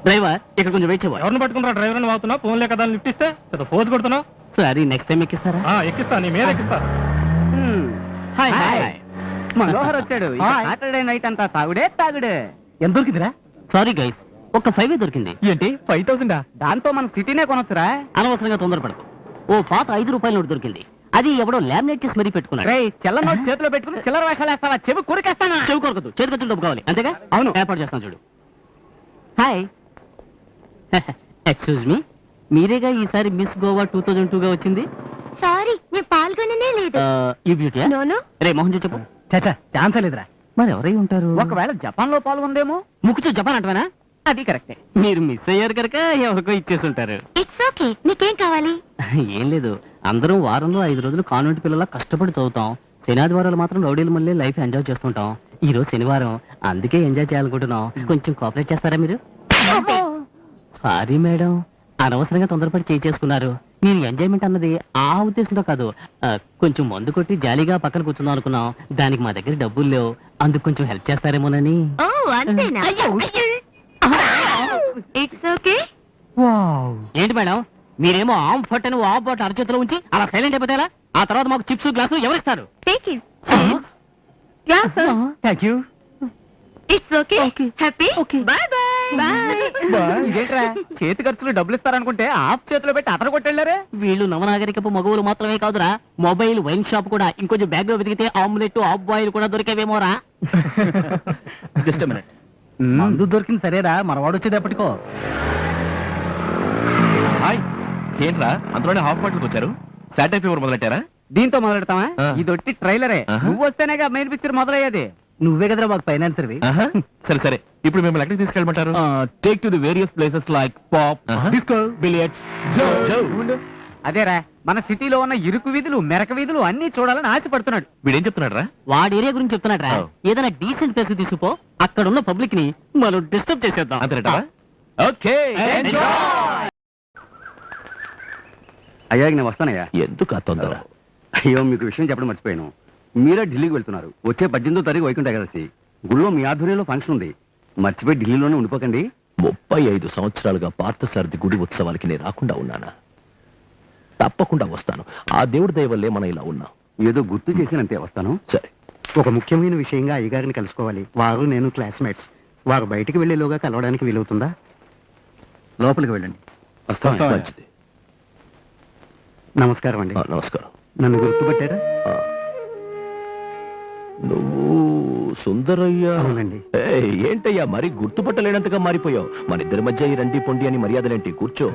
Driver ఇక్కడ కొంచెం wait చేయాలి. ఎవరిని పట్టుకున్నా డ్రైవర్ అని వాగుతున్నావు, ఫోన్లే కదా లిఫ్ట్ ఇస్తే పోజ్ కొడుతున్నావు. సారీ, నెక్స్ట్ టైం ఎక్కిస్తారా? ఎక్కిస్తా, నీ మీద ఎక్కిస్తా. Hi hi. మనోహర్ వచ్చాడు. సాటర్డే నైట్ అంతా తాగుడే తాగుడే. ఎంత దొరికిందిరా? సారీ గైస్, ఒక్క 5 దొరికింది. ఏంటి 5,000? దాంతో మన సిటీనే కొనొచ్చురా. అనవసరంగా తొందరపడకు. ఓ పాత 5 రూపాయల నోటు దొరికింది. అది ఎవడో లామినేట్ చేసి మరీ పెట్టుకున్నాడు. రేయ్, చెల్ల నోట్ చేతిలో పెట్టుకుని చిల్లర వేషాలు వేస్తావా? చెవి కొరికేస్తానా? చెవి కొరకదు, చేతికొచ్చిన డబ్బు కావాలి అంతేగా? అవును. ఏర్పాటు చేస్తాను చూడు. హాయ్. ఎక్స్క్యూజ్ మీ, మీరేగా ఈసారి మిస్ గోవా 2002గా వచ్చింది? సారీ, నేను పాల్గొననే లేదు. ఈ బ్యూటీ నోను. రే మోహన్ చెప్పు. చాచా ఛాన్స్ లేదురా. మరి ఎవరై ఉంటారు? ఒకవేళ జపాన్ లో పాల్గొందేమో. ముక్కుచూ జపాన్ అంటవేనా? అది కరెక్టే. మీరు మిస్ అయ్యారు కనుక ఎవరికో ఇచ్చేసి ఉంటారు. It's okay. నీకేం కావాలి? ఏం లేదు, అందరం వారంలో 5 రోజులు కాన్వెంట్ పిల్లల కష్టపడి చదువుతాం. శనివారాలు మాత్రం రౌడీలు మళ్ళీ లైఫ్ ఎంజాయ్ చేస్తుంటాం. ఈ రోజు శనివారం, అందుకే ఎంజాయ్ చేయాలనుకుంటున్నాం. కొంచెం కోఆపరేట్ చేస్తారా మీరు? సారీ మేడం, అనవసరంగా తొందరపడి చేసుకున్నారు. నేను ఎంజాయ్మెంట్ అన్నది ఆ ఉద్దేశంతో కాదు. కొంచెం మందు కొట్టి జాలీగా పక్కన కూర్చుందాం అనుకున్నాం. దానికి మా దగ్గర డబ్బులు లేవు, అందుకు కొంచెం హెల్ప్ చేస్తారేమోనని. ఓ అంతేనా? It's okay. ఏంటి మేడం, మీరేమో ఆమ్ ఫట్ అని ఆఫ్ బాట్ అరచేతిలో ఉంచి అలా సైలెంట్ అయిపోతారా? ఆ తర్వాత మాకు చిప్స్ గ్లాసులు ఎవరిస్తారు? Take it. Yeah sir. Thank you. It's okay. Happy. By by. ఇదేంట్రా, చేతి ఖర్చులు డబ్బులు ఇస్తారనుకుంటే ఆఫ్ చేతిలో పెట్టి అతను కొట్టెళ్ళారే. వీళ్ళు నవనాగరికపు మగవులు మాత్రమే కాదురా, మొబైల్ వైన్ షాప్ కూడా ఇంకొంచెం బ్యాగ్ లో వెతికితే ఆమ్లెట్ ఆఫ్ బాయిల్ కూడా దొరికేవేమోరా. Just minute. మందు దొరికింది సరేరా, మనవాడు వచ్చేది ఎప్పటికో. హాయ్, ఏంట్రా అంతలోనే హాఫ్ బాటిల్కి వచ్చారు? సాటర్డే ఫీవర్ మొదలెట్టారా? దీంతో మొదలెడతావా? ఇది ఒట్టి ట్రైలరే. ఆహా. నువ్వు వస్తేనేగా మెయిన్ పిక్చర్ మొదలయ్యేది. నువ్వే కదరా మాకు ఫైనాన్సర్వి. సరే సరే, ఇప్పుడు మిమ్మల్ని ఎక్కడికి తీసుకెళ్ళమంటారు? Take to the various places like pop, disco, billiards. అదేరా, మన సిటీలో ఉన్న ఇరుకు వీధులు, మెరక వీధులు అన్ని చూడాలని ఆశపడుతున్నాడు. వీడేం చెప్తున్నాడు రా? వాడి ఏరియా గురించి చెప్తున్నాడు రా. Oh. ఏదైనా డీసెంట్ ప్లేస్ తీసుకుపో, అక్కడ ఉన్న పబ్లిక్ ని మనం డిస్టర్బ్ చేసేద్దాం. అంతేనట? ఓకే. అయ్యా నేను వస్తానయ్యా. ఎందుకు ఆ తొందర? అయ్యో మీకు విషయం చెప్పడం మర్చిపోయాను. మీరే ఢిల్లీకి వెళ్తున్నారు. వచ్చే 18వ తారీఖు వైకుంఠ ఏకాదశి. గుళ్ళో మీ ఆధ్వర్యంలో ఫంక్షన్ ఉంది. మర్చిపోయి ఢిల్లీలోనే ఉండిపోకండి. 35 సంవత్సరాలుగా పార్థసారథి గుడి ఉత్సవాలకి నేను రాకుండా ఉన్నానా? తప్పకుండా వస్తాను. ఆ దేవుడి దయ వల్లే మనం ఇలా ఉన్నాం. ఏదో గుర్తు చేసినంతే వస్తాను. సరే. ఒక ముఖ్యమైన విషయంగా అయ్యగారిని కలుసుకోవాలి. వారు నేను క్లాస్మేట్స్. వారు బయటికి వెళ్లేలోగా కలవడానికి వీలవుతుందా? లోపలికి వెళ్ళండి. వస్తాను. మంచిది. నమస్కారం అండి. నమస్కారం. నన్ను గుర్తుపట్టారా? నువ్వు సుందరయ్య? అవునండి. ఏంటయ్యా మరి గుర్తుపట్టలేనంతగా మారిపోయావు. మన ఇద్దరి మధ్య ఈ రండి పొండి అని మర్యాదలేంటి? కూర్చో.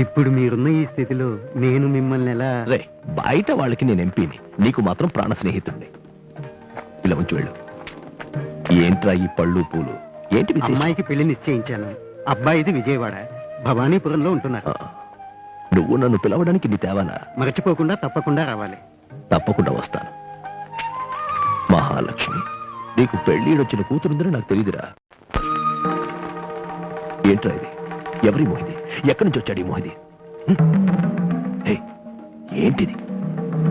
ఇప్పుడు మీరున్న ఈ స్థితిలో నేను మిమ్మల్ని ఎలా? రే, బయట వాళ్ళకి నేను ఎంపీని, నీకు మాత్రం ప్రాణ స్నేహితుడిని. ఇలా ఉంచి వెళ్ళు. ఏంట్రా ఈ పళ్ళు పూలు? ఏంటి విశేషం? అమ్మాయికి పెళ్లి నిశ్చయించాను. అబ్బాయిది విజయవాడ, భవానీపురంలో ఉంటున్నారు. నువ్వు నన్ను పిలవడానికి నీ తేవానా? మర్చిపోకుండా తప్పకుండా రావాలి. తప్పకుండా వస్తాను. మహాలక్ష్మి, నీకు పెళ్ళిడొచ్చిన కూతురుందని నాకు తెలియదురా. ఏంట్రా ఇది? ఎవరి మోహిది? ఎక్కడి నుంచి వచ్చాడు ఈ మోహిది? ఏంటిది?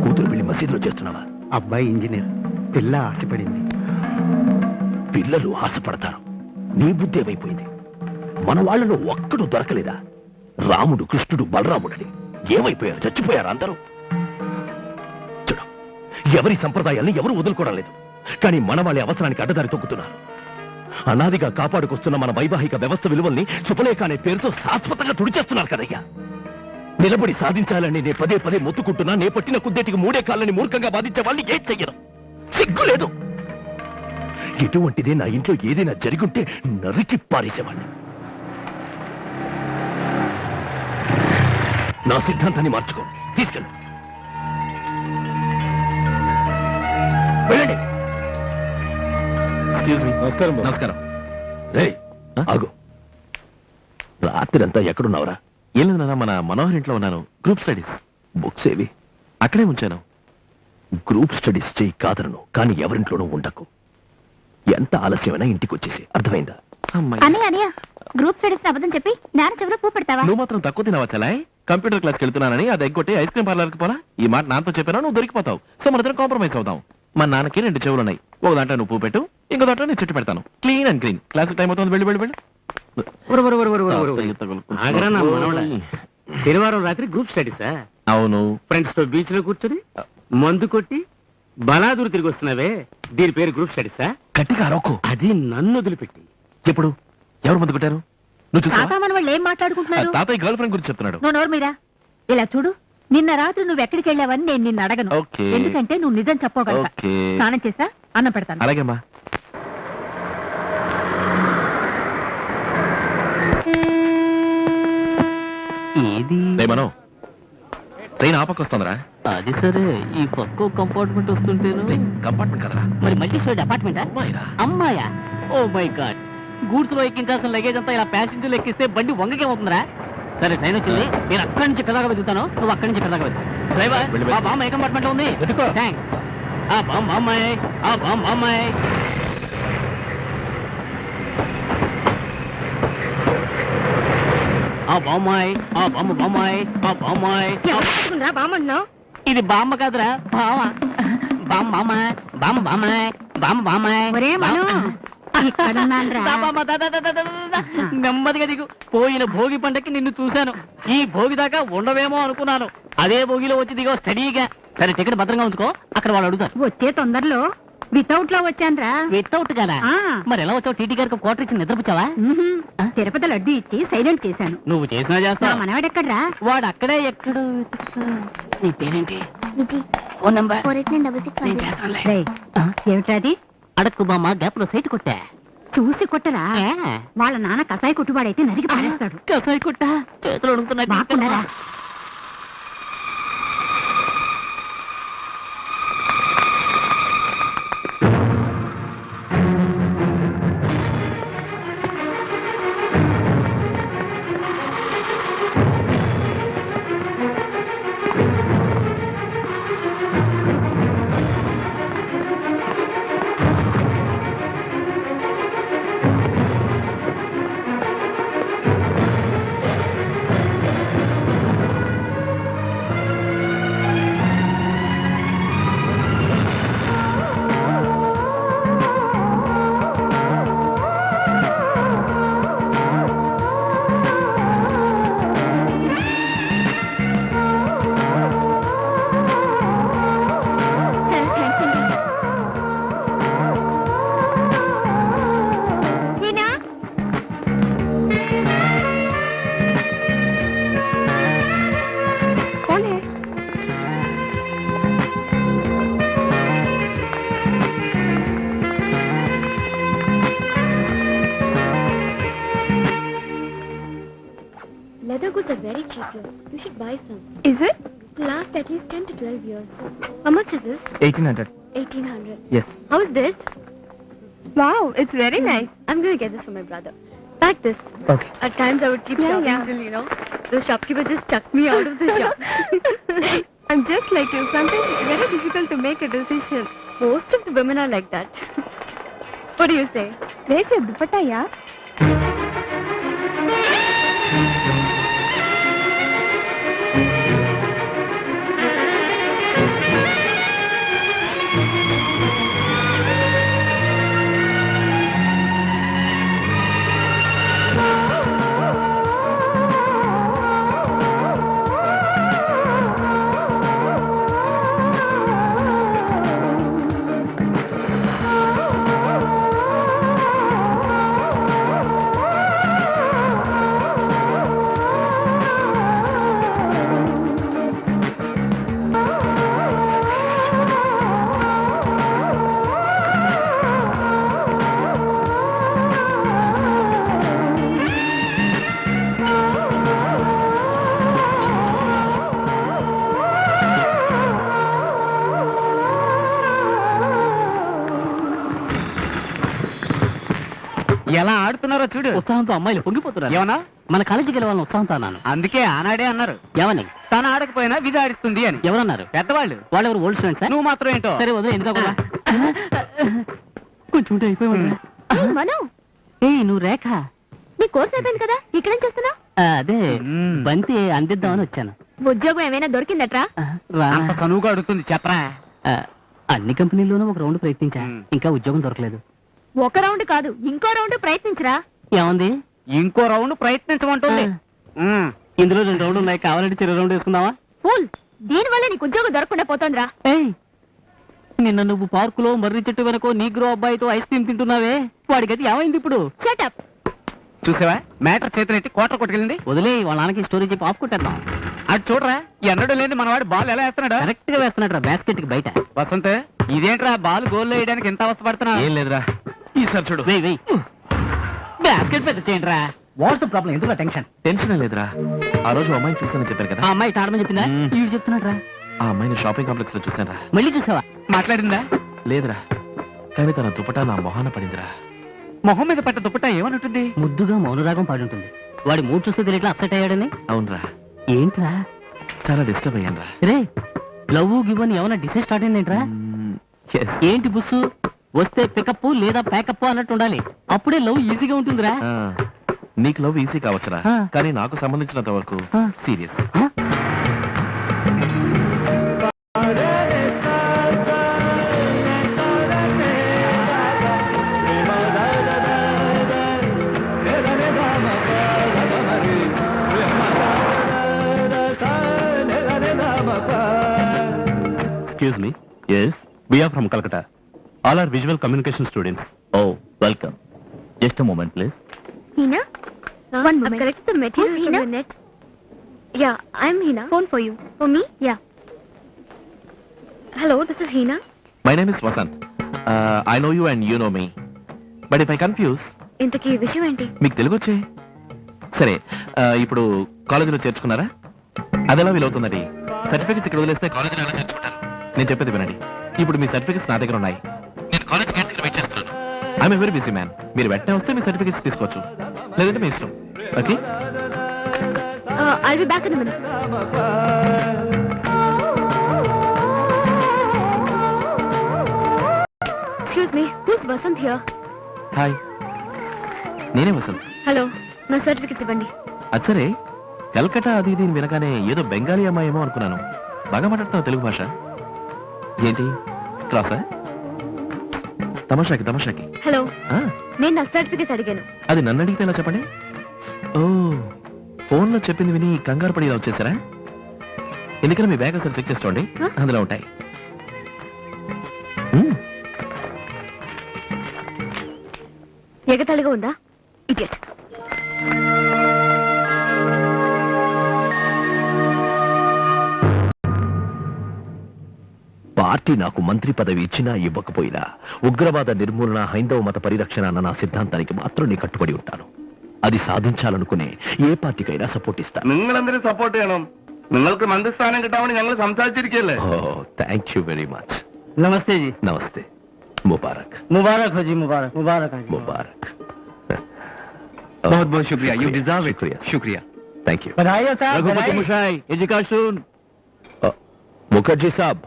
కూతురు పెళ్లి మసీదులో చేస్తున్నావా? అబ్బాయి ఇంజనీర్, పిల్ల ఆశపడింది. పిల్లలు ఆశపడతారు, నీ బుద్ధి ఏమైపోయింది? మన వాళ్ళలో ఒక్కడు దొరకలేదా? రాముడు, కృష్ణుడు, బలరాముడని ఏమైపోయారు? చచ్చిపోయారు అందరూ. చూడు, ఎవరి సంప్రదాయాల్ని ఎవరు వదులుకోవడం లేదు, కానీ మన వాళ్ళ అవసరానికి అడ్డదారి తొక్కుతున్నారు. అనాదిగా కాపాడుకొస్తున్న మన వైవాహిక వ్యవస్థ విలువల్ని సుపలేఖ అనే పేరుతో శాశ్వతంగా తుడిచేస్తున్నారు కదయ్యా. నిలబడి సాధించాలని నే పదే పదే మొత్తుకుంటున్నా. నే పట్టిన కుద్దేటికి 3 కాళ్ళని మూర్ఖంగా బాధించే వాళ్ళని ఏం చెయ్యరు. సిగ్గులేదు. ఎటువంటిదే నా ఇంట్లో ఏదైనా జరిగుంటే నరికి పారేసేవాడిని. నా సిద్ధాంతాన్ని మార్చుకో. తీసుకెళ్ళు. వెళ్ళండి. నమస్కారం. నమస్కారం. రేయ్, ఆగు. రాత్రి అంతా ఎక్కడున్నావురా? ఏం లేదు నాన్న, మన మనోహర్ ఇంట్లో ఉన్నాను. Group studies. బుక్స్ ఏవి? అక్కడే ఉంచాను. గ్రూప్ స్టడీస్ చెయ్యి కాదరను, కానీ ఎవరింట్లోనూ ఉండకు. ఎంత ఆలస్యమైనా ఇంటికి వచ్చేసి, అర్థమైందా? అన్నయ్య గ్రూప్ స్టడీస్ అబద్ధం చెప్పి నాన్న చెవిలో పూ పెడతావా? నువ్వు మాత్రం తక్కువ తినవా చలాయ్? కంప్యూటర్ క్లాస్కి వెళ్తున్నానని అది ఎగ్గొట్టి ఐస్ క్రీమ్ పార్లర్కి పోలా? ఈ మాట నాతో చెప్పినా నువ్వు దొరికిపోతావు. సో మన ఇద్దరం కాంప్రమైజ్ అవుదాం. మా నాన్నకి 2 చెవులు ఉన్నాయి. ఒక దాంట్లో నువ్వు పువ్వు పెట్టు, ఇంకో దాంట్లో నేను చుట్టు పెడతాను. Clean and green. Class time అవుతుంది, వెళ్ళి వెళ్ళి వెళ్ళి. ఆగరా నా మనవడా. శనివారం రాత్రి గ్రూప్ స్టడీసా? అవును. ఫ్రెండ్స్ తో బీచ్ లో కూర్చొని మందు కొట్టి బలాదూరు తిరిగి వస్తున్నావే, దీని పేరు గ్రూప్ స్టడీసా? గట్టిగా అరవకు. అది నన్ను వదిలిపెట్టి. ఎప్పుడు ఎవరు ముందు కొట్టారు? నువ్వు చూసావా? తాత మన వాళ్ళు ఏం మాట్లాడుకుంటున్నారు? తాతయ్య గర్ల్ ఫ్రెండ్ గురించి చెప్తున్నాడు. నువ్వు నోరు మీరా. ఇలా చూడు, నిన్న రాత్రి నువ్వు ఎక్కడికి వెళ్ళావని నేను నిన్ను అడగను. ఓకే. ఎందుకంటే నువ్వు నిజం చెప్పగలవా. ఓకే. స్నానం చేసా, అన్నం పెడతాను. అలాగేమ్మా. ఏది మనం ట్రైన్ ఆపకొస్తుందిరా. అది సరే, ఈ పక్క కంపార్ట్మెంట్ వస్తుంటేను. కంపార్ట్మెంట్ కదరా, మరి మల్టీ స్టోరీ అపార్ట్మెంటా? అమ్మాయిరా. అమ్మాయా? Oh my God. గూడ్స్ లో ఎక్కించాల్సిన లగేజ్ అంతా ఇలా ప్యాసింజర్లు ఎక్కిస్తే బండి వంగకేమవుతుందిరా? సరే, ట్రైన్ వచ్చింది. నేను అక్కడి నుంచి ఇక్కడ దాకా వెతుకుతాను, నువ్వు అక్కడి నుంచి ఇక్కడ దాకా వెతుకు. డ్రైవర్, వెళ్ళు. ఆ బామ్మ ఏ కంపార్ట్మెంట్ లో ఉంది? వెతుకో. థ్యాంక్స్. ఆ బామ్మాయి, ఆ బామ్మాయి. ఆ బామ్మాయి, ఆ బామ్మాయి, ఆ బామ్మాయి. బాగుంటున్నావు. ఇది బామ్మ కాదురా, బావ. బామ్మాయి, బామ్మాయి, బామ్మాయి. ఒరే మను, ఇక్కడున్నానురా. నెమ్మదిగా దిగు. పోయిన భోగి పండక్కి నిన్ను చూశాను. ఈ భోగి దాకా ఉండవేమో అనుకున్నాను. అదే భోగిలో వచ్చి దిగో స్టడీగా. సరే, టికెట్ భద్రంగా ఉంచుకో, అక్కడ వాళ్ళు అడుగుతారు. వచ్చే తొందరలో వితౌట్ లో వచ్చానురా. వితౌట్ కదా? ఆ. మరి ఎలా వచ్చావు? టీటీ గారికి క్వార్టర్ ఇచ్చి నిద్రపుచ్చావా? తిరుపతి లడ్డు ఇచ్చి సైలెంట్ చేశాను. నువ్వు చేసినా నా చేస్తా. మనవాడెక్కడ్రా? వాడు అక్కడే ఎక్కడో వెతుకుతా. నీ పేరేంటి? విజయ్. ఫోన్ నంబర్ 4896 నేను చేస్తానులే. రేయ్, ఏమిట్రాది? అడక్కు బామ్మ, గ్యాప్ లో సైట్ కొట్టా. చూసి కొట్టరా. వాళ్ళ నాన్న కసాయి కొట్టువాడైతే నరికి పారేస్తాడు. కసాయి కొట్టా, చేతులు అడుగుతున్నాయి. బాగున్నారా? Leather goods are very cheap here. You should buy some. Is it? Last at least 10 to 12 years. How much is this? 1800. 1800. Yes. How is this? Wow, it's very nice. I'm going to get this for my brother. Pack this. Okay. At times I would keep shopping till, you know, the shopkeeper just chucks me out of the shop. I'm just like you. Sometimes it's very difficult to make a decision. Most of the women are like that. What do you say? Where's your dupatta, yaar? ఎలా ఆడుతున్నారో చూడు. ఉత్సాహంతో అమ్మాయిలు పొంగిపోతున్నారు. ఏమన్నా? మన కాలేజీకి వెళ్ళే వాళ్ళని ఉత్సాహంతో అన్నాను. అందుకే ఆనాడే అన్నారు, ఏమని? తను ఆడకపోయినా విధి ఆడిస్తుంది అని. ఎవరన్నారు? పెద్దవాళ్ళు. వాళ్ళెవరు? Old students? నువ్వు మాత్రం ఏంటో. సరే, వదిలే. ఎందుకు కొంచెం ఉంటే అయిపోయి. మను, నువ్వు రేఖ? నీ కోర్స్ అయిపోయింది కదా, ఇక్కడేం చేస్తున్నావు? అదే బంతి అందిద్దామని వచ్చాను. ఉద్యోగం ఏమైనా దొరికిందట్రా? రా. అంత చనువుగా అడుగుతుంది చెప్పరా. అన్ని కంపెనీల్లోనూ ఒక రౌండ్ ప్రయత్నించా, ఇంకా ఉద్యోగం దొరకలేదు. ఒక రౌండ్ కాదు, ఇంకో రౌండ్ ప్రయత్నించరా. ఏముంది? ఇంకో రౌండ్ ప్రయత్నించమంటుంది. ఇందులో 2 రౌండ్లు ఉన్నాయి, కావాలంటే చిన్న రౌండ్ వేసుకుందావా? ఫూల్, దీని వల్ల నీకు ఉద్యోగం దొరకకుండా పోతోందిరా. ఏయ్, నిన్న నువ్వు పార్కులో మర్రి చెట్టు వెనకో నీగ్రో అబ్బాయితో ఐస్ క్రీమ్ తింటున్నావే, వాడి గతి ఏమైంది ఇప్పుడు? షటప్. చూసావా, మ్యాటర్ చేతులెట్టి కోటర్ కొట్టుకెళ్ళింది. వదిలే, వాళ్ళ నాన్నకి స్టోరీ చెప్పి ఆఫ్ కొట్టేద్దాం. అటు చూడరా, ఎన్నడూ లేని మనవాడు బాల్ ఎలా వేస్తున్నాడు. కరెక్ట్ గా వేస్తున్నాడు బాస్కెట్ కి బయట. వసంత్, ఇదేంట్రా బాల్ గోల్ వేయడానికి ఎంత అవస్థ పడుతున్నా? ఏం లేదురా, ఈసారి చూడు. వెయ్యి బాస్కెట్ పెద్ద చేయండి రా. What's the problem? ఎందుకు టెన్షన్? టెన్షన్ లేదురా, ఆ రోజు అమ్మాయిని చూసానని చెప్పారు కదా, ఆ అమ్మాయి తాడమని చెప్పిందా? వీడు చెప్తున్నాడు రా. ఆ అమ్మాయిని షాపింగ్ కాంప్లెక్స్ లో చూసాను రా. మళ్ళీ చూసావా? మాట్లాడిందా? లేదురా, కానీ తన దుపటా నా మొహాన పడిందిరా. మొహం మీద పట్ట దుప్పటా ఏమనుంటుంది? ముద్దుగా మౌనరాగం పాడుంటుంది. వాడి మూడు చూస్తే తెలియట్లా అప్సెట్ అయ్యాడని. అవునరా, ఏంట్రా? చాలా డిస్టర్బ్ అయ్యాను రా. రే, లవ్ గివ్ అని ఏమైనా డిసైడ్ స్టార్ట్ అయిందేంట్రా? ఏంటి బుస్సు? వస్తే పికప్ లేదా ప్యాకప్ అన్నట్టు ఉండాలి, అప్పుడే లవ్ ఈజీగా ఉంటుందిరా. నీకు లవ్ ఈజీ కావచ్చురా, ఆ. కానీ నాకు సంబంధించినంత వరకు ఆ. Serious. Excuse me. Yes. We are from Calcutta. All are visual communication students. Oh, welcome. Just a moment, please. Hina? One moment. I've collected the material Who's from Hina? your net. Yeah, I'm Hina. Phone for you. For me? Yeah. Hello, this is Hina. My name is Vasant. I know you and you know me, but if I confuse. ఇంతకీ విషయం ఏంటి? మీకు తెలుగు వచ్చే? సరే, ఇప్పుడు కాలేజీలో చేర్చుకున్నారా? అదెలా వీలవుతుందండి? Certificates ఇక్కడ వదిలేస్తే కాలేజీలో ఎలా చేర్చుకుంటారు? నేను చెప్పేది వినండి. ఇప్పుడు మీ సర్టిఫికెట్స్ నా దగ్గర ఉన్నాయి. నేను కాలేజ్ గేట్ దగ్గర వెయిట్ చేస్తున్నాను. I'm a very busy man. మీరు వెంటనే వస్తే మీ సర్టిఫికెట్స్ తీసుకోవచ్చు, లేదంటే మీ ఇష్టం. Okay? I'll be back in a minute. Excuse me, who's Vasant here? Hi, నేనే వసంత్. Hello, నా సర్టిఫికెట్స్ ఇవ్వండి. అది సరే, కల్కటా అది ఇది వినగానే ఏదో బెంగాలీ అమ్మాయి ఏమో అనుకున్నాను. బాగా మాట్లాడుతున్నావు తెలుగు భాష. ఏంటి క్లాసా? తమాషాకి తమాషాకి. హలో, ఆ, నేను నా సర్టిఫికెట్స్ అడిగాను. అది నన్ను అడిగితే ఎలా చెప్పండి? ఓ, ఫోన్ లో చెప్పింది విని కంగారు పడి ఇలా వచ్చేసారా? ఎందుకని మీ బ్యాగ్ అసలు చెక్ చేసుకోండి, అందులో ఉంటాయి. ఎగతాళిగా ఉందా? ఇడియట్. పార్టీ నాకు మంత్రి పదవి ఇచ్చినా ఇవ్వకపోయినా ఉగ్రవాద నిర్మూలన, హైందవ మత పరిరక్షణ అన్న నా సిద్ధాంతానికి మాత్రం నేను కట్టుబడి ఉంటాను. అది సాధించాలనుకునే ఏ പാർട്ടിക്കൈനാ സപ്പോർട്ട് ഇസ്താ. നിങ്ങളെന്തിനു സപ്പോർട്ട് ചെയ്യണം? നിങ്ങൾക്ക് മന്ത്രിസ്ഥാനം കിട്ടാൻ ഞങ്ങൾ സംസാരിച്ചിരിക്കല്ലേ. ഓ, താങ്ക് യു വെരി മച്ച്. నమస్తే జీ. నమస్తే. ముబారక్. ముబారక్ హో జీ, ముబారక్ ముబారక్ హో జీ. ముబారక్. बहुत बहुत शुक्रिया. You deserve it. शुक्रिया. शुक्रिया. Thank you. बधाई हो साहब. रघुपति मुशाई एजुकेशन. मुखर्जी साहब.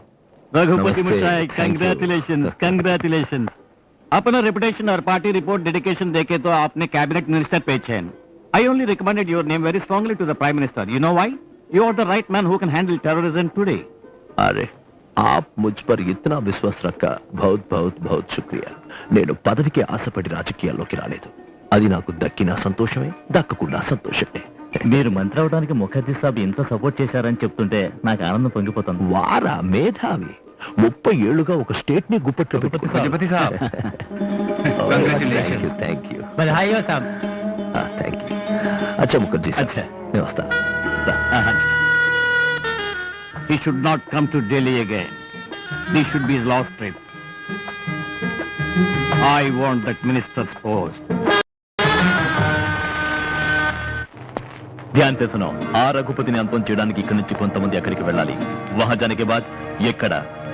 रघुपति नमस्ते. मुशाई, Thank you. Congratulations congratulations. अपना रेपुटेशन और पार्टी रिपोर्ट डेडिकेशन देके तो आपने कैबिनेट मिनिस्टर पेज है. I only recommended your name very strongly to the Prime Minister. You know why? You are the right man who can handle terrorism today. अरे, आप मुझ पर इतना विश्वास रखा बहुत बहुत बहुत शुक्रिया. నేను పదవికి ఆశపడి రాజకీయాల్లోకి రాలేదు. అది నాకు దక్కిన సంతోషమే, దక్కకుండా సంతోషమే. మీరు మంత్రి అవడానికి ముఖర్జీ సాబ్ ఎంత సపోర్ట్ చేశారని చెప్తుంటే నాకు ఆనందం పొంగిపోతుంది. వారా మేధావి. 30 ఏళ్లుగా ఒక స్టేట్ ని గుప్పట్లో गजपति साहब. Congratulations. Thank you. बधाई हो साहब. Thank you. అచ్చా ముఖర్జీ సాబ్. अच्छा. నేను వస్తాను. He should not come to Delhi again. This should be his last trip. I want that minister's post. Dhyan చేస్తున్నా. ఆ రఘుపతిని అంతం చేయడానికి ఇక్కడి నుంచి కొంతమంది అక్కడికి వెళ్ళాలి. వహా జానే బాద్ ఎక్కడ,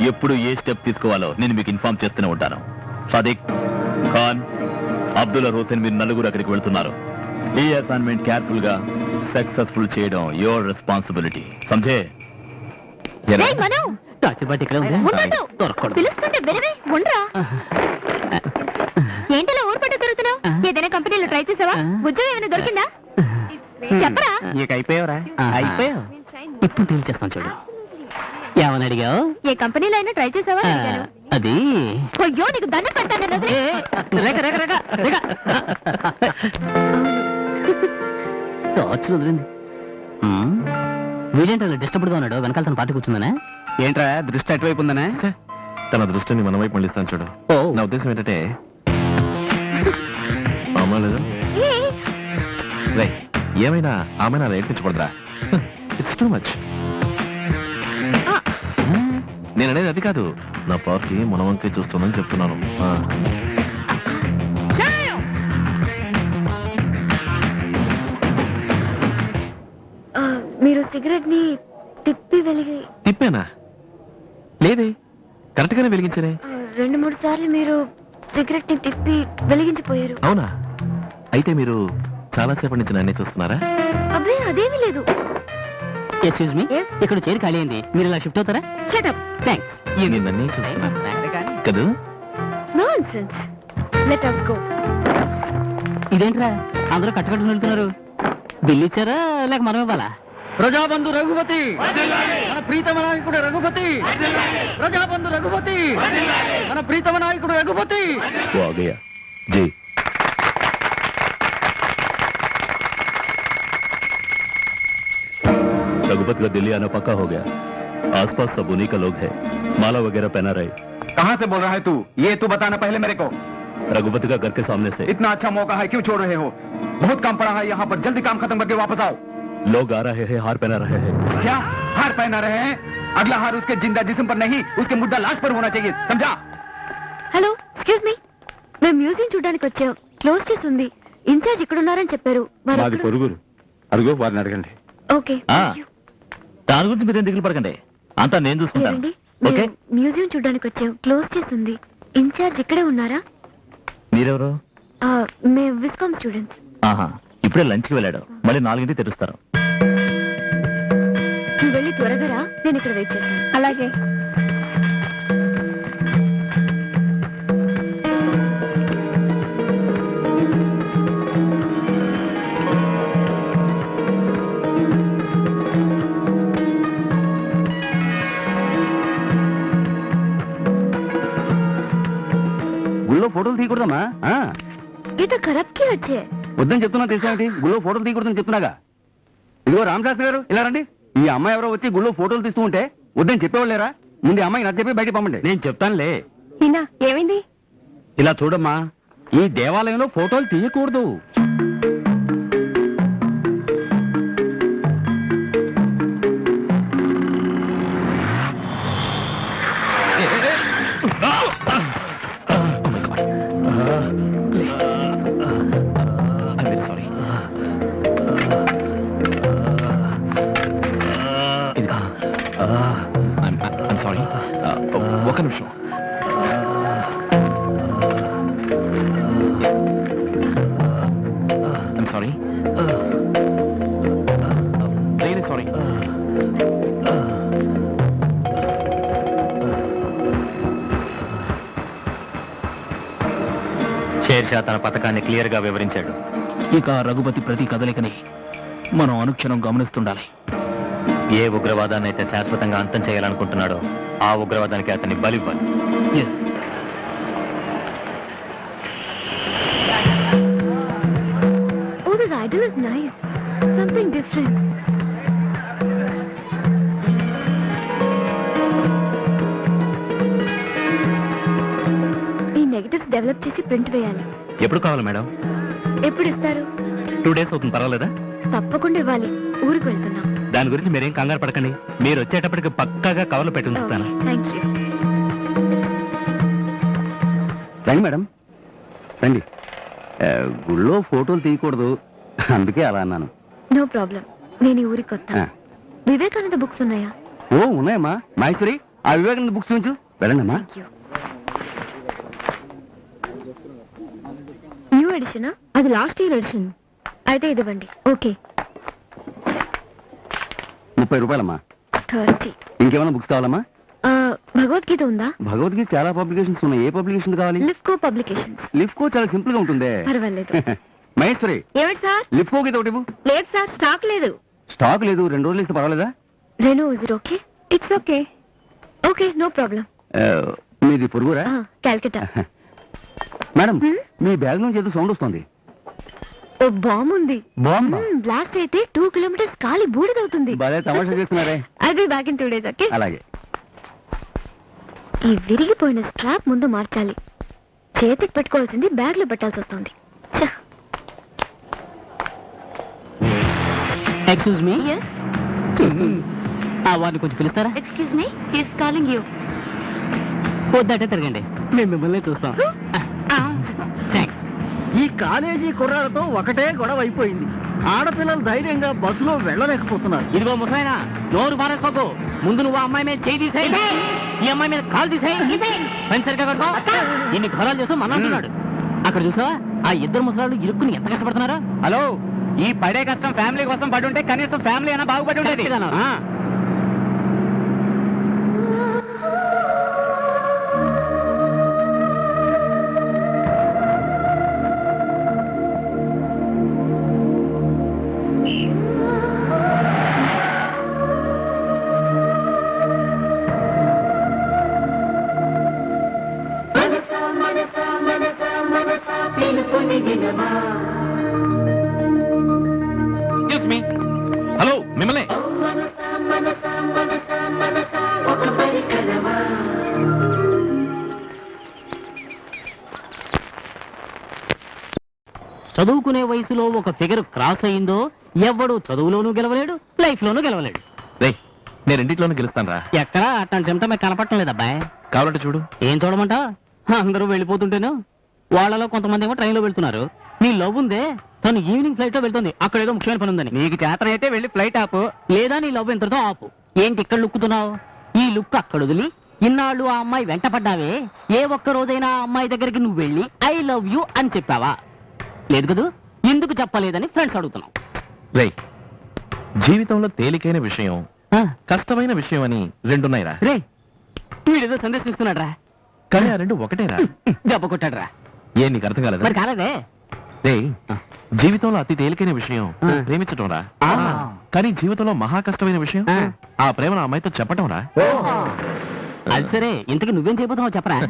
ఎప్పుడు ఏ స్టెప్ తీసుకోవాలో నేను మీకు ఇన్ఫార్మ్ చేస్తూనే ఉంటాను. సాదిక్ ఖాన్, అబ్దుల్లా రోసెన్, మీరు నలుగురు అక్కడికి వెళ్తున్నారు. ఈ అసైన్మెంట్ కేర్ఫుల్ గా సక్సెస్ఫుల్ చేయడం యువర్ రెస్పాన్సిబిలిటీ. సంజే? రేయ్ మను, టార్చర్ ఇక్కడ ఉంది. ఉండొద్దు. దొరకకూడదు. పిలుస్తుంటే వినవే, ఉండరా. ఏంటలా ఊరుపట్టు తిరుగుతున్నావు? ఏదైనా కంపెనీలో ట్రై చేసావా? ఉద్యోగం ఏమైనా దొరికిందా? చెప్పరా. నీకు అయిపోయావరా? అయిపోయావు. ఇప్పుడు డీల్ చేస్తాను చూడు. ఏమని అడిగావు? ఏ కంపెనీలో అయినా ట్రై చేసావా ఆ, అని అడిగాను. అది అయ్యో నీకు దండం పెడతాను నేను వదిలేయ్. రేఖ రేఖ రేఖ రేఖ టార్చ్ వదిలింది. వీడేంటో డిస్టర్బ్డ్ గా ఉన్నాడు. వెనకాల తన పార్టీ కూర్చుందనే. ఏంట్రా దృష్టి అటువైపు ఉందనే? తన దృష్టిని మన వైపు మళ్ళిస్తాను చూడు. ఓ నా ఉద్దేశం ఏంటంటే అమ్మా లేదా రే, ఏమైనా ఆమె నా ఏడ్పించకూడదురా. It's too much. నేను అనేది అది కాదు, నా పార్టీ మన వంకే చూస్తుందని చెప్తున్నాను. మీరు సిగరెట్ ని తిప్పి వెలిగి తిప్పానా? లేదే, కరెక్ట్ గానే వెలిగించనే. 2-3 సార్లు మీరు సిగరెట్ ని తిప్పి వెలిగించిపోయారు. అవునా? అయితే మీరు చాలాసేపటి నుంచి నన్నే చూస్తున్నారా? అబ్బే అదేమీ లేదు. ఎక్స్క్యూజ్ మీ, ఇక్కడ చైర్ ఖాళీ అయింది. మీరు ఇలా షిఫ్ట్ అవుతారా? Shut up. థ్యాంక్స్. నేను నన్నే చూస్తున్నా కదా. నాన్సెన్స్. Let us go. ఇదేంట్రా అందరూ కట్టకట్టుకుని వెళ్తున్నారు? బిల్లు ఇచ్చారా లేక మనం ఇవ్వాలా? ప్రజాబంధు రఘుపతి, మన ప్రీతమ నాయకుడు రఘుపతి. ప్రజాబంధు రఘుపతి, మన ప్రీతమ నాయకుడు రఘుపతి. वो आ गया जी। रघुपति का दिल्ली आना पक्का हो गया। आसपास सब उन्हीं का लोग है, माला वगैरह पहना रहे। कहाँ से बोल रहा है तू? ये तू बताना पहले मेरे को। रघुपति का घर के सामने से। इतना अच्छा मौका है, क्यों छोड़ रहे हो? बहुत काम पड़ा है यहाँ पर, जल्दी काम खत्म करके वापस आओ। लोग आ रहे हैं, हार पहना रहे हैं। क्या हार पहना रहे हैं? अगला हार उसके जिंदा जिस्म पर नहीं, उसके मुद्दा लाश पर होना चाहिए, समझा? హలో ఎక్స్క్యూజ్ మీ, మేము మ్యూజియం చూడడానికి వచ్చాం. క్లోజ్ చేసి ఉంది. ఇన్ఛార్జ్ ఇక్కడ ఉన్నారని చెప్పారు. వారు మాది ఎక్కడ? పొరుగురు, అడుగు వారిని అడగండి. ఓకే ఆ. దాని గురించి మీరేం దిగులు పడకండి, అంతా నేను చూసుకుంటాను. లేదండి, ఓకే? మేము మ్యూజియం చూడడానికి వచ్చాం. క్లోజ్ చేసి ఉంది. ఇన్ఛార్జ్ ఇక్కడే ఉన్నారా? మీరెవరు? మేము విస్కామ్ స్టూడెంట్స్. ఆహా, ఇప్పుడే లంచ్కి వెళ్ళాడు. మళ్ళీ 4ంటికి తెరుస్తారు. నువ్వు వెళ్ళి త్వరగా రా, నేను ఇక్కడ వెయిట్ చేస్తాను. అలాగే. గుళ్ళో ఫోటోలు తీయకూడదమ్మా. ఇది ఖరాబ్ కి వచ్చే. వద్దని చెప్తున్నా తెలుసా? గుళ్ళో ఫోటోలు తీయకూడదని చెప్తున్నాగా. ఇదిగో రామశాస్త్రి గారు, ఇలా రండి. ఈ అమ్మాయి ఎవరో వచ్చి గుళ్ళో ఫోటోలు తీస్తూ ఉంటే వద్దని చెప్పేవాళ్ళేరా? ముందు అమ్మాయి నాకు చెప్పి బయట పంపండి. నేను చెప్తానులే. ఈనా ఏమైంది? ఇలా చూడమ్మా, ఈ దేవాలయంలో ఫోటోలు తీయకూడదు. ఒక నిమిషం. I'm sorry. Really sorry. Sher Shah తన పథకాన్ని క్లియర్ గా వివరించాడు. ఇక రఘుపతి ప్రతి కదలికని మనం అనుక్షణం గమనిస్తుండాలి. ఏ ఉగ్రవాదాన్ని అయితే శాశ్వతంగా అంతం చేయాలనుకుంటున్నాడో ఆ ఉగ్రవాదానికి అతన్ని బలివ్వాలి. Oh, this idol is nice. Something different. ఈ నెగటివ్స్ డెవలప్ చేసి ప్రింట్ వేయాలి. ఎప్పుడు కావాలి మేడం? ఎప్పుడు ఇస్తారు? 2 days అవుతుంది, పర్వాలేదా? తప్పకుండా ఇవ్వాలి. ఊరికి వెళ్తున్నాం. దాని గురించి మీరేం కంగారు పడకండి. మీరు వచ్చేటప్పటికి పక్కాగా కవర్లో పెట్టి ఉంచుతాను. Thank you. రండి మేడం, రండి. గుళ్ళో ఫోటోలు తీయకూడదు, అందుకే అలా అన్నాను. No problem. నేను ఈ ఊరికి కొత్త. వివేకానంద బుక్స్ ఉన్నాయా? ఓ ఉన్నాయమ్మా. మహేశ్వరి, ఆ వివేకానంద బుక్స్ ఉంచు. వెళ్ళండమ్మా. న్యూ ఎడిషనా? అది లాస్ట్ ఇయర్ ఎడిషన్. అయితే ఇది ఇవ్వండి. ఓకే. 30 రూపాయలమ్మా. 30. ఇంకేమైనా బుక్స్ కావాలమ్మా? భగవద్గీత ఉందా? భగవద్గీత చాలా పబ్లికేషన్స్ ఉన్నాయి. ఏ పబ్లికేషన్ కావాలి? లిఫ్కో పబ్లికేషన్స్. లిఫ్కో చాలా సింపుల్ గా ఉంటుంది. పర్వాలేదు. మహేశ్వరి, ఏమిటి సార్? లిఫ్కో గీత ఒకటి ఇవ్వు. లేదు సార్, స్టాక్ లేదు. స్టాక్ లేదు, 2 రోజులు ఇస్తే పర్వాలేదా? రెనో, is it okay? It's okay. Okay no problem. మీది పొరుగురా? కాల్కటా. మేడం మీ బ్యాగ్ నుంచి ఏదో సౌండ్ వస్తుంది. బాంబు ఉంది. బాంబ్ బ్లాస్ట్ అయితే 2 kilometers కాలి బూడిదవుతుంది. భలే తమాషా చేస్తున్నారే. అది బ్యాక్ ఇన్ 2 days. ఓకే అలాగే. ఈ విరిగిపోయిన స్ట్రాప్ ముందు మార్చాలి. చేతికి పెట్టుకోవాల్సింది బ్యాగ్ లో పెట్టాల్సి వస్తుంది. Excuse me. yes వారిని కొంచెం పిలుస్తారా? excuse me he is calling you. వద్దటే తిరగండి, మేము మిమ్మల్ని చూస్తాం. థ్యాంక్స్. ఈ కాలేజీ కుర్రాలతో ఒకటే గొడవ అయిపోయింది. ఆడపిల్లలు ధైర్యంగా బస్సులో వెళ్ళలేకపోతున్నారు. ఇదిగో ముసలాయన, నోరు మారేసుకోకు. ముందు నువ్వు ఆ అమ్మాయి మీద చేయి తీసేయి, ఈ అమ్మాయి మీద కాలు తీసేయి. పని సరిగ్గా కట్టుకో. ఇన్ని ఘోరాలు చేస్తూ మన అంటున్నాడు. అక్కడ చూసావా ఆ ఇద్దరు ముసలాళ్ళు ఇరుక్కుని ఎంత కష్టపడుతున్నారు? హలో, ఈ పడే కష్టం ఫ్యామిలీ కోసం పడి ఉంటే కనీసం ఫ్యామిలీ అయినా బాగుపడి ఉండేది. హలో, మిమ్మల్ని. చదువుకునే వయసులో ఒక ఫిగర్ క్రాస్ అయిందో ఎవడు చదువులోనూ గెలవలేడు, లైఫ్ లోనూ గెలవలేడు. రే, నేను రెండిట్లోనూ గెలుస్తాను రా. ఎక్కడా అట్లాంటి చెమట మీకు కనపడటం లేదు అబ్బాయి. కావాలంటే చూడు. ఏం చూడమంటా? అందరూ వెళ్ళిపోతుంటేను వాళ్ళలో కొంతమంది ఏమో ట్రైన్ లో వెళ్తున్నారు. నీ లవ్ ఉందే, తను ఈవినింగ్ ఫ్లైట్ లో వెళ్తుంది. అక్కడ ఏదో ముఖ్యమైన పని ఉందని. నీకు చేతన అయితే వెళ్ళి ఫ్లైట్ ఆపు, లేదా నీ లవ్ ఇంతతో ఆపు. ఏంటి ఇక్కడ లుక్కుతున్నావు? ఈ లుక్ అక్కడ వదిలి ఇన్నాళ్ళు ఆ అమ్మాయి వెంట పడ్డావే, ఏ ఒక్క రోజైనా ఆ అమ్మాయి దగ్గరికి నువ్వు వెళ్ళి ఐ లవ్ యూ అని చెప్పావా? లేదు కదూ. ఎందుకు చెప్పలేదని ఫ్రెండ్స్ అడుగుతున్నావు. రే, జీవితంలో తేలికైన విషయం, కష్టమైన విషయం అని రెండున్నాయిరా. రే, వీడేదో సందేశం ఇస్తున్నాడు రా. కానీ ఆ రెండు ఒకటేరా. దెబ్బ కొట్టాడు రా. ఏం నీకు అర్థం కాలేదా? మరి కాలేదే. రే, జీవితంలో అతి తేలికైన విషయం ప్రేమించటం రా. కానీ జీవితంలో మహా కష్టమైన విషయం ఆ ప్రేమను అమ్మాయితో చెప్పటం రా. అది సరే, ఇంతకీ నువ్వేం చేయబోతున్నావు చెప్పరా?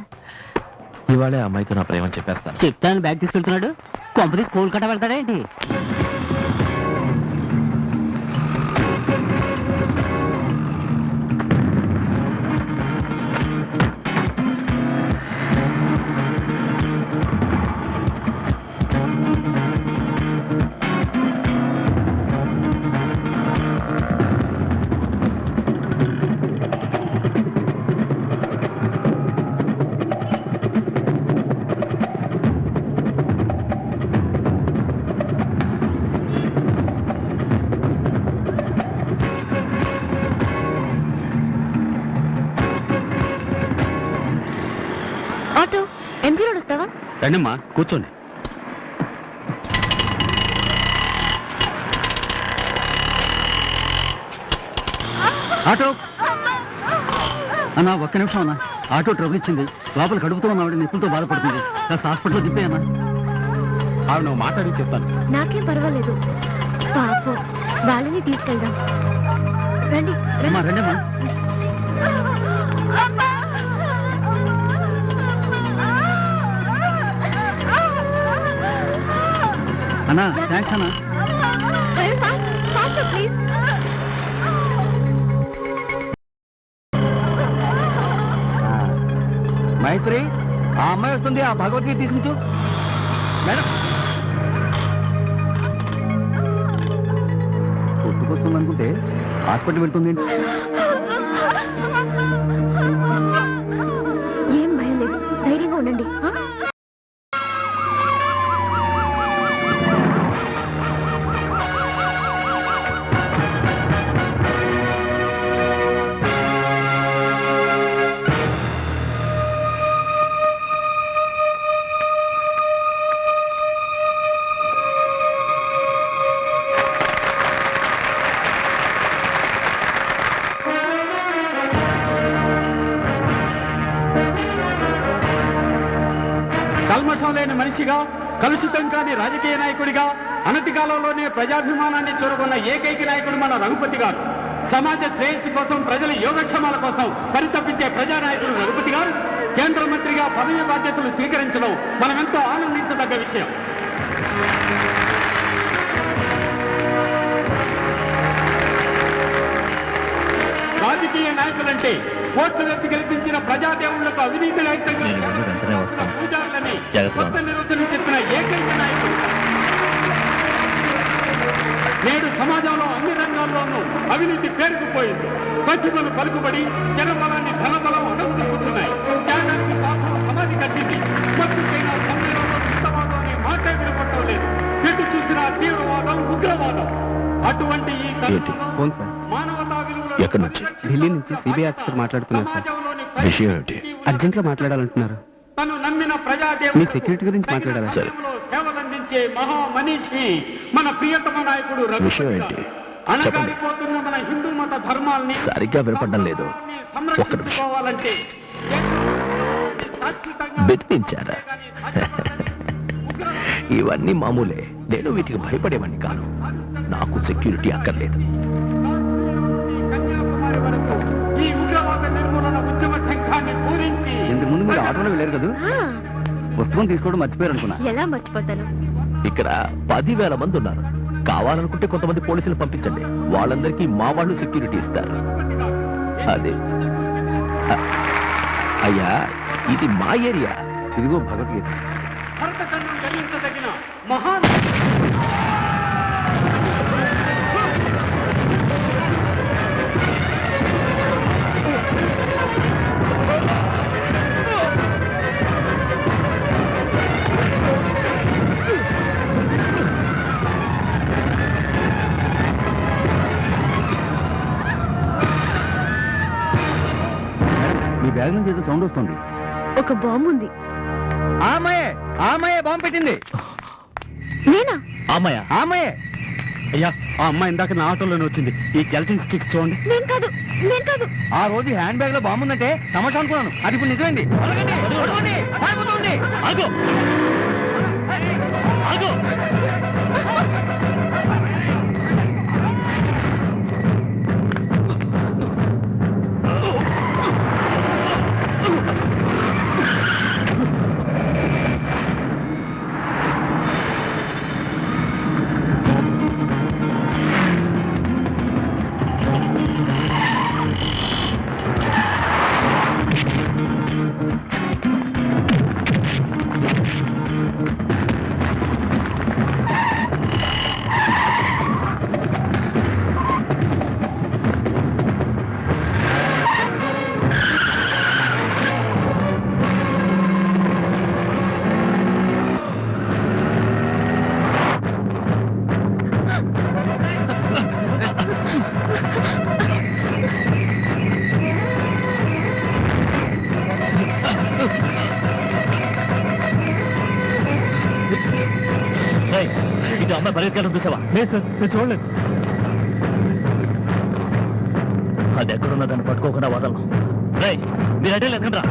ఇవాళే అమ్మాయితో నా ప్రేమని చెప్పేస్తాను. చెప్తాను బ్యాగ్ తీసుకెళ్తున్నాడు. కొంపతీసి కోల్కతా వెళ్తాడేంటి? ఆటో ఎంజీ రోడ్ వస్తావా? రండమ్మా, కూర్చోండి. ఆటో అన్నా, ఒక్క నిమిషం అన్నా. ఆటో ట్రబుల్ ఇచ్చింది. లోపల కడుపుతో ఉన్న ఆవిడ నిప్పులతో బాధపడుతుంది. కాస్త హాస్పిటల్లో దింపే అన్నా. ఆవిడ నువ్వు మాట్లాడి చెప్తాను. నాకేం పర్వాలేదు. పాపం, వాళ్ళని తీసుకెళ్దాం. రండి అమ్మా, రండమ్మా. అన్నా, థ్యాంక్స్ అన్నా. ప్లీజ్. మహేశ్వరి, ఆ అమ్మాయి వస్తుంది. ఆ భగవద్గీత తీసుకుంటూ మేడం. కొట్టుకొస్తుంది అనుకుంటే హాస్పిటల్ వెళ్తుంది. ఏం భయం లేదు, ధైర్యంగా ఉండండి. కల్మషం లేని మనిషిగా, కలుషితం కాని రాజకీయ నాయకుడిగా, అనతి కాలంలోనే ప్రజాభిమానాన్ని చూరగొన్న ఏకైక నాయకుడు మన రఘుపతి గారు. సమాజ శ్రేయస్సు కోసం, ప్రజల యోగక్షేమాల కోసం పరితపించే ప్రజానాయకుడు రఘుపతి గారు కేంద్ర మంత్రిగా పదవి బాధ్యతలు స్వీకరించడం మనమెంతో ఆనందించదగ్గ విషయం. రాజకీయ నాయకులంటే కోర్టు వేసి గెలిపించిన ప్రజాదేవుళ్లకు అవినీతి రహితంగా పూజారులని కొత్త నిర్వచనం చెప్పిన ఏకైక నాయకుడు. నేడు సమాజంలో అన్ని రంగాల్లోనూ అవినీతి పేరుకుపోయింది. ప్రతిభలు పలుకుబడి జనబలాన్ని ధనబలం అడుగుతున్నాయి. త్యాగానికి పాపం సమాధి కట్టింది. కొత్తైన సమ్మేళనంలో ఉత్తవాదం అనే మాటే వినపడటం లేదు. ఎటు చూసినా తీవ్రవాదం, ఉగ్రవాదం. అటువంటి ఈ ఫోన్ సార్. మానవతా విలువలు ఎక్కడి నుంచి? ఢిల్లీ నుంచి సిబిఐ ఆఫీసర్ మాట్లాడుతున్నారు సార్. విషయం ఏమిటి? అర్జెంట్ గా మాట్లాడాలంటున్నారు. తను నమ్మిన ప్రజాదేవుడు మీ సెక్యూరిటీ గురించి మాట్లాడాలి. సరే. సేవలందించే మహా మనీషి మన ప్రియతమ నాయకుడు విషయం ఏంటి? అనగారిపోతున్న మన హిందూ మత ధర్మాల్ని సరిగ్గా వినపడడం లేదు. ఒక్క నిమిషం. సంరక్షించుకోవాలంటే బెదిరించారా? ఇవన్నీ మామూలే. నేను వీటికి భయపడేవాడిని కాను. నాకు సెక్యూరిటీ అక్కర్లేదు. కన్యాకుమారి వరకు ఈ ఉగ్రవాద నిర్మూలన ఉద్యమ సంఘాన్ని పూరించి ఇంతకు ముందు మీరు ఆటోలో వెళ్ళారు కదా, పుస్తకం తీసుకోవడం మర్చిపోయారు అనుకున్నా. ఎలా మర్చిపోతాను? ఇక్కడ 10,000 మంది ఉన్నారు. కావాలనుకుంటే కొంతమంది పోలీసులు పంపించండి. వాళ్ళందరికీ మా వాళ్ళు సెక్యూరిటీ ఇస్తారు. అదే అయ్యా, ఇది మా ఏరియా. ఇదిగో భగవద్గీత. భరతఖండం గణించదగిన మహాన్ మీ బ్యాగ్ నుంచి ఏదో సౌండ్ వస్తుంది. ఒక బాంబు ఉంది. ఆమె బాంబు పెట్టింది. నేనా? అమ్మాయ ఆమె అయ్యా, ఆ అమ్మాయి ఇందాక నా ఆటోలోనే వచ్చింది. ఈ కెల్టిన్ స్టిక్స్ చూడండి. నేను కాదు, నేను కాదు. ఆ రోజు హ్యాండ్ బ్యాగ్ లో బాంబు ఉందంటే తమాషా అనుకున్నాను. అది ఇప్పుడు నిజమైంది. ఆగు! ఆగు! ఇది అమ్మాయి పరిగెత్తుకెళ్ళడం చూసావా? లేదు సార్, నేను చూడలేదు. అది ఎక్కడున్నా దాన్ని పట్టుకోకుండా వదలను. రేయ్, మీరు అడే లేదండ్రా.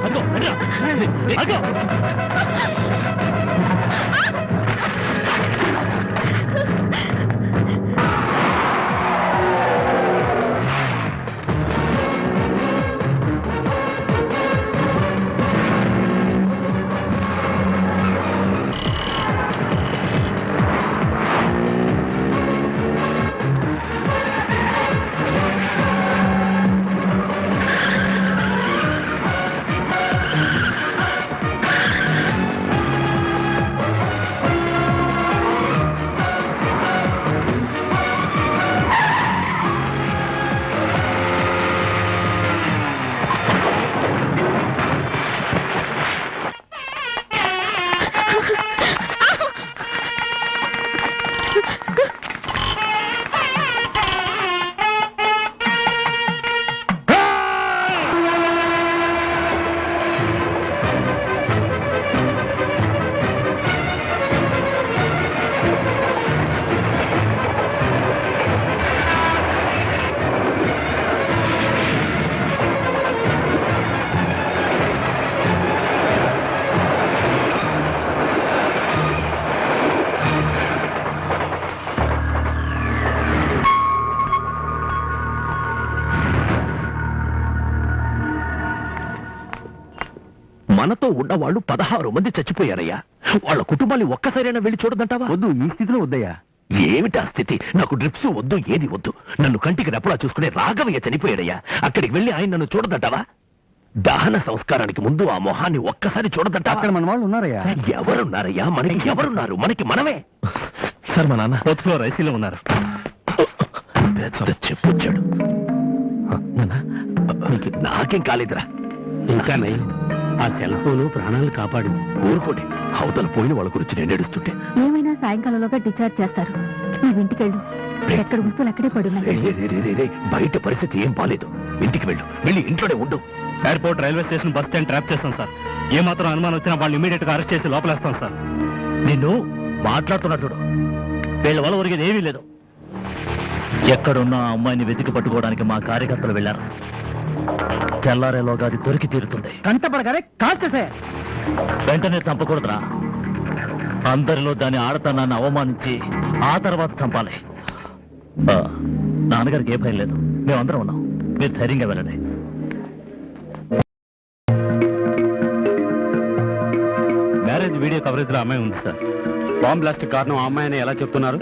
అదిగో, రండిరా. మనతో ఉన్న వాళ్ళు 16 మంది చచ్చిపోయారయ్యా. వాళ్ళ కుటుంబాన్ని ఒక్కసారైనా వెళ్ళి చూడదంటావా? వద్దు, ఈ స్థితిలో వద్దయ్యా. ఏమిటా స్థితి? నాకు డ్రిప్స్ వద్దు, ఏది వద్దు. నన్ను కంటికి రెప్పలా చూసుకునే రాఘవయ్య చనిపోయాడయ్యా. అక్కడికి వెళ్ళి ఆయన నన్ను చూడదంటావా? దహన సంస్కారానికి ముందు ఆ మొహాన్ని ఒక్కసారి చూడదంటా. అక్కడ మన వాళ్ళు ఉన్నారయ్యా. ఎవరున్నారయ్యా? మనకి ఎవరున్నారు? మనకి మనమే. సార్ మా నాన్న 4th ఫ్లోర్ ఐసీలో ఉన్నారు. పెద్ద చెప్పొచ్చాడు. నాకేం కాలేదురా. ఇంకా నయం, ఆ సెల్ ఫోన్ ప్రాణాలు కాపాడింది. ఊరుకోండి, అవతల పోయిన వాళ్ళ గురించి నేను ఏడుస్తుంటే. ఏమైనా సాయంకాలంలోగా డిశ్చార్జ్ చేస్తారు. నువ్వు ఇంటికి వెళ్ళు. ఎక్కడ వస్తువులు అక్కడే పడున్నాయి. బయట పరిస్థితి ఏం బాలేదు. ఇంటికి వెళ్ళు, వెళ్ళి ఇంట్లోనే ఉండు. Airport, railway station, bus stand trap చేస్తాం సార్. ఏ మాత్రం అనుమానం వచ్చినా వాళ్ళు ఇమీడియట్ గా అరెస్ట్ చేసి లోపలేస్తాం సార్. నిన్ను మాట్లాడుతున్నా చూడు, వీళ్ళ వల్ల ఒరిగేది ఏమీ లేదు. ఎక్కడున్న ఆ అమ్మాయిని వెతికి పట్టుకోవడానికి మా కార్యకర్తలు వెళ్లారు. తెల్లారేలోగా అది దొరికి తీరుతుంది. కంటపడగానే కాల్చేసే. వెంటనే చంపకూడదురా. అందరిలో దాని ఆడతనాన్ని అవమానించి ఆ తర్వాత చంపాలి. నాన్నగారికి ఏ భయం లేదు, మేమందరం ఉన్నాం. మీరు ధైర్యంగా వెళ్ళండి. మ్యారేజ్ వీడియో కవరేజ్ లో అమ్మాయి ఉంది సార్. బాంబ్ బ్లాస్ట్ కారణం ఆ అమ్మాయిని ఎలా చెప్తున్నారు?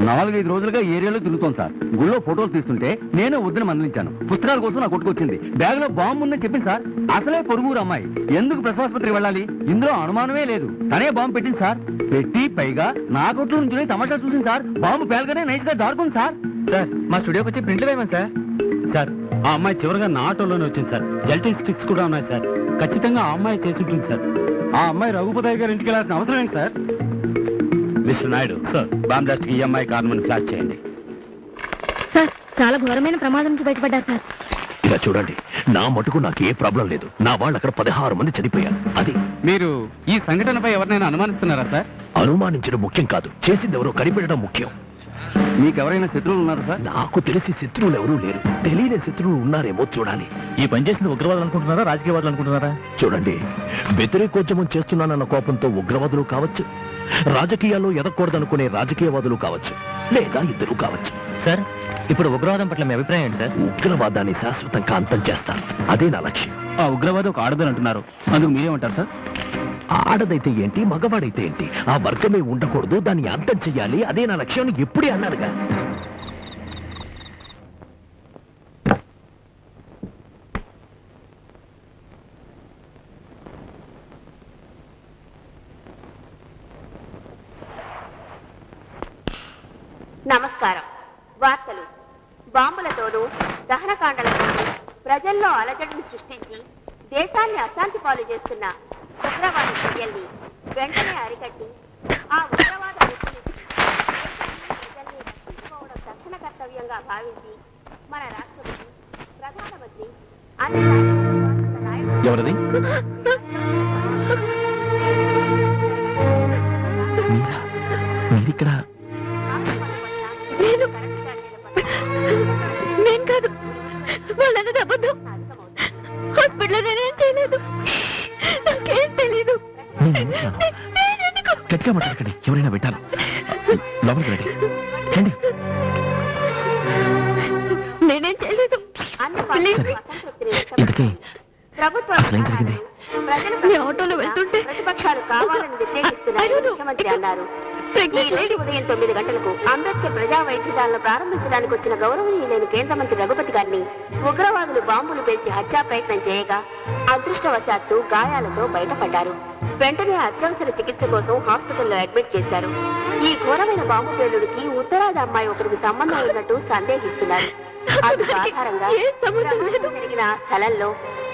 4-5 రోజులుగా ఏరియాలో తిరుగుతాం సార్. గుళ్ళో ఫోటోలు తీస్తుంటే నేనే వద్దని మందలించాను. పుస్తకాల కోసం నా కొట్టుకొచ్చింది. బ్యాగ్ లో బాంబు ఉందని చెప్పింది సార్. అసలే పొరుగురు అమ్మాయి, ఎందుకు ప్రసవాసుపత్రికి వెళ్ళాలి? ఇందులో అనుమానమే లేదు. తనే బాంబు పెట్టింది సార్. పెట్టి పైగా నా కొట్లో నుంచి తమాషా చూసింది సార్. బాంబు పేలగానే నైస్ గా దారుకుంది సార్. సార్ మా స్టూడియోకి వచ్చి ప్రింట్లు వేయమని సార్. సార్ ఆ అమ్మాయి చివరిగా నా ఆటోలోనే వచ్చింది సార్. జెల్టీ స్టిక్స్ కూడా ఉన్నాయి సార్. ఖచ్చితంగా ఆ అమ్మాయి చేసి ఉంటుంది సార్. ఆ అమ్మాయి రఘుపతయ్య గారి ఇంటికి వెళ్ళాల్సిన అవసరం ఏంటి sir? Mister Naidu sir, bomb blast కి ఈ అమ్మాయి కారణమని ఫ్లాష్ చేయండి. సార్ చాలా ఘోరమైన ప్రమాదం నుంచి బయటపడ్డారు సార్. ఇలా చూడండి, నా మటుకు నాకు ఏ ప్రాబ్లం లేదు. నా వాళ్ళు అక్కడ 16 మంది చనిపోయారు. అది మీరు ఈ సంఘటనపై ఎవరినైనా అనుమానిస్తున్నారా సార్? అనుమానించడం ముఖ్యం కాదు, చేసింది ఎవరో కనిపెట్టడం ముఖ్యం. మీకెవరైనా శత్రువులు ఉన్నారా సార్? నాకు తెలిసి శత్రువులు ఎవరూ లేరు. తెలియని శత్రువులు ఉన్నారేమో చూడాలి. ఈ పని చేసింది ఉగ్రవాదులు అనుకుంటున్నారా, రాజకీయవాదులు అనుకుంటున్నారా? చూడండి, వ్యతిరేకోద్యమం చేస్తున్నానన్న కోపంతో ఉగ్రవాదులు కావచ్చు, రాజకీయాల్లో ఎదగకూడదనుకునే రాజకీయవాదులు కావచ్చు, లేదా ఇద్దరు కావచ్చు. సార్, ఇప్పుడు ఉగ్రవాదం పట్ల మీ అభిప్రాయం ఏంటి సార్? ఉగ్రవాదాన్ని శాశ్వతంగా అంతం చేస్తాను, అదే నా లక్ష్యం. ఆ ఉగ్రవాది ఒక ఆడదని అంటున్నారు, అందుకు మీరేమంటారు సార్? ఆడదైతే ఏంటి, మగవాడైతే ఏంటి, ఆ వర్గమే ఉండకూడదు, దాన్ని అంతం చెయ్యాలి, అదే నా లక్ష్యం అని ఎప్పుడే అన్నారుగా. నమస్కారం. వార్తలు. బాంబులతోనూ దహనకాండలతోనూ ప్రజల్లో అలజడిని సృష్టించి దేశాన్ని అశాంతి పాలు చేస్తున్న ఉగ్రవాద చర్యల్ని వెంటనే అరికట్టి ఆ ఉగ్రవాద ప్రజల్ని రక్షించుకోవడం తక్షణ కర్తవ్యంగా భావించి మన రాష్ట్రపతి, ప్రధానమంత్రి, అన్ని నాయకులు ఎవరది? మీరిక్కడ? నేను కాదు, వాళ్ళన్నది అబద్ధం. హాస్పిటల్లో నేనేం చేయలేదు, నాకేం తెలీదు. గట్టిగా మాట్లాడకండి, ఎవరైనా పెట్టాను. లోపలికి రండి, రండి. నేనేం చేయలేదు. ఇంతకీ అసలు ఏం జరిగింది? మీ ఆటోలో వెళ్తుంటే ప్రతిపక్షాలు కావాలని వ్యతిరేకిస్తున్నారని ముఖ్యమంత్రి అన్నారు. ఈ రోజు ఉదయం 9 గంటలకు అంబేద్కర్ ప్రజా వైద్యశాలను ప్రారంభించడానికి వచ్చిన గౌరవనీయులైన కేంద్ర మంత్రి రఘుపతి గారిని ఉగ్రవాదులు బాంబులు పేల్చి హత్యా ప్రయత్నం చేయగా అదృష్టవశాత్తు గాయాలతో బయటపడ్డారు. వెంటనే అత్యవసర చికిత్స కోసం హాస్పిటల్లో అడ్మిట్ చేశారు. ఈ ఘోరమైన బాంబు పేలుడికి ఉత్తరాది అమ్మాయి ఒకరికి సంబంధం ఉన్నట్టు సందేహిస్తున్నారు. అందుకు ఆధారంగా జరిగిన ఆ స్థలంలో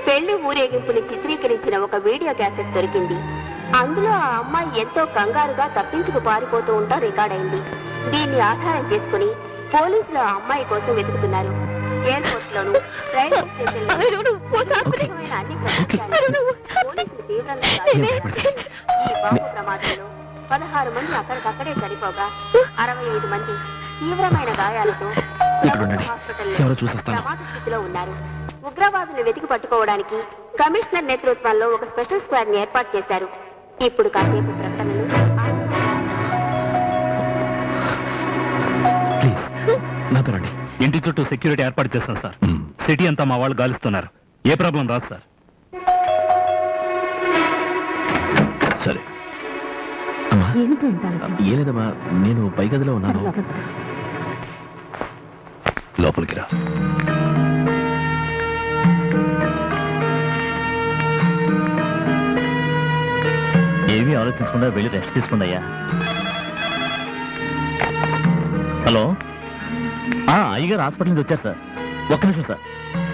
పెళ్లి ఊరేగింపుని చిత్రీకరించిన ఒక వీడియో క్యాసెట్ దొరికింది. అందులో ఆ అమ్మాయి ఎంతో కంగారుగా తప్పించుకు పారిపోతూ ఉంటా రికార్డైంది. దీన్ని ఆధారం చేసుకుని పోలీసులు ఆ అమ్మాయి కోసం వెతుకుతున్నారు. ఎయిర్పోర్ట్ లోను, రైల్వే స్టేషన్ అన్ని ప్రదేశాల్లో పోలీసులు తీవ్రంగా ఈ బాంబు ప్రమాదంలో 16 మంది అక్కడికక్కడే చనిపోగా 65 మంది తీవ్రమైన గాయాలతో హాస్పిటల్లో ప్రమాద స్థితిలో ఉన్నారు. ఉగ్రవాదులు వెతికి పట్టుకోవడానికి కమిషనర్ నేతృత్వంలో ఒక స్పెషల్ స్క్వాడ్ ని ఏర్పాటు చేశారు. ఇప్పుడు కాసేపు ప్రకటనలు. ప్లీజ్ నాతో రండి. ఇంటి చుట్టూ సెక్యూరిటీ ఏర్పాటు చేస్తాం సార్. సిటీ అంతా మా వాళ్ళు గాలిస్తున్నారు, ఏ ప్రాబ్లం రాదు సార్. సరే అమ్మా ఏమిటో ఇంత ఆలస్యం? ఏం లేదమ్మా, నేను పై గదిలో ఉన్నాను. లోపలికి రా. ఏమీ ఆలోచించకుండా వెళ్ళి రెస్ట్ తీసుకోండి అయ్యా. హలో, అయ్యగారు హాస్పిటల్ నుంచి వచ్చారు సార్. ఒక్క నిమిషం సార్.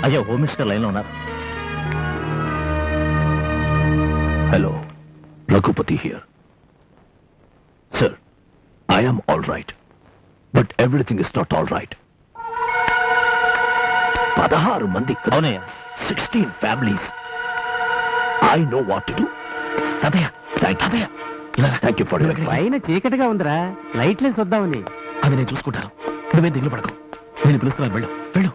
అయ్యా హోమ్ మినిస్టర్ లైన్లో ఉన్నారు. Hello, Raghupati here. Sir, I am all right, but everything is not all right. 16 మంది, అవునయ్యా. 16 families. I know what to do. తాతయ్య, తాతయ్య, ఇలా థ్యాంక్ యూ ఫర్ పైన చీకటిగా ఉందిరా, లైట్లెస్ వద్దామని. అది నేను చూసుకుంటాను, నువ్వేం దిగులు పడకు. నేను పిలుస్తున్నాను, వెళ్ళు వెళ్ళు.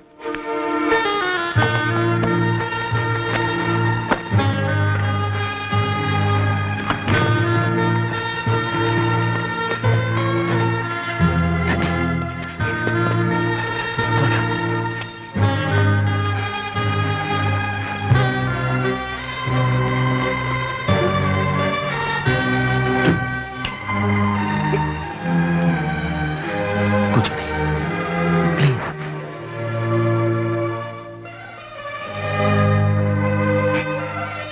కూర్చోండి ప్లీజ్.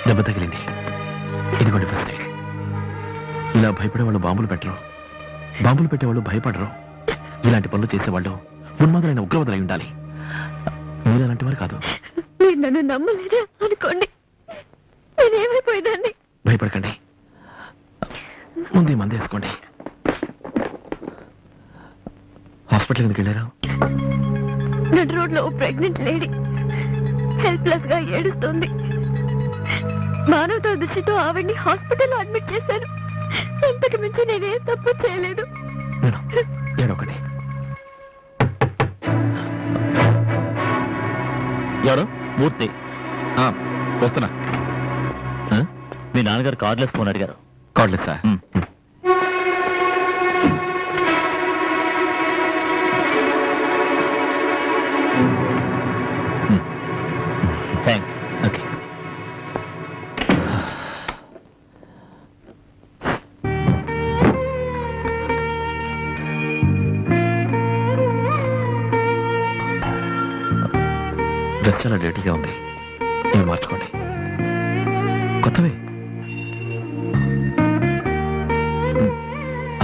దెబ్బ తగిలింది, ఇదిగోండి ఫస్ట్ ఎయిడ్. ఇలా భయపడేవాళ్ళు బాంబులు పెట్టరు, బాంబులు పెట్టేవాళ్ళు భయపడరు. ఇలాంటి పనులు చేసేవాళ్ళు ఉన్మాదులైన ఉగ్రవాదులై ఉండాలి. మీరు అలాంటి వారు కాదు. మీరు నన్ను నమ్మలేదే అనుకోండి, నేనేమైపోయినాన్ని. భయపడకండి, ముందే మంది వేసుకోండి. హాస్పిటల్ ఎందుకు వెళ్ళారు? నడు రోడ్లో ప్రెగ్నెంట్ లేడీ హెల్ప్లెస్ గా ఏడుస్తుంది. మానవతా దృష్టితో ఆవిడ్ని హాస్పిటల్లో అడ్మిట్ చేశాను. అంతకు మించి నేనే తప్పు చేయలేదు. ఏడొకటి. ఎవరు? మూర్తి. వస్తున్నా. మీ నాన్నగారు కార్డ్లెస్ ఫోన్ అడిగారు. Cardless sir. Thanks. Okay. Dress చాలా డర్టీగా ఉంది, ఇవి మార్చుకోండి. కొత్తవే.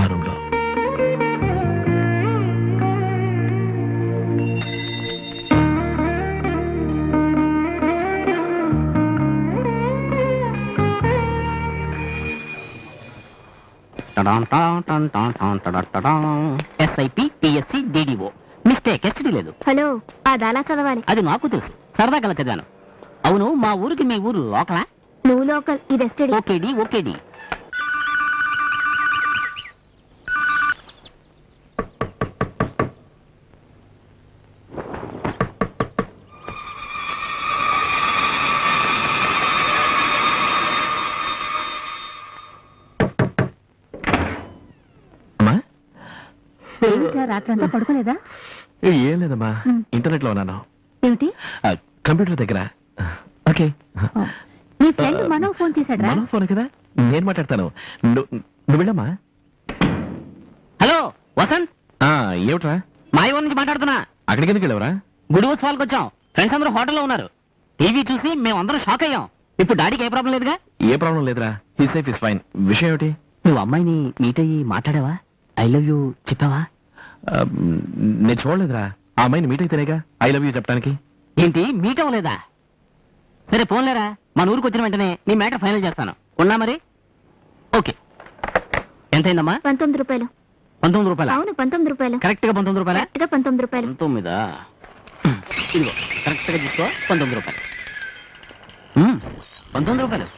ఆ రూమ్లో. SIP PSC DDO mistake, ST లేదు. హలో, అది అలా చదవాలి. అది నాకు తెలుసు, సరదాగా అలా చదివాను. అవును, మా ఊరికి మీ ఊరు లోకలా? నువ్వు లోకల్, ఇది ఎస్టడీ. ఓకేడి ఓకేడి. అమ్మా, రాత్రంతా పడుకోలేదా? ఏం లేదమ్మా, ఇంటర్నెట్ లో ఉన్నాను. ఏమిటి? కంప్యూటర్ దగ్గర. ఓకే. నీ ఫ్రెండ్ మనో ఫోన్ చేశాడు. మనో ఫోన్ కదా, నేను మాట్లాడతాను. నువ్వు వెళ్ళమ్మా. హలో వసంత్, ఏమిట్రా? మా ఊరు నుంచి మాట్లాడుతున్నా. అక్కడికి ఎందుకు వెళ్ళవరా? గుడి ఉత్సవాలకు వచ్చాం. ఫ్రెండ్స్ అందరూ హోటల్లో ఉన్నారు. టీవీ చూసి మేమందరం షాక్ అయ్యాం. ఇప్పుడు డాడీకి ఏ ప్రాబ్లం లేదుగా? ఏ ప్రాబ్లం లేదురా, హీ సేఫ్ ఇస్ ఫైన్. విషయం ఏమిటి? నువ్వు అమ్మాయిని మీట్ అయ్యి మాట్లాడావా? ఐ లవ్ యూ చెప్పావా? నేను చూడలేదురా. ఆ అమ్మాయిని మీట్ అయితేనేగా ఐ లవ్ యూ చెప్పడానికి. ఏంటి మీట్ అవ్వలేదా? సరే పోన్లేరా, మన ఊరికి వచ్చిన వెంటనే నీ మ్యాటర్ ఫైనల్ చేస్తాను. ఉన్నా మరి? ఓకే. ఎంతైందమ్మా? 19 రూపాయలు. 19 రూపాయలు? అవును, 19 రూపాయలు. కరెక్ట్ గా 19 రూపాయలు. కరెక్ట్ గా 19 రూపాయలు. 19. ఇదిగో కరెక్ట్ గా తీసుకో. 19 రూపాయలు. 19 రూపాయలు.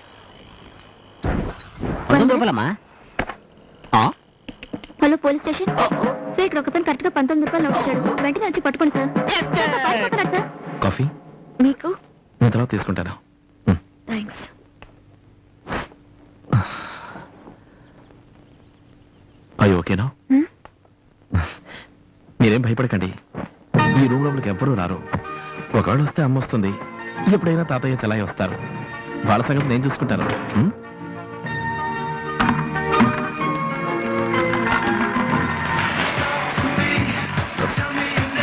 19 రూపాయలమ్మా. Hello, police station. సార్, ఇక్కడ ఒకతను కరెక్ట్ గా 19 రూపాయలు నోట్ ఇచ్చాడు. వెంటనే వచ్చి పట్టుకోండి సార్. పారిపోతున్నాడు సార్. కాఫీ మీకు? నేను తర్వాత తీసుకుంటాను. థ్యాంక్స్. అయ్యో ఓకేనా? మీరేం భయపడకండి. ఈ రూమ్ లోపలికి ఎవ్వరూ రారు. ఒకవేళ వస్తే అమ్మ వస్తుంది, ఎప్పుడైనా తాతయ్య చెలాయి వస్తారు. వాళ్ళ సంగతి నేను చూసుకుంటాను.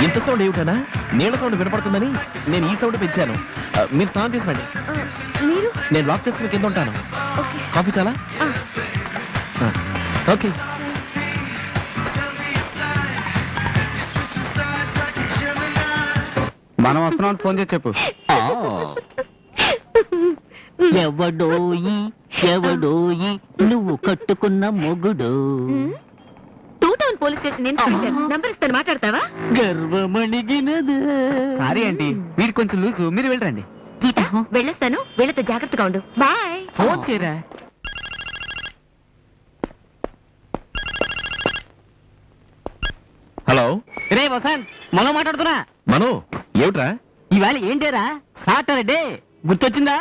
ఇంత సౌండ్ ఏమిటనా? నీళ్ళ సౌండ్ వినపడుతుందని నేను ఈ సౌండ్ పెంచాను. మీరు స్నానం చేసినండి, మీరు నేను లాక్ చేసుకుని కింద ఉంటాను. ఓకే. కాఫీ చాలా? ఓకే. మనం వస్తున్నాం ఫోన్ చేసి చెప్పు. ఎవడోయి ఎవడోయి నువ్వు కట్టుకున్న మొగుడు. 2 town police station inspector number ఇస్తాను, మాట్లాడతావా? గర్వమణిగినదే. సారీ ఆంటీ, వీడి కొంచెం లూజు, మీరు వెళ్ళండి. గీత వెళ్ళొస్తాను, వీళ్ళతో జాగ్రత్తగా ఉండు. బాయ్. ఫోన్ చేయరా. హలో రే వసంత్, మనం మాట్లాడుతున్నా. మను, ఏమిట్రా? ఈవేళ ఏంటేరా సాటర్డే, గుర్తొచ్చిందా?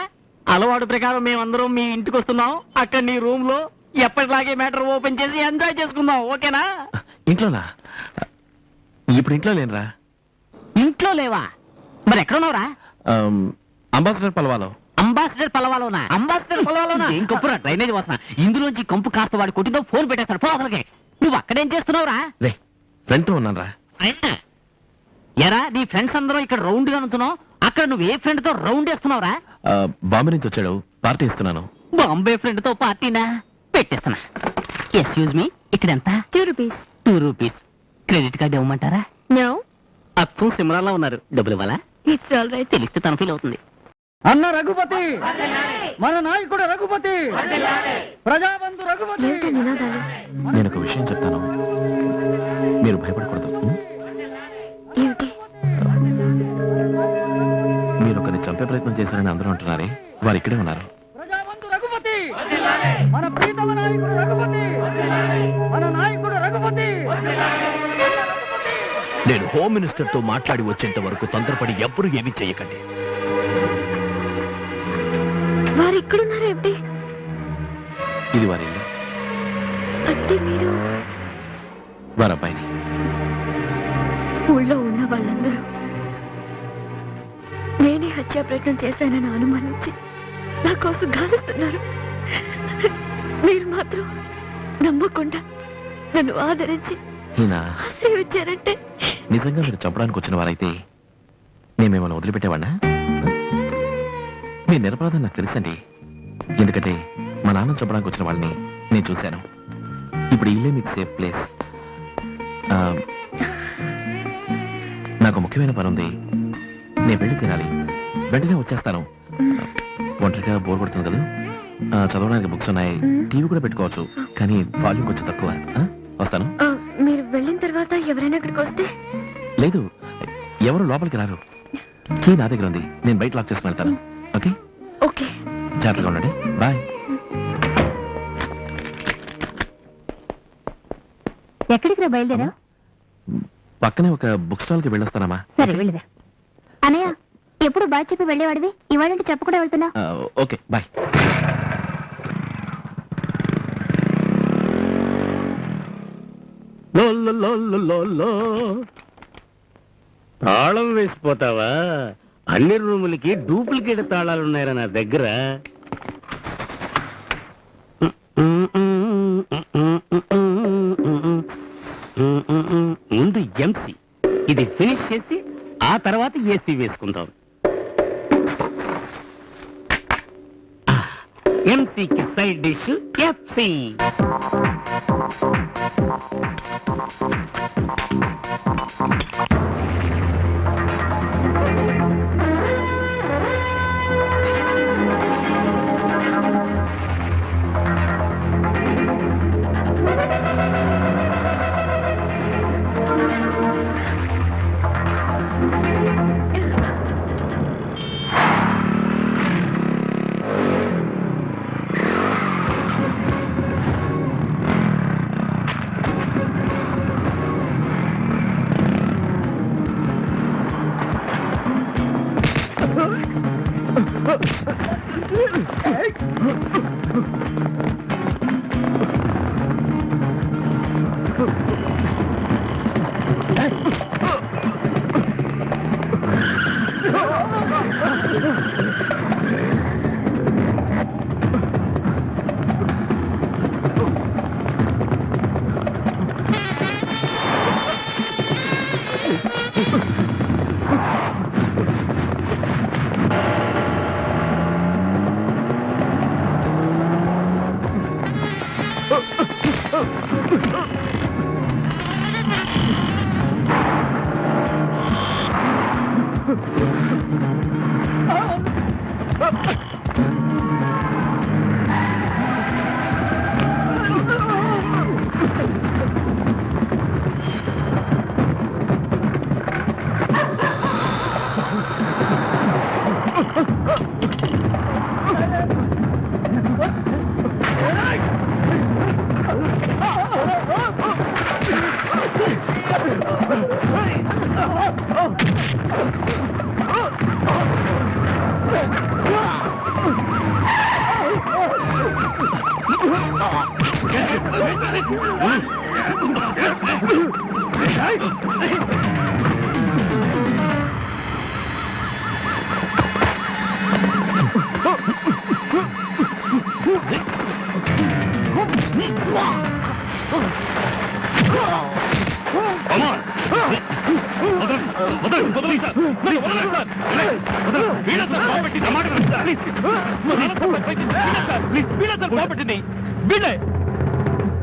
అలవాటు ప్రకారం మేమందరం మీ ఇంటికి వస్తున్నాం. అక్కడ నీ రూమ్ లో ఎప్పటిలాగే మ్యాటర్ ఓపెన్ చేసి ఎంజాయ్ చేసుకుందాం, ఓకేనా? ఇంట్లోనా? ఇప్పుడు ఇంట్లో లేనురా. ఇంట్లో లేవా? మరి ఎక్కడున్నావురా? అంబాసిడర్ పలవాలో. అంబాసిడర్ పలవాలోనా? అంబాసిడర్ పలవాలోనా? ఏం కప్పురా డ్రైనేజ్ వాసన. ఇందులోంచి కంపు కాస్త వాడి కొట్టిందో ఫోన్ పెట్టేస్తాడు. పో అసలుకే. నువ్వు అక్కడేం చేస్తున్నావురా? రే, ఫ్రెండ్తో ఉన్నాను రా. ఎరా నీ ఫ్రెండ్స్ అందరూ ఇక్కడ రౌండ్ గా ఉంటున్నావు, అక్కడ నువ్వు ఏ ఫ్రెండ్ తో రౌండ్ వేస్తున్నావురా? బాంబే నుంచి వచ్చాడు, పార్టీ ఇస్తున్నాను. బాంబే ఫ్రెండ్ తో పార్టీనా? పెట్టేస్తున్నా. ఎక్స్క్యూజ్ మీ, ఇక్కడ ఎంత? 2 రూపీస్. 2 రూపీస్. క్రెడిట్ కార్డ్ ఇవ్వమంటారా? నో, అచ్చం సిమ్రాన్లా ఉన్నారు. డబ్బులు ఇవ్వాలా? It's all right. తెలిస్తే తన ఫీల్ అవుతుంది. అన్న రఘుపతి, మన నాయకుడు రఘుపతి, ప్రజాబంధు రఘుపతి. ఏంటా నినాదాలు? నేను ఒక విషయం చెప్తాను, మీరు భయపడకూడదు. ఏమిటి? మీరు ఒకరిని చంపే ప్రయత్నం చేశారని అందరూ అంటున్నారే, వారు ఇక్కడే ఉన్నారు. ప్రజాబంధు రఘుపతి, మన ప్రీతమ నాయకుడు రఘుపతి, మన నాయకుడు రఘుపతి. నేను హోమ్ మినిస్టర్ తో మాట్లాడి వచ్చేంత వరకు తొందరపడి ఎవ్వరూ ఏమీ చేయకండి. వారు ఇక్కడున్నారా? ఏమిటి ఇది వారి ఇల్లు, అంటే మీరు వారి అబ్బాయిని. ఊళ్ళో ఉన్న వాళ్ళందరూ నేనే హత్యా ప్రయత్నం చేశానని అనుమానించి నా కోసం గాలిస్తున్నారు. మీరు మాత్రం నమ్మకుండా నన్ను ఆదరించి ఈయన ఆశ్రయించారంటే నిజంగా మీరు చంపడానికి వచ్చిన వారైతే నేనేమన్నా వదిలిపెట్టేవాడినా? మీ నిరపరాధం నాకు తెలుసండి, ఎందుకంటే మా నాన్న చంపడానికి వచ్చిన వాళ్ళని నేను చూశాను. ఇప్పుడు ఇల్లే మీకు సేఫ్ ప్లేస్. నాకు ముఖ్యమైన పని ఉంది, నేను వెళ్ళి తినాలి. వెంటనే వచ్చేస్తాను. ఒంటరిగా బోర్ కొడుతుంది కదా, చదవడానికి బుక్స్ ఉన్నాయి, టీవీ కూడా పెట్టుకోవచ్చు, కానీ వాల్యూమ్ కొంచెం తక్కువ. వస్తాను. మీరు వెళ్ళిన తర్వాత ఎవరైనా ఇక్కడికి వస్తే? లేదు, ఎవరు లోపలికి రారు. కీ నా దగ్గర ఉంది, నేను బయట లాక్ చేసుకుని వెళ్తాను. ఓకే? ఓకే. జాగ్రత్తగా ఉండండి. బాయ్. ఎక్కడికి రా బయలుదేరా? పక్కనే ఒక బుక్ స్టాల్ కి వెళ్ళొస్తానమ్మా. సరే వెళ్ళిరా. అన్నయ్య, ఎప్పుడు బాగా చెప్పి వెళ్ళేవాడివి, ఇవాళంటే చెప్పకుండా వెళ్తున్నా. Okay, bye. తాళం వేసిపోతావా? అన్ని రూములకి డూప్లికేట్ తాళాలున్నాయరా నా దగ్గర. ముందు ఎంసీ ఇది ఫినిష్ చేసి ఆ తర్వాత ఏసీ వేసుకుంటాం. ఎంసీకి side dish FC.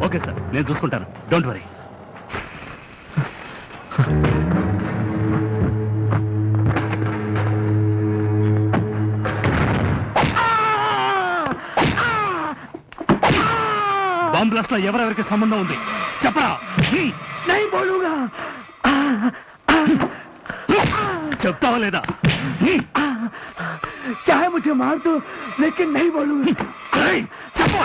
Okay sir, నేను చూసుకుంటాను. Don't worry. బాంబ్ బ్లాస్ట్ లో ఎవరెవరికి సంబంధం ఉంది చెప్పరా? చెప్తావా లేదా? चाहे मुझे मार दो लेकिन नहीं बोलूंगा. చెప్పు.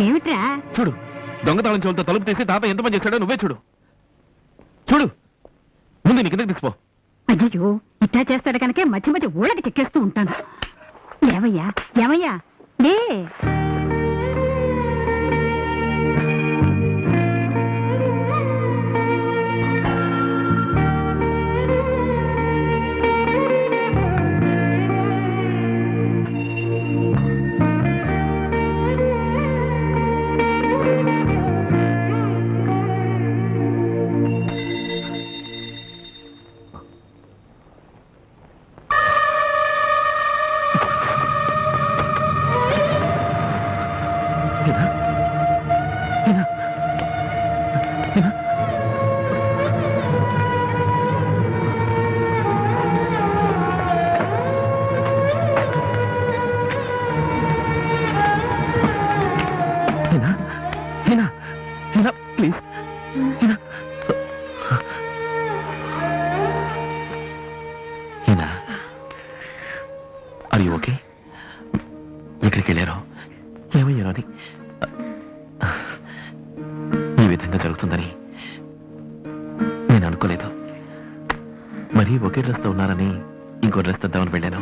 ఏమిట్రా? చూడు, దొంగతాళం చెవులతో తలుపు తీసి తాత ఎంత పని చేశాడో నువ్వే చూడు. చూడు, ముందు నీ కిందకి తీసిపో. అయ్యో, ఇట్లా చేస్తాడు కనుక మధ్య మధ్య ఊళ్ళకి చెక్కేస్తూ ఉంటాను. ఏమయ్యా ఏమయ్యా లే. Please are you okay? ఎక్కడికి వెళ్ళారో ఏమయ్యారో అని ఈ విధంగా జరుగుతుందని నేను అనుకోలేదు. మరీ ఒకే డ్రెస్తో ఉన్నారని ఇంకో డ్రెస్ తెద్దామని వెళ్ళాను.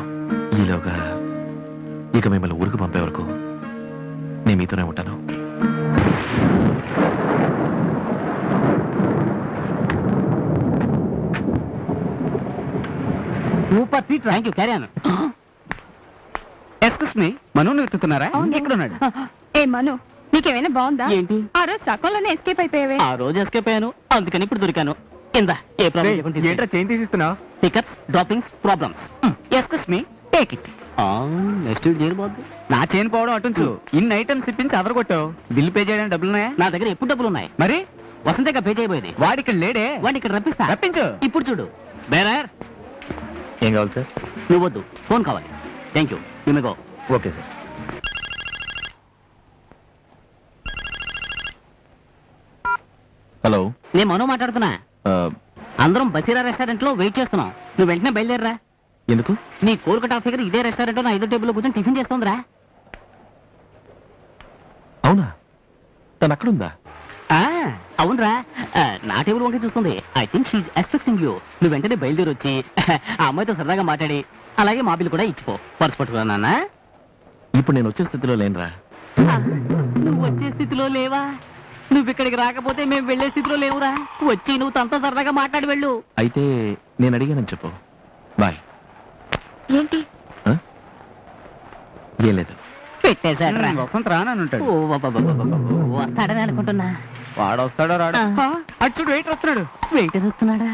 ఈలోగా ఇక మిమ్మల్ని ఊరికి పంపే వరకు నేను మీతోనే ఉంటాను. Super treat. Thank you. Carry on. Excuse me, Manu వెతుకుతున్నారా? ఎక్కడ ఉన్నాడు? ఏ మను, నీకేమైనా బాగుందా? ఏంటి? ఆ రోజు సకంలోనే ఎస్కేప్ అయిపోయావే. ఆ రోజు ఎస్కేప్ అయ్యాను, అందుకని ఇప్పుడు దొరికాను. ఇందా ఏ ఏంట్రా చైన్ తీసిస్తున్నావు? Pickups, droppings, problems. Excuse me, take it. Next చేయబోద్దు. నా చైన్ పోవడం అటుంచు, ఇన్ని ఐటమ్స్ ఇప్పించి అదరగొట్టావు. బిల్లు పే చేయడానికి డబ్బులున్నాయా? నా దగ్గర ఎప్పుడు డబ్బులు ఉన్నాయి. మరి వసంతగా పే చేయబోయేది. వాడికి లేడే. వాడిని ఇక్కడ రప్పిస్తా. రప్పించు. ఇప్పుడు చూడు. బేరర్, ఏం కావాలి సార్? నువ్వు వద్దు, ఫోన్ కావాలి. Thank you. Go. Okay sir. Hello, నేను మనో మాట్లాడుతున్నా. అందరం బసీరా రెస్టారెంట్ లో వెయిట్ చేస్తున్నాం. నువ్వు వెంటనే బయలుదేరరా. ఎందుకు? నీ కోల్కతా ఫిగర్ ఇదే రెస్టారెంట్ లో 5 టేబుల్ కూర్చొని టిఫిన్ చేస్తుందిరా. అవునా? తను అక్కడుందా? అవునరా, నా టేబుల్ వంక చూస్తుంది. I think she's expecting you. నువ్వు వెంటనే బయలుదేరి వచ్చి ఆ అమ్మాయితో సరదాగా మాట్లాడి అలాగే మా బిల్లు కూడా ఇచ్చిపో. పర్సు పట్టుకురా నాన్న. ఇప్పుడు నేను వచ్చే స్థితిలో లేనురా. నువ్వు వచ్చే స్థితిలో లేవా? నువ్వు ఇక్కడికి రాకపోతే మేము వెళ్లే స్థితిలో లేవురా. వచ్చి నువ్వు తనతో సరదాగా మాట్లాడి వెళ్ళు. అయితే నేను అడిగానని చెప్పు. బాయ్. ఏంటి? ఏం లేదు. పెట్టేశాడు. వసంత రానని ఉంటాడు. వస్తాడని అనుకుంటున్నా. వాడు వస్తాడో రాడు. అచ్చుడు వెయిటర్ వస్తున్నాడు. వెయిటర్ వస్తున్నాడా?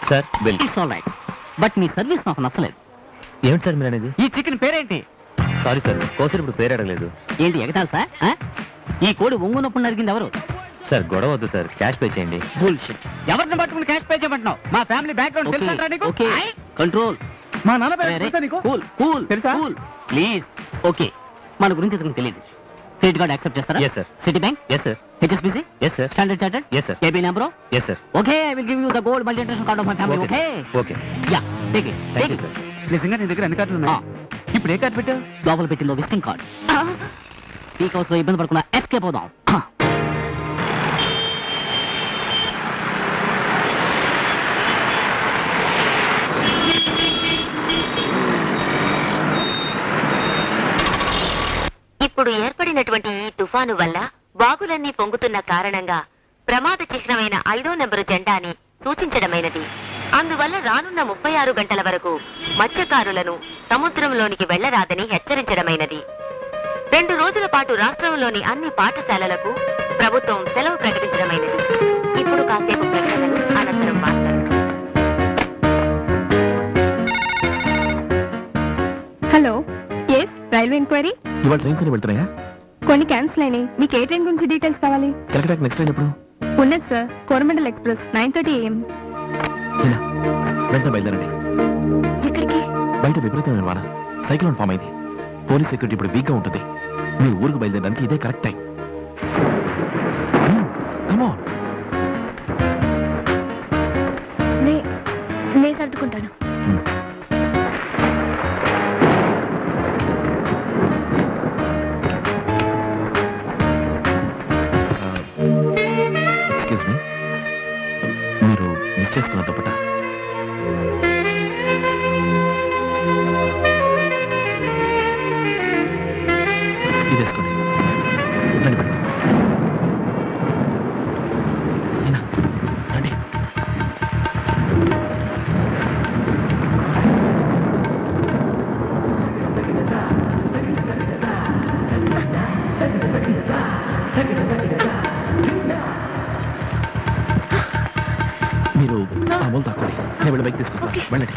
Sir bill. It's all right. But నీ సర్వీస్ నాకు నచ్చలేదు. ఏమిటి సార్ మీరు అనేది? ఈ చికెన్ పేరేంటి? సారీ సార్, కోసరి ఇప్పుడు పేరు అడగలేదు. ఏంటి ఎగతాలు సార్? ఈ కోడి ఒంగునప్పుడు నరికింది ఎవరు? సార్ గొడవ వద్దు సార్, క్యాష్ పే చేయండి. బుల్షిట్. ఎవరిని పట్టుకుని క్యాష్ పే చేయమంటున్నావు? మా ఫ్యామిలీ బ్యాక్గ్రౌండ్ తెలుసా నీకు? Okay, control. మా నాన్న పేరు తెలుసా నీకు? కూల్ కూల్ తెలుసా? Cool please. ఓకే, మన గురించి ఇతనికి తెలియదు. క్రెడిట్ కార్డ్ యాక్సెప్ట్ చేస్తారా? Yes, sir. City bank? Yes, sir. HSBC? Yes, sir. Standard chartered? Yes, sir. AB number? Yes, sir. Okay, I will give you the gold multi-national card of my family. Okay okay. Yeah, take it. Thank you sir. నిజంగా నీ దగ్గర అన్ని కార్డులు ఉన్నాయి? ఇప్పుడు ఏ card పెట్టావు? లోపల పెట్టిందో విజిటింగ్ కార్డ్. పీక్ హౌస్ లో ఇబ్బంది పడకుండా ఎస్కేప్ అవుదాం. ఇప్పుడు ఏర్పడినటువంటి ఈ తుఫాను వల్ల వాగులన్నీ పొంగుతున్న కారణంగా ప్రమాద చిహ్నమైన 5వ నెంబరు జెండాని సూచించడమైనది. అందువల్ల రానున్న 36 గంటల వరకు మత్స్యకారులను సముద్రంలోనికి వెళ్లరాదని హెచ్చరించడమైనది. 2 రోజుల పాటు రాష్ట్రంలోని అన్ని పాఠశాలలకు ప్రభుత్వం సెలవు ప్రకటించడమైనది. ఇప్పుడు కాసేపు ప్రకటనలు, అనంతరం వార్తలు. Hello, yes railway enquiry. ఇవాళ ట్రైన్స్ అని వెళ్తున్నాయా? కొన్ని క్యాన్సిల్ అయినాయి. మీకు ఏ ట్రైన్ గురించి డీటెయిల్స్ కావాలి? కలకటాకి నెక్స్ట్ ట్రైన్ ఎప్పుడు? ఉన్నది సార్, కోరమండల్ ఎక్స్ప్రెస్ 9:30 AM. ఇలా వెంటనే బయలుదేరండి. ఎక్కడికి? బయట విపరీతమైన వాన, సైక్లోన్ ఫామ్ అయింది. పోలీస్ సెక్యూరిటీ ఇప్పుడు వీక్ గా ఉంటుంది. మీరు ఊరికి బయలుదేరడానికి ఇదే కరెక్ట్ టైం. Come on. నేను సర్దుకుంటాను. ఎక్స్క్యూజ్ మీ, మీరు మిస్ చేసుకున్న దుప్పట. ఇది వేసుకోండి. రండి మేడం. అయినా, రండి. మీరు ఆ మూల తాకండి, నేను వెళ్ళి బైక్ తీసుకొస్తాను. వెళ్ళండి.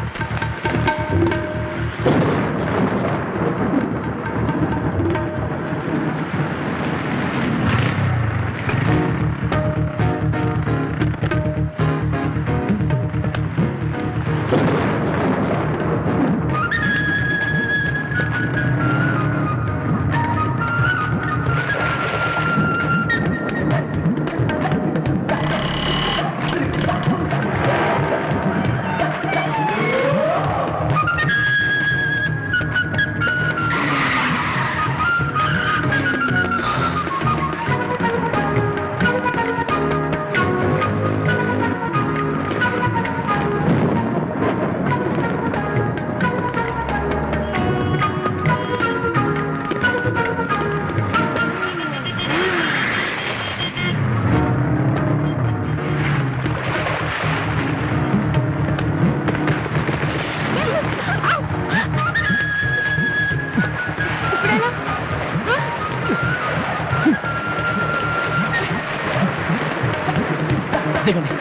దిగండి,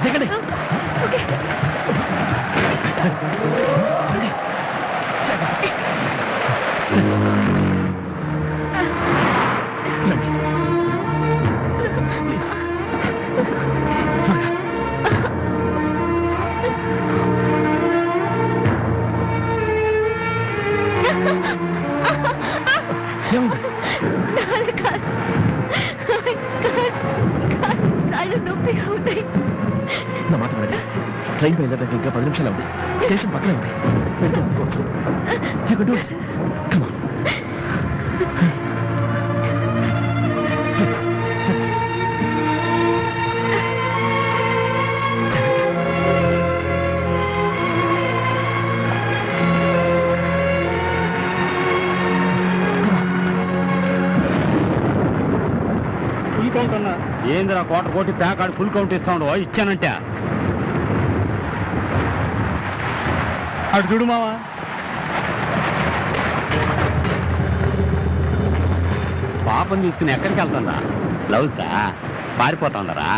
దిగండి. నాన్న కాదు. ట్రైన్ బయలుదేరడానికి ఇంకా 10 నిమిషాలు ఉంది. స్టేషన్ పక్కనే ఉంది. వెళ్తే అనుకోవచ్చు. You can do it. Come on. Yes. Full count అన్నా ఏందిరా కోటి ప్యాక్ ఆడు ఫుల్ కౌంట్ ఇస్తా ఉండవు ఇచ్చానంటే అటు చూడు మావా పాపం తీసుకుని ఎక్కడికి వెళ్తుందా బ్లౌజా పారిపోతుందరా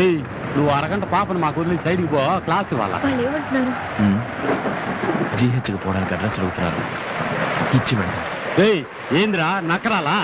ఏయ్ నువ్వు అరగంట పాపను మాకు వదిలి సైడ్కి పో క్లాస్ ఇవ్వాలా వాళ్ళు ఏమంటున్నారు? జీహెచ్కి పోవడానికి అడ్రస్ అడుగుతున్నారు. ఇచ్చి వెళ్తాను. ఏయ్ ఏందిరా నకరాలా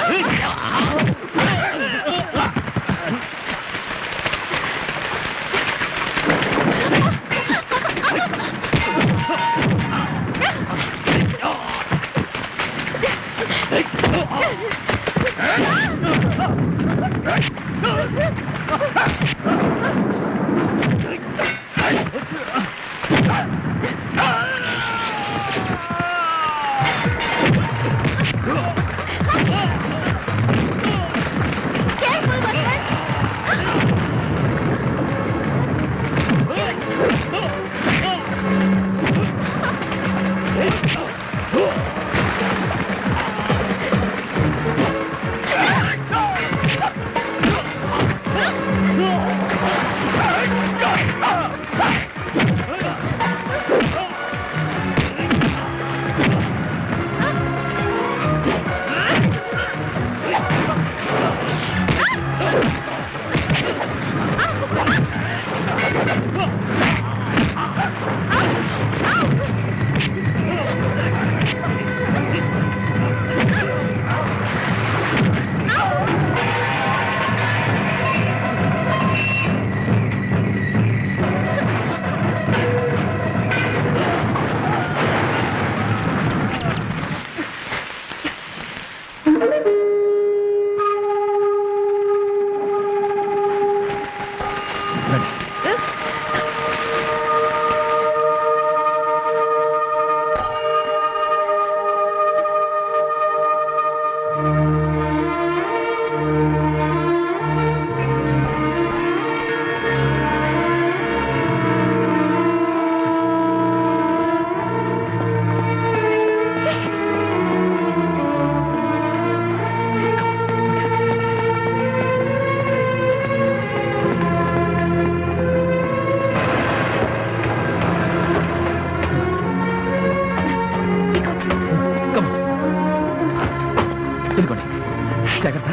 జాగ్రత్త.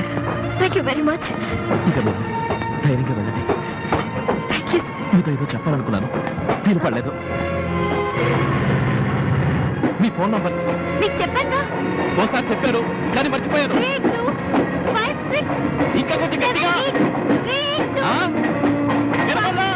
Thank you very much. ఇక మీరు ధైర్యంగా వెళ్ళండి. మీతో ఏదో చెప్పాలనుకున్నాను, నేను పడలేదు. మీ ఫోన్ నంబర్ నీకు చెప్పాను. ఓసారి చెప్పారు కానీ మర్చిపోయారు. ఇంకా కొంచెం గట్టిగా. వినపడలా?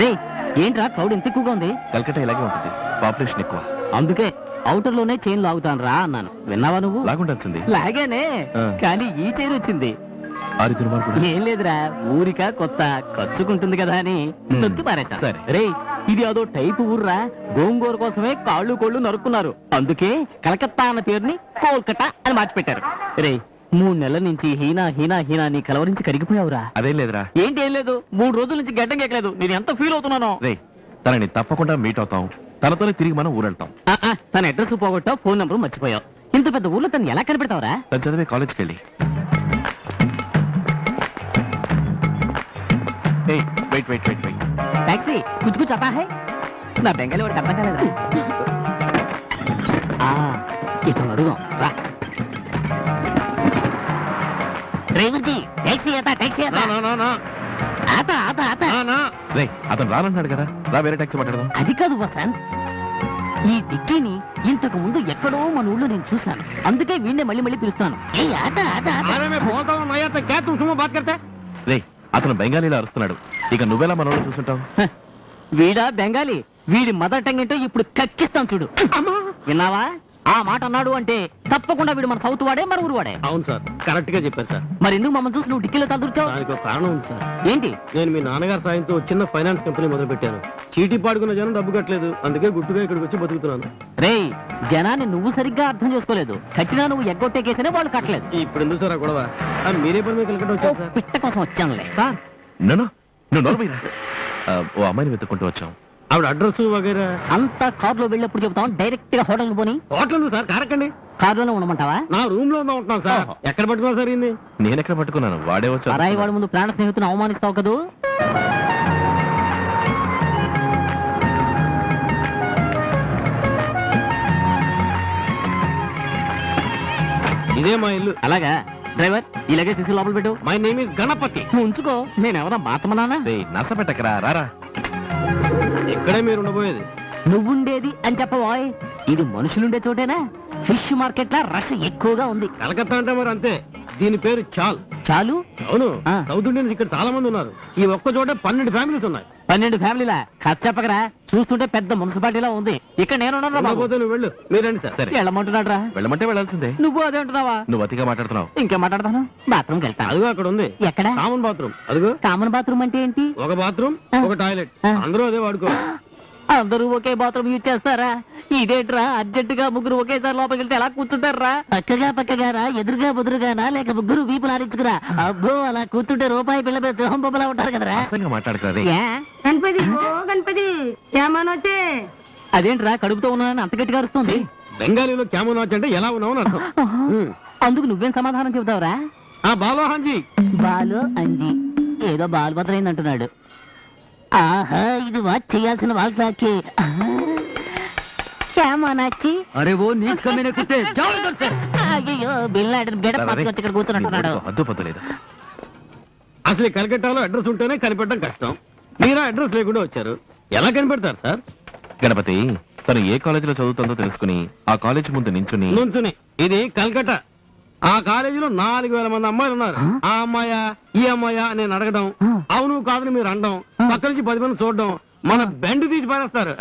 రే ఏంట్రా క్రౌడ్ ఎంత ఎక్కువగా ఉంది? కలకత్తా ఇలాగే ఉంటుంది, పాపులేషన్ ఎక్కువ. అందుకే అవుటర్ లోనే చైన్ లాగుతాను రా అన్నాను, విన్నావా నువ్వు? లాగుండాల్సింది. లాగానే, ఆ. కానీ ఈ చైన్ వచ్చింది. ఆరి దుర్మార్గుడు. ఏం లేదురా, ఊరిక కొత్త ఖర్చుకుంటుంది కదా అని తొక్కి పారేశా. సరే. రే, ఇది అదో టైపు ఊర్రా, గోంగూర కోసమే కాళ్ళు కోళ్ళు నరుక్కున్నారు, అందుకే కలకత్తా అన్న పేరుని కోల్కతా అని మార్చిపెట్టారు. రే, 3 నెలల నుంచి హీనా హీనా హీనా నీ కలవరించి కరిగిపోయావురా. అదేం లేదురా. ఏంటి ఏం లేదు, 3 రోజుల నుంచి గడ్డం ఎక్కలేదు, నేను ఎంత ఫీల్ అవుతున్నానో. రే, తనని తప్పకుండా మీట్ అవుతాం, తనతోనే తిరిగి మనం ఊరెళ్తాం. తన అడ్రస్ పోగొట్టావు, ఫోన్ నంబర్ మర్చిపోయావు. ఇంత పెద్ద ఊర్లో తను ఎలా కనిపెడతావురా? తను చదివే కాలేజ్కి వెళ్ళి. Wait wait wait wait. Taxi కుछ कुछ आता है? నా బెంగాలీ వాడికి అర్థం కాలేదా? ఇతను అడుగు రా. డ్రైవర్ జీ, టాక్సీ आता, టాక్సీ आता. आता आता आता. రే, అతను రానంటున్నాడు కదా, రా వేరే టాక్సీ మాట్లాడదాం. అది కాదు వసంత్, ఈ డిక్కీని ఇంతకు ముందు ఎక్కడో మన ఊళ్ళో నేను చూశాను, అందుకే వీడినే మళ్ళీ మళ్ళీ పిలుస్తాను. ఏ ఆట ఆట ఆట. రే, అతను బెంగాలీలో అరుస్తున్నాడు, ఇక నువ్వెలా మనోళ్ళు చూసుంటావు? వీడా బెంగాలీ, వీడి మదర్ టంగ్ ఏంటో ఇప్పుడు కక్కిస్తాం చూడు. విన్నావా? ఆ మాట అన్నాడు అంటే తప్పకుండా వీడు మన సౌత్ వాడే, మన ఊరు వాడే. అవును సార్, కరెక్ట్ గా చెప్పారు సార్. మరి ఎందుకు మమ్మల్ని చూసి నువ్వు డిక్కీలో తలదూర్చావు? దానికి ఒక కారణం ఉంది సార్. ఏంటి? నేను మీ నాన్నగారి సాయంతో చిన్న ఫైనాన్స్ కంపెనీ మొదలు పెట్టాను. చీటీ పాడుకున్న జనం డబ్బు కట్టలేదు, అందుకే గుట్టుగా ఇక్కడికి వచ్చి బతుకుతున్నాను. రేయ్, జనాన్ని నువ్వు సరిగ్గా అర్థం చేసుకోలేదు, కట్టినా నువ్వు ఎగ్గొట్టే కేసనే వాళ్ళు కట్టలేదు. ఇప్పుడు ఎందుకు సార్ ఆ గొడవ? మీరే పని మీద కలకట్ట వచ్చారు సార్. పిట్ట కోసం వచ్చానులే. సార్, నువ్వు నోర్మీరా. ఓ అమ్మాయిని వెతుక్కుంటూ వచ్చాం. ఆవిడ అడ్రస్ వగైరా అంతా కారులో వెళ్ళినప్పుడు చెబుతాం, డైరెక్ట్ గా హోటల్కి పోని. హోటల్ సార్, కారకండి. కారులోనే ఉండమంటావా? నా రూమ్ లో ఉంటున్నాం సార్. ఎక్కడ పట్టుకున్నా సార్ ఇన్ని? నేనెక్కడ పట్టుకున్నాను, వాడే వచ్చాడు. పరాయి వాడి ముందు ప్రాణ స్నేహితుని అవమానిస్తావు కదూ. ఇదే మా ఇల్లు. అలాగా, డ్రైవర్ ఈ లగేజ్ తీసుకు లోపల పెట్టు. My name is Ganapati. ఉంచుకో, నేనెవరా బాతమనానా? రే, నస పెట్టకరా, రారా. ఇక్కడే మీరు ఉండబోయేది. నువ్వుండేది అని చెప్పబోయ్, ఇది మనుషులుండే చోటేనా? ఫిష్ మార్కెట్ లా రష్ ఎక్కువగా ఉంది. కలకత్తా అంటే మరి అంతే. దీని పేరు చాల్. చాలు? అవును, ఆ. సౌత్ ఇండియన్స్ ఇక్కడ చాలా మంది ఉన్నారు. ఈ ఒక్క చోట 12 ఫ్యామిలీస్ ఉన్నాయి. 12 ఫ్యామిలీలా? ఖర్చప్పకరా, చూస్తుంటే పెద్ద మున్సిపాలిటీలా ఉంది. ఇక్కడ నేను ఉండకపోతే నువ్వు వెళ్ళు, మీరండి సార్. సరే, వెళ్ళమంటున్నాడు రా. వెళ్ళమంటే వెళ్ళాల్సిందే. నువ్వు అదే అంటున్నావా? నువ్వు అతిగా మాట్లాడుతున్నావు. ఇంకేం మాట్లాడతాను? బాత్రూమ్కి వెళ్తాను. అదిగో అక్కడ ఉంది. ఎక్కడ? Common bathroom. అదిగో. కామన్ బాత్రూమ్ అంటే ఏంటి? ఒక బాత్రూమ్, ఒక టాయిలెట్, ఆ. అందరూ అదే వాడుకో. అందరూ ఒకే బాత్రూమ్ యూజ్ చేస్తారా? ఇదేంట్రా, అర్జెంటుగా ముగ్గురు ఒకేసారి లోపలికి వెళ్తే ఎలా కూర్చుంటారా? పక్కగా రా, ఎదురుగా బుదురుగానా, లేక ముగ్గురు వీపు నారించుకురా? అబ్బో, అలా కూర్చుంటే రూపాయి పిల్ల మీద ద్రోహం బొమ్మలా ఉంటారు కదరా. అసలు మాట్లాడుతున్నా. ఏ? గణపతి, ఓ గణపతి, ఏమనొచ్చే? అదేంట్రా, కడుపుతో ఉన్నానని అంత గట్టిగా అరుస్తుంది? బెంగాలీలో క్యామన్ వాచ్ అంటే ఎలా ఉన్నావు అని అర్థం. అందుకు నువ్వేం సమాధానం చెబుతావురా? బాలో హాంజీ. బాలు అంజీ ఏదో బాలుపత్రైంది అంటున్నాడు. ఆహా, ఇది వాచ్ చేయాల్సిన వాళ్ళ క్లాక్కి. క్యామోనాచి. అరే ఓ నీచ్ కమీనే కుత్తే, జాओ इधर से. అయ్యో, బిల్ గెటప్ మార్చుకొని ఇక్కడ కూర్చున్నట్టున్నాడు. అద్దు పద్దు లేదు. అసలు ఈ కలకట్టాలో అడ్రస్ ఉంటేనే కనిపెట్టడం కష్టం. మీరా అడ్రస్ లేకుండా వచ్చారు, ఎలా కనిపెడతారు సార్? గణపతి, తను ఏ కాలేజీలో చదువుతుందో తెలుసుకుని ఆ కాలేజ్ ముందు నుంచుని ఇది కలకట్ట. ఆ కాలేజీలో 4000 మంది అమ్మాయిలు ఉన్నారు. ఆ అమ్మాయా ఈ అమ్మాయా నేను అడగడం, అవును కాదని మీరు అనడం, పక్క నుంచి 10 మంది చూడడం, మన బెండ్ తీసి పారేస్తారు.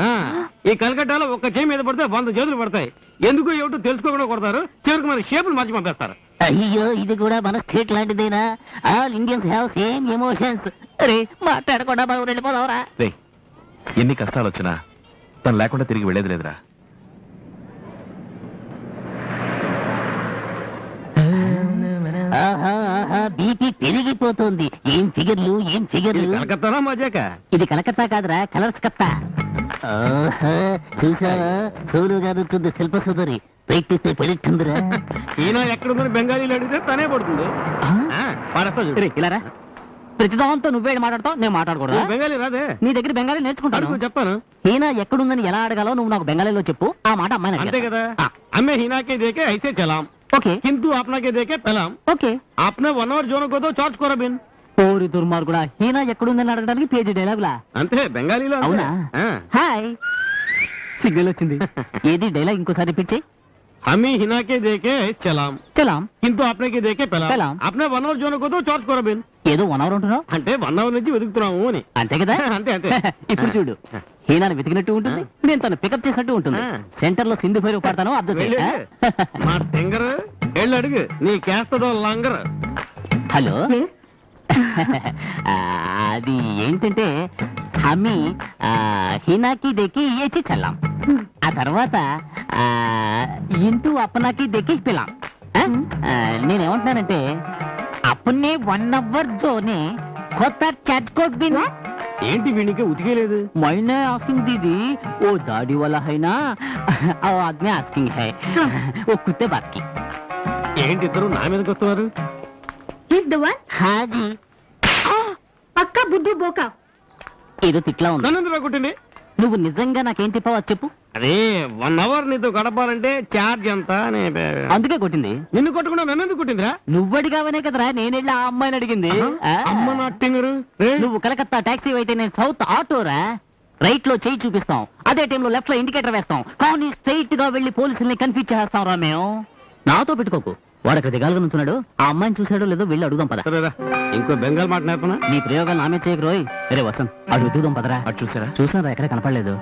ఈ కలకట్టాలో ఒక్క చేయి మీద పడితే 100 చేతులు పడతాయి. ఎందుకు ఏమిటో తెలుసుకోకుండా కొడతారు. చివరికి మన షేపులు మార్చి పంపేస్తారు. అయ్యో, ఇది కూడా మన స్టేట్ లాంటిదేనా? All Indians have same emotions. అరే, మాట్లాడకుండా మనం వెళ్ళిపోదావరా? ఎన్ని కష్టాలు వచ్చినా తను లేకుండా తిరిగి వెళ్ళేది లేదురా. బీపీ పెరిగిపోతుంది. ఏం ఫిగర్లు, ఏం ఫిగర్లు. కలకత్తానా మజాక? ఇది కలకత్తా కాదురా, కలర్స్ కత్తా. చూసావా, సోలు గారు చూద్ది శిల్ప సోదరి ప్రయత్నిస్తే పెడుతుందిరా. ఈయన ఎక్కడుందని బెంగాలీలు అడిగితే తనే పడుతుంది. పాడేస్తా చూడు. ఇలారా, ప్రతిదాంతో నువ్వే మాట్లాడతావు, నేను మాట్లాడకూడదు. బెంగాలీ రాదే? నీ దగ్గర బెంగాలీ నేర్చుకుంటాను. చెప్పాను. హీనా ఎక్కడుందని ఎలా అడగాలో నువ్వు నాకు బెంగాలీలో చెప్పు. ఆ మాట అమ్మాయి అంతే కదా. हमें हिना के देखे ऐसे चलाम, ఓకే. किंतु अपना के देखे पहलाम. ఓకే. आपने 1 hour जोन को तो चार्ज करो बिन. ఓరి దుర్మార్గుడా, హీనా ఎక్కడుందని అడగడానికి పేజీ డైలాగులా? అంతే, బెంగాలీలో అంతే. అవునా? ఆ. హాయ్, సిగ్నల్ వచ్చింది. ఏది డైలాగ్ ఇంకోసారి రిపీట్ చేయి. हमी हिना के देखे चलाम చలాం किंतु आपने के देखे पेलाम। पेलाम आपने 1 అవర్ జోన్ को చార్జ్ కొరబిన్ ఏదో 1 అవర్ ఉంటున్నావు అంటే 1 అవర్ నుంచి వెతుకుతున్నాము అని అంతే కదా అంతే అంతే ఇప్పుడు చూడు హీనాను వెతికినట్టు ఉంటుంది నేను తను పికప్ చేసినట్టు ఉంటుంది సెంటర్ లో సింధు పేరు పాడతాను అబ్జర్వ్ చేయి మా టెంగర్ ఎళ్ళు అడుగు నీ కేస్తదో లంగర్ హలో అది ఏంటంటే హమి హీనాకి దేకి ఏచి చల్లాం ఆ తర్వాత ఇంటూ అప్పనాకి దేకి పిలాం నేనేమంటున్నానంటే అప్పనే 1 అవర్ జోనే కొత్త చాట్ కోడ్ బిన్ ఏంటి వీనికి ఉతికేలేదు मैंने आस्किंग दीदी वो दाढ़ी वाला है ना और आदमी आस्किंग है वो कुत्ते बात की ఏంటి ఇద్దరు నా మీదకి వస్తున్నారు हाँ जी పక్క బుద్ధు బోక ఏదో తిట్లా ఉంది నన్ను కొట్టింది నువ్వు నిజంగా నాకేం చెప్పావో అది చెప్పు అదే 1 అవర్ నీతో గడపాలంటే చార్జ్ ఎంత అని అందుకే కొట్టింది నిన్ను కొట్టకుండా నన్ను ఎందుకు కొట్టిందిరా నువ్వడిగావనే కదరా నేనెళ్ళి ఆ అమ్మాయిని అడిగింది ఆ? అమ్మ నా టెంగరు నువ్వు కలకత్తా టాక్సీ అయితే నేను సౌత్ ఆటోరా రైట్ లో చేయి చూపిస్తాం అదే టైంలో లెఫ్ట్ లో ఇండికేటర్ వేస్తాం కానీ స్ట్రైట్ గా వెళ్లి పోలీసుల్ని కన్ఫ్యూజ్ చేస్తాం రా మేము నాతో పెట్టుకోకు వాడు అక్కడ దిగాలుగా నుంచున్నాడు ఆ అమ్మాయిని చూసాడో లేదో వెళ్ళి అడుగుదాం పద సరేరా ఇంకో బెంగాల్ మాట నేర్పనా నీ ప్రయోగాలు నామే చేయకు రోయ్ రే వసంత్ అటు వెతుకుదాం పదరా అటు చూసారా చూసాను రా ఎక్కడ కనపడలేదు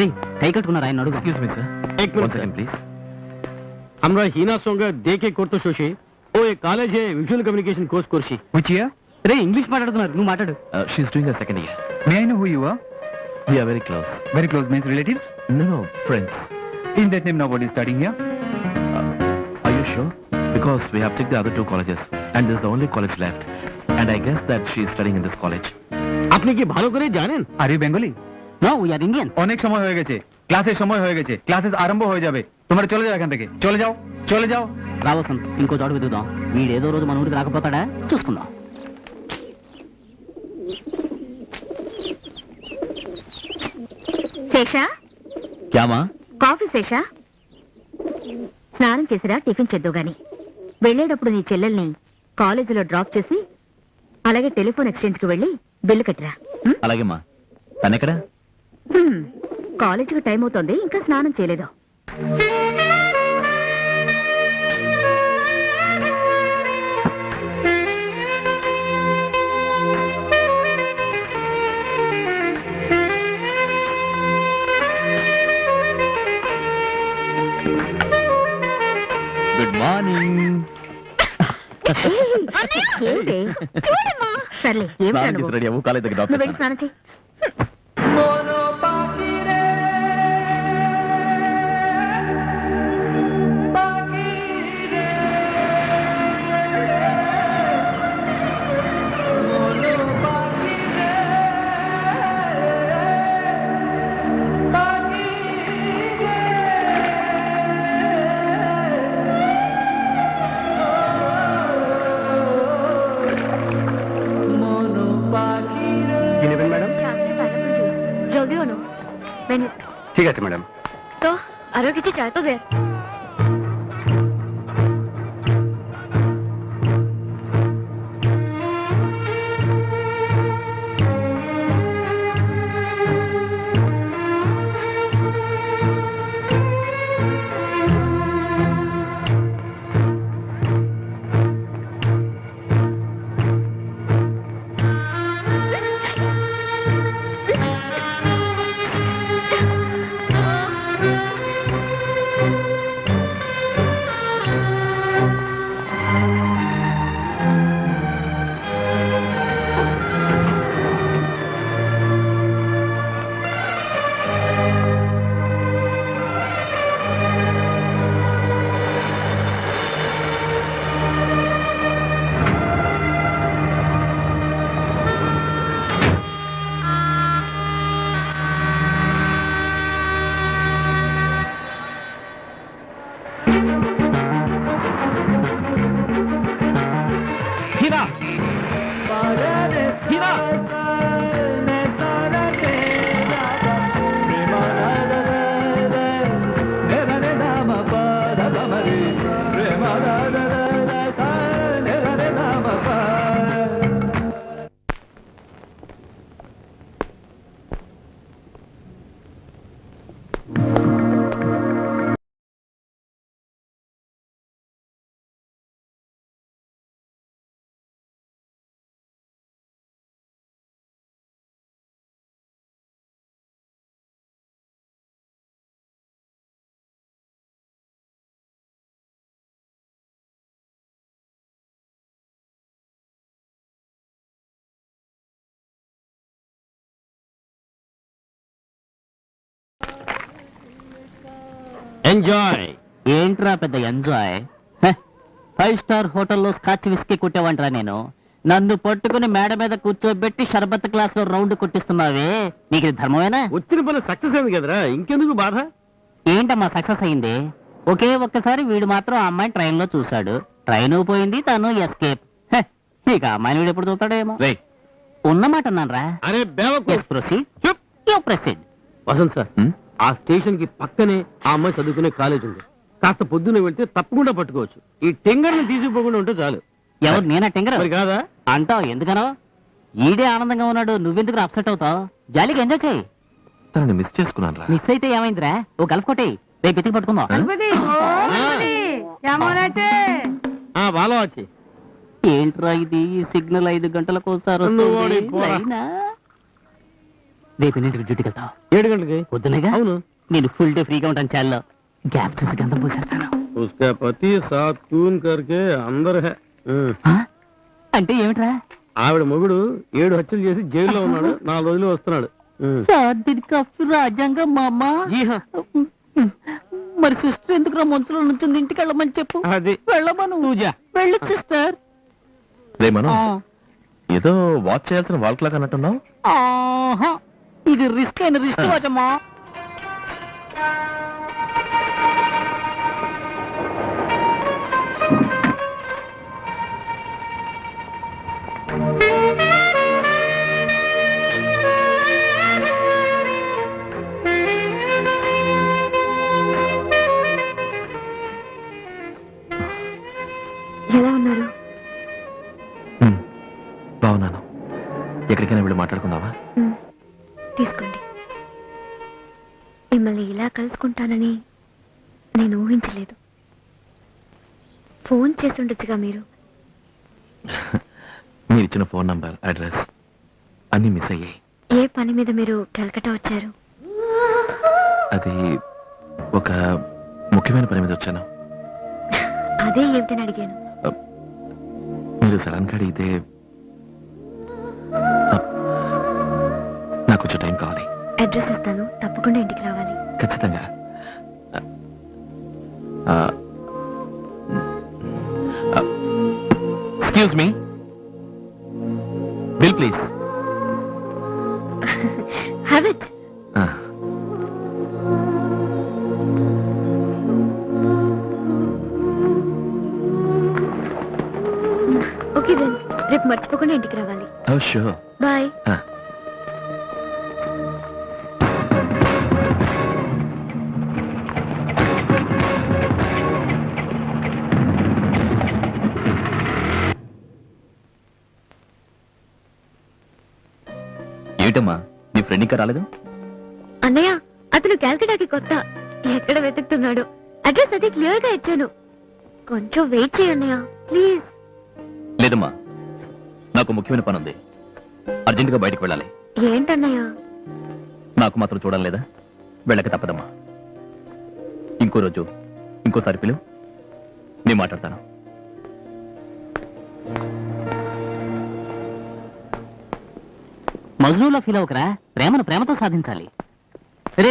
రే కై కట్టుకున్నారు ఆయన అడుగు ఎక్స్క్యూజ్ మీ సార్ एक मिनट సెకండ్ ప్లీజ్ हमरा हिना सोंग देखे कोर्तो शोशी ओ एक कॉलेज है विजुअल कम्युनिकेशन कोर्स कोर्सी రే ఇంగ్లీష్ మాట్లాడుతున్నారు నువ్వు మాట్లాడు she's doing her second year May I know who you are? We are very close Very close means relatives? No friends In that name, nobody is studying here. Are you sure? Because we have checked the other 2 colleges and this is the only college left. And I guess that she is studying in this college. আপনি কি ভালো করে জানেন Are you Bengali? No we're Indians অনেক সময় হয়ে গেছে ক্লাসের সময় হয়ে গেছে ক্লাসেস আরম্ভ হয়ে যাবে তোমরা চলে যাও এখান থেকে চলে যাও రా వసంత్ ఇంకో చోట వెతుకుదాం వీడేదో రోజు మన ఊరికి రాకపోతాడా చూసుకుందాం శేషా क्या माँ కాఫీ శేషా స్నానం చేసిరా టిఫిన్ చేద్దు గాని వెళ్ళేటప్పుడు నీ చెల్లెల్ని కాలేజీలో డ్రాప్ చేసి అలాగే టెలిఫోన్ ఎక్స్చేంజ్ కి వెళ్ళి బిల్లు కట్టిరా అలాగే మా తనెక్కడా కాలేజీకి టైం అవుతోంది ఇంకా స్నానం చేయలేదు గుడ్ మార్నింగ్ సర్లే ఏమిటా నువ్వు రెడీ అవ్వు కాలేజ్ దగ్గర డ్రాప్ నువ్వు వెళ్ళి స్నానం చెయ్యి जल्दी होनो मैंने ঠিক আছে ম্যাডাম तो आरो किसी चाय तो दे ఎంజాయ్ ఏంట్రా పెద్ద ఎంజాయ్? 5 స్టార్ హోటల్లో స్కాచ్ విస్కీ కుట్టేవంట్రా నేను. నన్ను పట్టుకుని మేడ మీద కూర్చోబెట్టి షర్బత్ క్లాస్ లో రౌండ్ కొట్టిస్తున్నావే, నీకు ఇది ధర్మమేనా? వచ్చిన పని సక్సెస్ అయింది కదరా, ఇంకెందుకు బాధ? ఏంటమ్మా సక్సెస్ అయింది? ఒకే ఒక్కసారి వీడు మాత్రం ఆ అమ్మాయిని ట్రైన్ లో చూశాడు, ట్రైన్ పోయింది, తను ఎస్కేప్. ఇక అమ్మాయిని వీడు ఎప్పుడు చూస్తాడేమో. ఉన్నమాట అన్నానరా. అరే ప్రొసీడ్. వసంత్ సార్, ఆ స్టేషన్ కి పక్కనే ఆ అమ్మాయి చదువుకునే కాలేజ్ ఉంది. కాస్త పొద్దున్న వెళ్తే తప్పకుండా పట్టుకోవచ్చు. ఈ టెంగర్ని తీసుకుపోకుండా ఉంటే చాలు. ఎవరు? నేనా టెంగర్? మరి కాదా అంటావు? ఎందుకనో? ఈడే ఆనందంగా ఉన్నాడు, నువ్వెందుకు అప్సెట్ అవుతావు? జాలీగా ఎంజాయ్ చేయి. తనని మిస్ చేసుకున్నాను రా. మిస్ అయితే ఏమైందిరా? ఓ గల్ఫ్ కొట్టే, రేపు ఎత్తికి పట్టుకుందాం. బాగా వచ్చి ఏంట్రా ఇది? సిగ్నల్ 5 గంటలకు ఒకసారి వస్తుంది. రేపు ఎన్నింటికి డ్యూటీకి వెళ్తావు? 7 గంటలకి. పొద్దునేగా? అవును. నేను ఫుల్ డే ఫ్రీగా ఉంటాను చాల్లో. గ్యాప్ చూసి గంధం పూసేస్తాను. उसका पति 7 खून करके अंदर है. అంటే ఏమిట్రా? ఆవిడ మొగుడు 7 హత్యలు చేసి జైల్లో ఉన్నాడు, 4 రోజులు వస్తున్నాడు. రాజ్యాంగం మామా. మరి సిస్టర్ ఎందుకు మంచులో నుంచి ఇంటికి వెళ్ళమని చెప్పు. అది వెళ్ళమను. వెళ్ళి సిస్టర్. రేమను ఏదో వాచ్ చేయాల్సిన వాల్ క్లాక్ అన్నట్టున్నావు. ఇది రిస్క్ అయిన రిస్క్ వాచమ్మా. ఎలా ఉన్నారు? బాగున్నాను. ఎక్కడికైనా వెళ్ళి మాట్లాడుకుందావా? తీసుకోండి. మిమ్మల్ని ఇలా కలుసుకుంటానని నేను ఊహించలేదు. ఫోన్ చేసి ఉండొచ్చుగా మీరు. మీరు ఇచ్చిన ఫోన్ నంబర్, అడ్రస్ అన్ని మిస్ అయ్యాయి. ఏ పని మీద మీరు కలకట్టా వచ్చారు? అది ఒక ముఖ్యమైన పని మీద వచ్చాను. అదే ఏమిటని అడిగాను. మీరు సడన్ గా అడిగితే నాకు కొంచెం టైం కావాలి. అడ్రస్ ఇస్తాను, తప్పకుండా ఇంటికి రావాలి. ఖచ్చితంగా. Excuse me, bill please. Have it. Okay then, రేపు మర్చిపోకుండా ఇంటికి రావాలి. Oh sure. బాయ్. ఏమిటమ్మా, నీ ఫ్రెండ్ ఇంకా రాలేదు? అన్నయ్య, అతను క్యాల్కటాకి కొత్త, ఎక్కడ వెతుకుతున్నాడు. అడ్రస్ అది క్లియర్ గా ఇచ్చాను. కొంచెం వెయిట్ చేయన్నయ్య ప్లీజ్. లేదమ్మా, నాకు ముఖ్యమైన పని ఉంది, అర్జెంట్ గా బయటకు వెళ్ళాలి. ఏంటన్నయ్య? నాకు మాత్రం చూడాలి లేదా? వెళ్ళక తప్పదమ్మా. ఇంకో రోజు ఇంకోసారి పిలువు, నేను మాట్లాడతాను. మజ్నూలో ఫీల్ అవకరా, ప్రేమను ప్రేమతో సాధించాలి. రే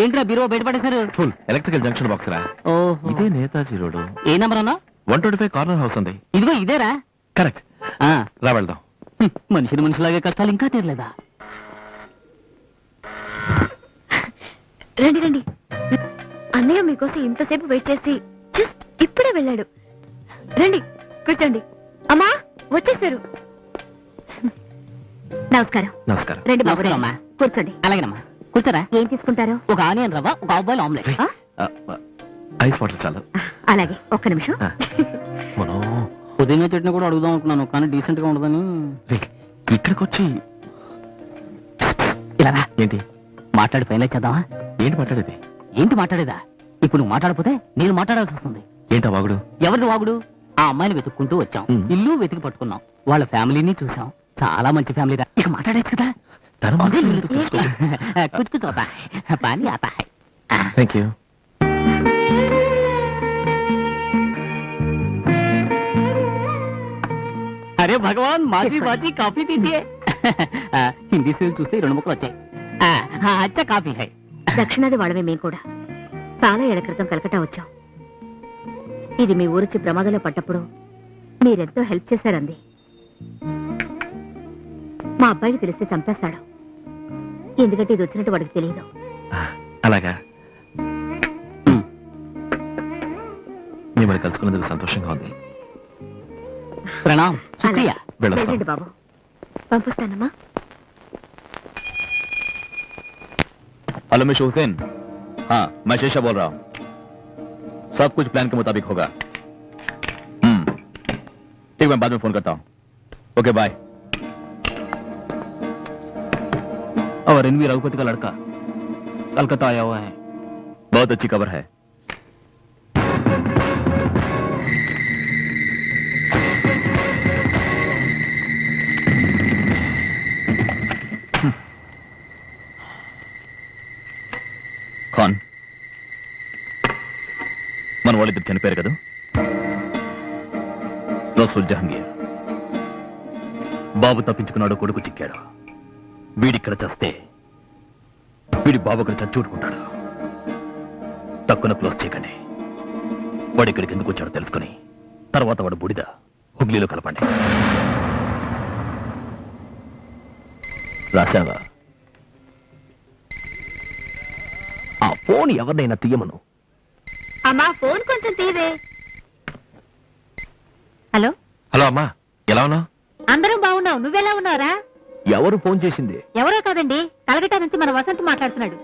ఏంట్రా బీరో బయటపడేశారు? ఫుల్ ఎలక్ట్రికల్ జంక్షన్ బాక్స్ రా. ఓహో, ఇదే నేతాజీ రోడ్. ఏ నంబర్ అన్నా? 125 కార్నర్ హౌస్ ఉంది. ఇదిగో ఇదేరా. కరెక్ట్. రా వెళ్దాం. మనిషిని మనిషిలాగే కష్టాలు ఇంకా తీరలేదా? రండి రండి. అన్నయ్య మీకోసం ఇంతసేపు వెయిట్ చేసి జస్ట్ ఇప్పుడే వెళ్ళాడు. రండి కూర్చోండి. అమ్మా వచ్చేసారు. నమస్కారం. నమస్కారం. రండి బాబు, నమస్కారం అమ్మా. కూర్చోండి. అలాగేనమ్మా, కూర్చోరా. ఏం తీసుకుంటారు? ఒక ఆనియన్ రవ్వ, ఒక ఆఫ్ ఆమ్లెట్. ఐస్ వాటర్ చాలు. అలాగే, ఒక్క నిమిషం. మనం పుదీనా చట్నీ కూడా అడుగుదాం అనుకున్నాను, కానీ డీసెంట్ గా ఉండదని. ఇక్కడికి వచ్చి ఇలా రా. ఏంటి మాట్లాడి ఫైనల్ చేద్దామా? ఏంటి మాట్లాడేది? ఏంటి మాట్లాడేదా? ఇప్పుడు నువ్వు మాట్లాడకపోతే నేను మాట్లాడాల్సి వస్తుంది. ఏంటా వాగుడు? ఎవరిది వాగుడు? ఆ అమ్మాయిని వెతుక్కుంటూ వచ్చాం, ఇల్లు వెతికి పట్టుకున్నాం, వాళ్ళ ఫ్యామిలీని చూసాం. చాలా మంచి ఫ్యామిలీ రా. ఇక మాట్లాడేచ్చు కదా. కుచ్ కుచ్ హోతా హై, పానీ ఆతా హై. Thank you. అరే భగవాన్, మాజీ బాజీ కాఫీ తీసియే. హిందీ సీరియల్ చూస్తే 2 ముక్కలు వచ్చాయి. అచ్చా కాఫీ హై. దక్షిణాది వాళ్ళమే మేము కూడా. చాలా ఏళ్ల క్రితం కలకటా వచ్చాం. ఇది మీ ఊరొచ్చి ప్రమాదంలో పడ్డప్పుడు మీరెంతో హెల్ప్ చేశారంది. మా అబ్బాయికి తెలిస్తే చంపేస్తాడు. ఎందుకంటే ఇది వచ్చినట్టు వాడికి తెలియదు. అలాగా మిమ్మల్ని కలుసుకున్నందుకు సంతోషంగా ఉంది. ప్రణామ్, శుక్రియా. వెళ్ళొస్తాం. వెళ్ళండి బాబు. పంపిస్తానమ్మా. हेलो मिस्टर हुसैन, हाँ मैं शेषा बोल रहा हूँ. सब कुछ प्लान के मुताबिक होगा. ठीक, मैं बाद में फोन करता हूँ. Okay bye. और रणवीर रघुपति का लड़का कलकत्ता आया हुआ है. बहुत अच्छी खबर है. ఖాన్, మన వాళ్ళిద్దరు చనిపోయారు కదా. రసూల్ జహంగీర్ బాబు తప్పించుకున్నాడు, కొడుకు చిక్కాడు. వీడిక్కడ చస్తే వీడి బాబు అక్కడ చచ్చూడుకుంటాడు. తక్కువ క్లోజ్ చేయకండి. వాడు ఇక్కడికి ఎందుకు వచ్చాడో తెలుసుకుని తర్వాత వాడు బుడిద హుగ్లీలో కలపండి. రాశావా? ఆ ఫోన్ ఎవరినైనా తీయమను. అమ్మా, ఫోన్ కొంచెం తీవే. హలో, హలో అమ్మా, ఎలా ఉన్నావు? అందరం బాగున్నావు. నువ్వెలా ఉన్నారా? ఎవరు ఫోన్ చేసింది? ఎవరో కాదండి, కలకటా నుంచి మన వసంత్ మాట్లాడుతున్నాడు.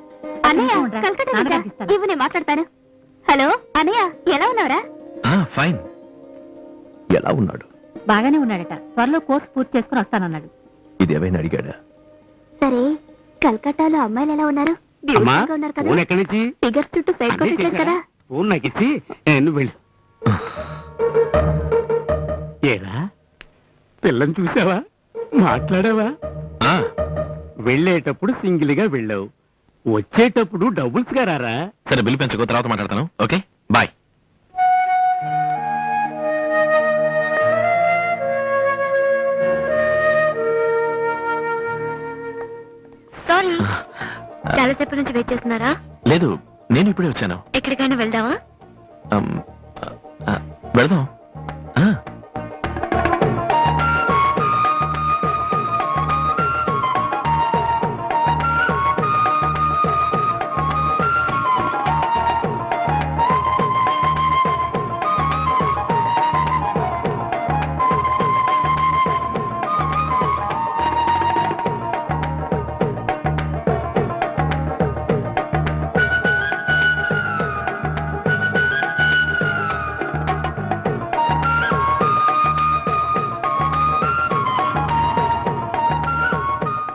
అన్నయ్య, కలకత్తా నుంచా? ఇవ్వు, నేను మాట్లాడతాను. హలో అన్నయ్య, ఎలా ఉన్నావురా? ఫైన్. ఎలా ఉన్నాడు? బాగానే ఉన్నాడట. త్వరలో కోర్సు పూర్తి చేసుకుని వస్తానన్నాడు. ఇది ఏమైనా అడిగాడా? సరే, కలకట్టాలో అమ్మాయిలు ఎలా ఉన్నారు? అమ్మా, బ్యూటిఫుల్ గా ఉన్నారు కదా? ఫోన్ ఎక్కడి నుంచి? ఫిగర్స్ చుట్టూ సైడ్ అన్నీ కొట్టేశారు చేశారా? కదా? ఫోన్ నాకు ఇచ్చి నువ్వు వెళ్ళు. ఏరా, పిల్లని చూసావా? మాట్లాడావా? వెళ్ళేటప్పుడు సింగిల్ గా వెళ్ళావు, వచ్చేటప్పుడు డబుల్స్ గా రారా? సరే, బిల్లు పెంచుకో, తర్వాత మాట్లాడతాను. Okay bye. సారీ, చాలాసేపు నుంచి వెయిట్ చేస్తున్నారా? లేదు, నేను ఇప్పుడే వచ్చాను. ఎక్కడికైనా వెళ్దామా? వెళదాం.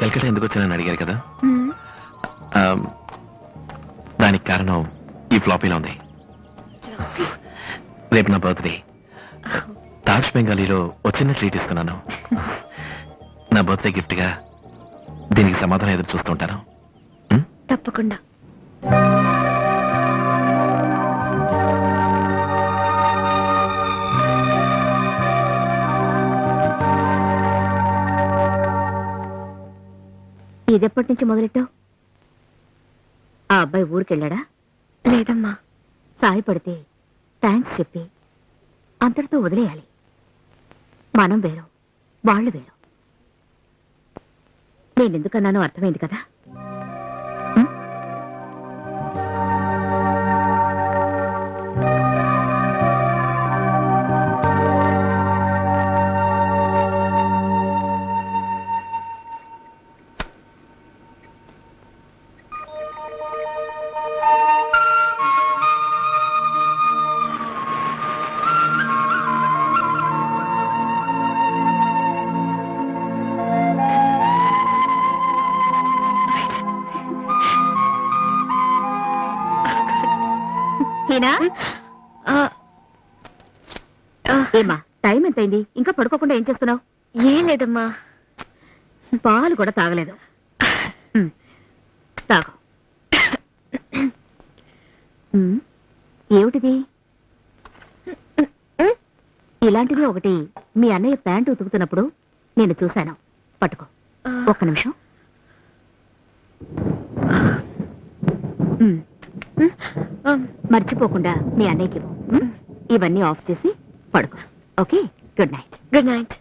కలకత్తా ఎందుకు వచ్చానని అడిగారు కదా. దానికి కారణం ఈ ఫ్లాపీలో ఉంది. రేపు నా బర్త్డే. తాజ్ బెంగాలీలో వచ్చిన ట్రీట్ ఇస్తున్నాను. నా బర్త్డే గిఫ్ట్ గా దీనికి సమాధానం ఎదురు చూస్తూ ఉంటాను. తప్పకుండా. ఇదెప్పటి నుంచి మొదలెట్టావు? ఆ అబ్బాయి ఊరికెళ్ళాడా? లేదమ్మా. సాయపడితే థ్యాంక్స్ చెప్పి అంతటితో వదిలేయాలి. మనం వేరు, వాళ్ళు వేరు. నేనెందుకన్నానో అర్థమైంది కదా. ఏమా, టైం ఎంతైంది? ఇంకా పడుకోకుండా ఏం చేస్తున్నావు? ఏం లేదమ్మా. పాలు కూడా తాగలేదు. తాగు. ఏమిటిది? ఇలాంటిది ఒకటి మీ అన్నయ్య ప్యాంటు ఉతుకుతున్నప్పుడు నేను చూశాను. పట్టుకో. ఒక్క నిమిషం. మర్చిపోకుండా మీ అన్నయ్యకి ఇవ్వు. ఉమ్? ఇవన్నీ ఆఫ్ చేసి పడుకో. Okay, good night. Good night.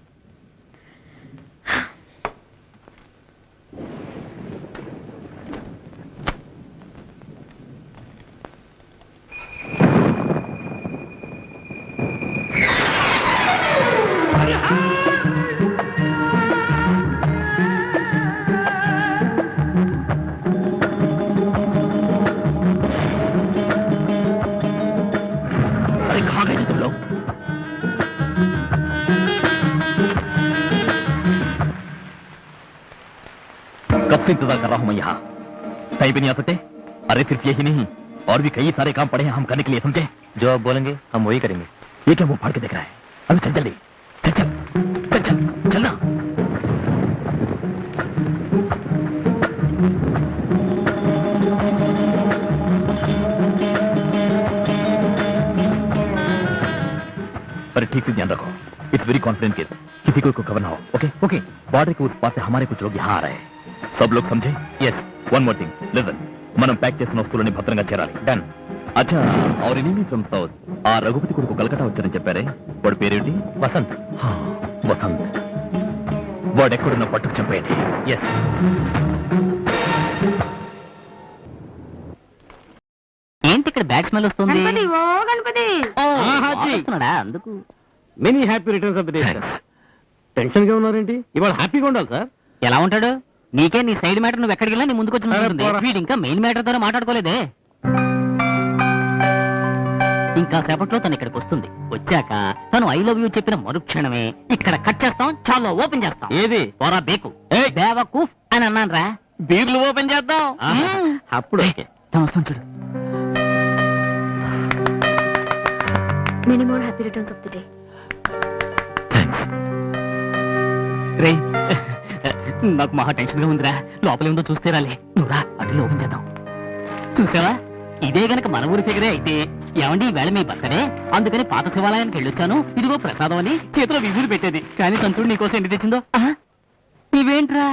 अरे कहाँ गए थे तुम लोग? कब से इंतजार कर रहा हूं मैं यहाँ? कहीं भी नहीं आ सकते? अरे सिर्फ यही नहीं, और भी कई सारे काम पड़े हैं हम करने के लिए, समझे? जो आप बोलेंगे हम वही करेंगे. ये क्या मुंह फाड़ के देख रहा है? अभी चल जल्दी, चल चल चल चल चलना. अरे ठीक से ध्यान रखो, इट्स वेरी कॉन्फिडेंट केस, किसी को खबर ना हो. Okay okay. बॉर्डर के उस पार से हमारे कुछ लोग यहाँ आ रहे हैं. सब लोग समझे? Yes. One more thing, listen, మనం ప్యాక్ చేసిన వస్తువులని భద్రంగా చేరాలి. డన్. అచ్చా, అవర్ ఎనిమీ ఫ్రమ్ సౌత్, ఆ రఘుపతి కొడుకు కలకటా వచ్చారని చెప్పారే, వాడి పేరేంటి? వసంత్. వసంత్. వాడెక్కడున్న పట్టుకు చంపేయండి. ఎస్. ఏంటి ఇక్కడ బ్యాడ్ స్మెల్ వస్తుంది? గణపతి వస్తున్నాడా? అందుకు many happy returns of the day. Tension గా ఉన్నారేంటి? ఇవాళ హ్యాపీగా ఉండాలి సార్. ఎలా ఉంటాడు? నీకే నీ సైడ్ మ్యాటర్ నువ్వు ఎక్కడికి వెళ్ళా నీ ముందుకు వచ్చి ఉంటుంది. వీడు ఇంకా మెయిన్ మ్యాటర్ ద్వారా మాట్లాడుకోలేదే. ఇంకా సేపట్లో తను ఇక్కడికి వస్తుంది. వచ్చాక తను ఐ లవ్ యూ చెప్పిన మరుక్షణమే ఇక్కడ కట్ చేస్తాం, చాలా ఓపెన్ చేస్తాం. ఏది? పోరా బేకు, బేవకూఫ్ అని అన్నాను రా. బీర్లు ఓపెన్ చేద్దాం. అప్పుడు తను వస్తాను చూడు. Many more happy returns of the day. రే నాకు మహా టెన్షన్ గా ఉందిరా. లోపల ఉందో చూస్తే రాలే. నువ్వు రా, అటు ఓపెన్ చేద్దాం. చూసావా, ఇదే గనక మన ఊరి ఫిగరే అయితే, ఏమండి ఈవేళ మీ బర్త్డే, అందుకని పాత శివాలయానికి వెళ్ళొచ్చాను, ఇదిగో ప్రసాదం అని చేతిలో విభూలు పెట్టేది. కానీ సంతుడు నీకోసం ఎన్ని తెచ్చిందో. ఇవేంట్రా?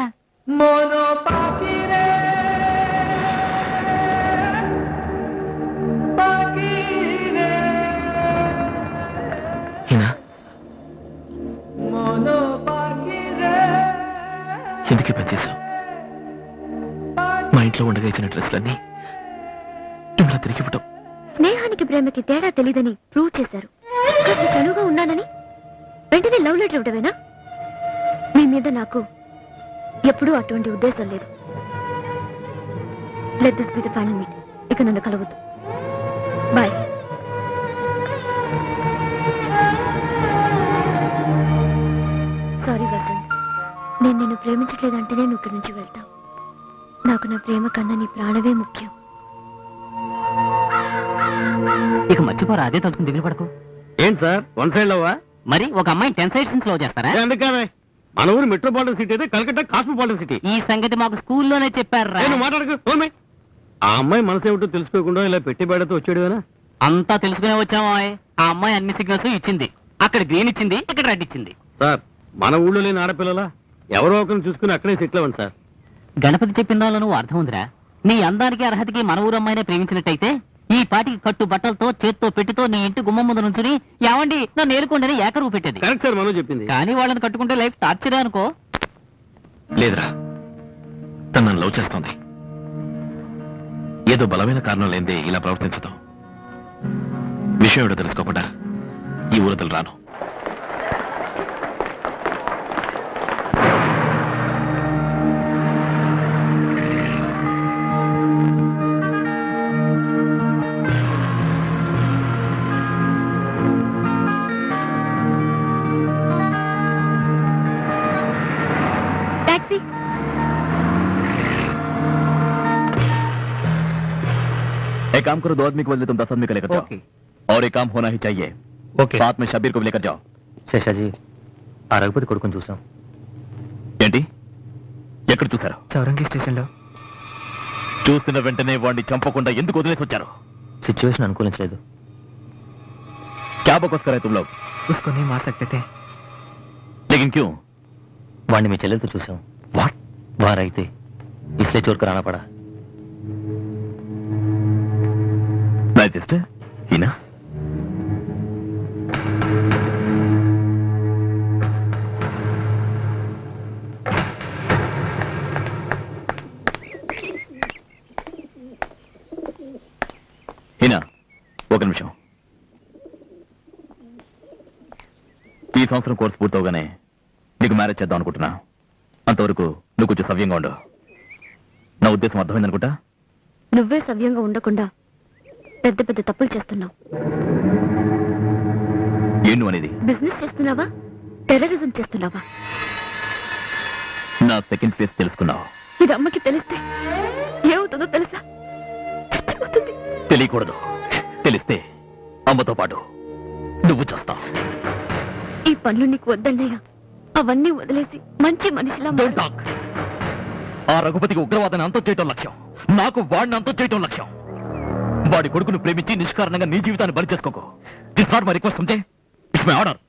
ఎందుకు పనిచేశావు? మా ఇంట్లో ఉండగా ఇచ్చిన డ్రెస్లన్నీ ఇలా తిరిగి ఇవ్వటం. స్నేహానికి ప్రేమకి తేడా తెలీదని ప్రూవ్ చేశారు. కాస్త చనువుగా ఉన్నానని వెంటనే లవ్ లెటర్ ఇవ్వడమేనా? మీ మీద నాకు ఎప్పుడూ అటువంటి ఉద్దేశం లేదు. Let this be the final meet. ఇక నన్ను కలవద్దు. బాయ్. సారీ వసంత్, నేను నిన్ను ప్రేమించట్లేదంటేనే నువ్వు ఇక్కడి నుంచి వెళ్తావు. నాకు నా ప్రేమ కన్నా నీ ప్రాణమే ముఖ్యం. ఇక మర్చిపోరా, అదే తలుచుకుని దిగులు పడకు. ఏంటి సార్, వన్ సైడ్ లవ్వా? మరి ఒక అమ్మాయిని 10 సైడ్స్ నుంచి లవ్ చేస్తారా? ఎందుకనే? మన ఊరు మెట్రోపాలిటన్ సిటీ అయితే కలకత్తా కాస్మోపాలిటన్ సిటీ. ఈ సంగతి మాకు స్కూల్లోనే చెప్పారా. నేను మాట్లాడకు. ఆ అమ్మాయి మనసు ఏమిటో తెలుసుకోకుండా ఇలా పెట్టి బేడతో వచ్చాడువేనా? అంతా తెలుసుకునే వచ్చామా? ఆ అమ్మాయి అన్ని సిగ్నల్స్ ఇచ్చింది. అక్కడ గ్రీన్ ఇచ్చింది, ఇక్కడ రెడ్ ఇచ్చింది. సార్, మన ఊళ్ళో లేని ఆడపిల్లలా ఎవరో ఒకరిని చూసుకుని అక్కడే సెటిల్ అవ్వండి సార్. గణపతి చెప్పిన దానిలో నువ్వు అర్థం ఉందిరా. నీ అందానికి అర్హతకి మన ఊరు అమ్మాయినే ప్రేమించినట్టయితే ఈ పాటికి కట్టు బట్టలతో చేత్తో పెట్టితో నీ ఇంటి గుమ్మం ముందు నుంచుని ఏమండి నన్ను నేర్కొండని ఏకరువు పెట్టేది. కరెక్ట్ సార్, మనం చెప్పింది. కానీ వాళ్ళని కట్టుకుంటే లైఫ్ టార్చరే అనుకో. లేదురా, తను నన్ను లవ్ చేస్తోంది. ఏదో బలమైన కారణం లేదే ఇలా ప్రవర్తించదు. విషయం ఏమిటో తెలుసుకోకుండా ఈ ఊరతలు రాను. टैक्सी। एक काम करो, 2 आदमी को बदले तुम 10 आदमी को लेकर जाओ। ओके। और एक काम होना ही चाहिए। ओके। साथ में शबीर को भी लेकर जाओ। శేషాజీ, ఆ రఘుపతి కొడుకుని చూసాం. ఏంటి? ఎక్కడ చూసారు? చౌరంగి స్టేషన్ లో. చూసిన వెంటనే వాడిని చంపకుండా ఎందుకు వదిలేసి వచ్చారు? సిచ్యువేషన్ అనుకూలించలేదు. क्या बकवास कर रहे तुम लोग? उसको नहीं मार सकते थे. लेकिन क्यों? వాడిని మీ చెల్లెలతో చూసాం. What? వారైతే इसलिए चोर कराना पड़ा. मैं సిస్టర్ హీనా. హీనా, ఒక నిమిషం. ఈ సంవత్సరం కోర్సు పూర్తవగానే నీకు మ్యారేజ్ చేద్దాం అనుకుంటున్నా. అంతవరకు నువ్వు కొంచెం సవ్యంగా ఉండు. నా ఉద్దేశం అర్థమైందనుకుంటా. నువ్వే సవ్యంగా ఉండకుండా పెద్ద పెద్ద తప్పులు చేస్తున్నావు. ఏం నువ్వు అనేది? బిజినెస్ చేస్తున్నావా, టెర్రరిజం చేస్తున్నావా? నా సెకండ్ ఫేస్ తెలుసుకున్నావు. ఇది అమ్మకి తెలిస్తే ఏమవుతుందో తెలుసా? చచ్చిపోతుంది. తెలియకూడదు. తెలిస్తే అమ్మతో పాటు నువ్వు చేస్తావు. ఈ పనులు నీకు వద్దన్నయ్య. అవన్నీ వదిలేసి మంచి మనిషిలా Don't talk. ఆ రఘుపతికి ఉగ్రవాదాన్ని అంతం చేయటం లక్ష్యం. నాకు వాడిని అంతం చేయటం లక్ష్యం. వాడి కొడుకును ప్రేమించి నిష్కారణంగా నీ జీవితాన్ని బలి చేసుకోకు. దిస్ నాట్ మై రిక్వెస్ట్, అంటే ఇట్స్ మై ఆర్డర్.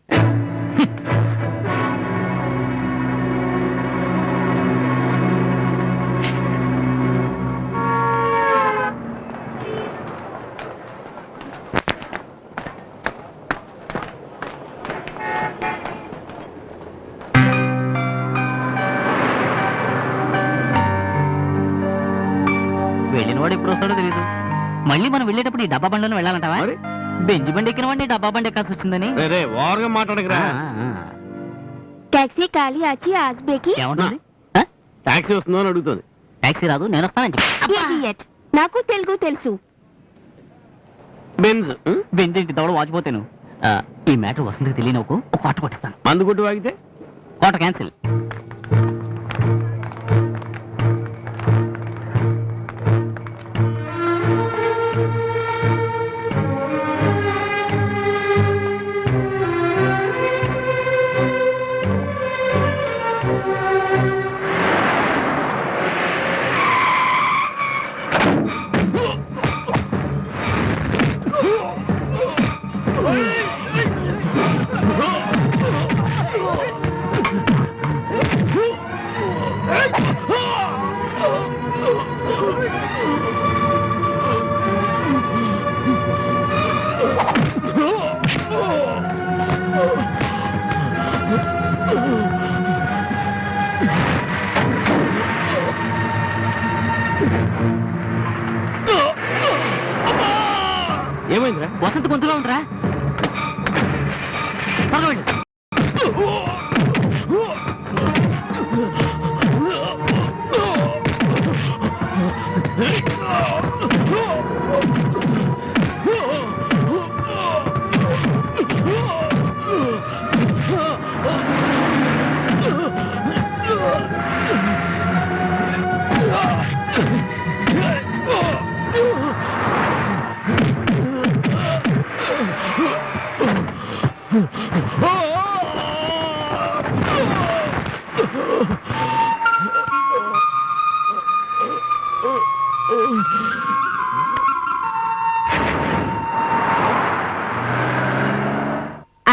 వెళ్ళిన వాడు ఎప్పుడు వస్తాడో తెలియదు. మళ్ళీ మనం వెళ్ళేటప్పుడు ఈ డబ్బా బండిలో వెళ్ళాలంటావా? బెంజ్ బండి ఎక్కిన వాడిని డబ్బా బండి ఎక్కాల్సి వచ్చిందని. ఓవర్గా మాట్లాడగరా. టాక్సీ ఖాళీ ఆచి ఆజ్బేకి ఏమంటుంది? టాక్సీ వస్తుందో అని అడుగుతుంది. టాక్సీ రాదు, నేను వస్తానని చెప్పి. Idiot. నాకు తెలుగు తెలుసు. బెంజ్ బెంజ్ ఇంటి దవడ వాచిపోతాను. ఈ మ్యాటర్ వసంతకి తెలియనోకు ఒక కోట కొట్టిస్తాను. మందు కొట్టి వాగితే కోట క్యాన్సిల్. ఏమైందిరా? వసంత గొంతులో ఉండరా? త్వరగా వెళ్ళు.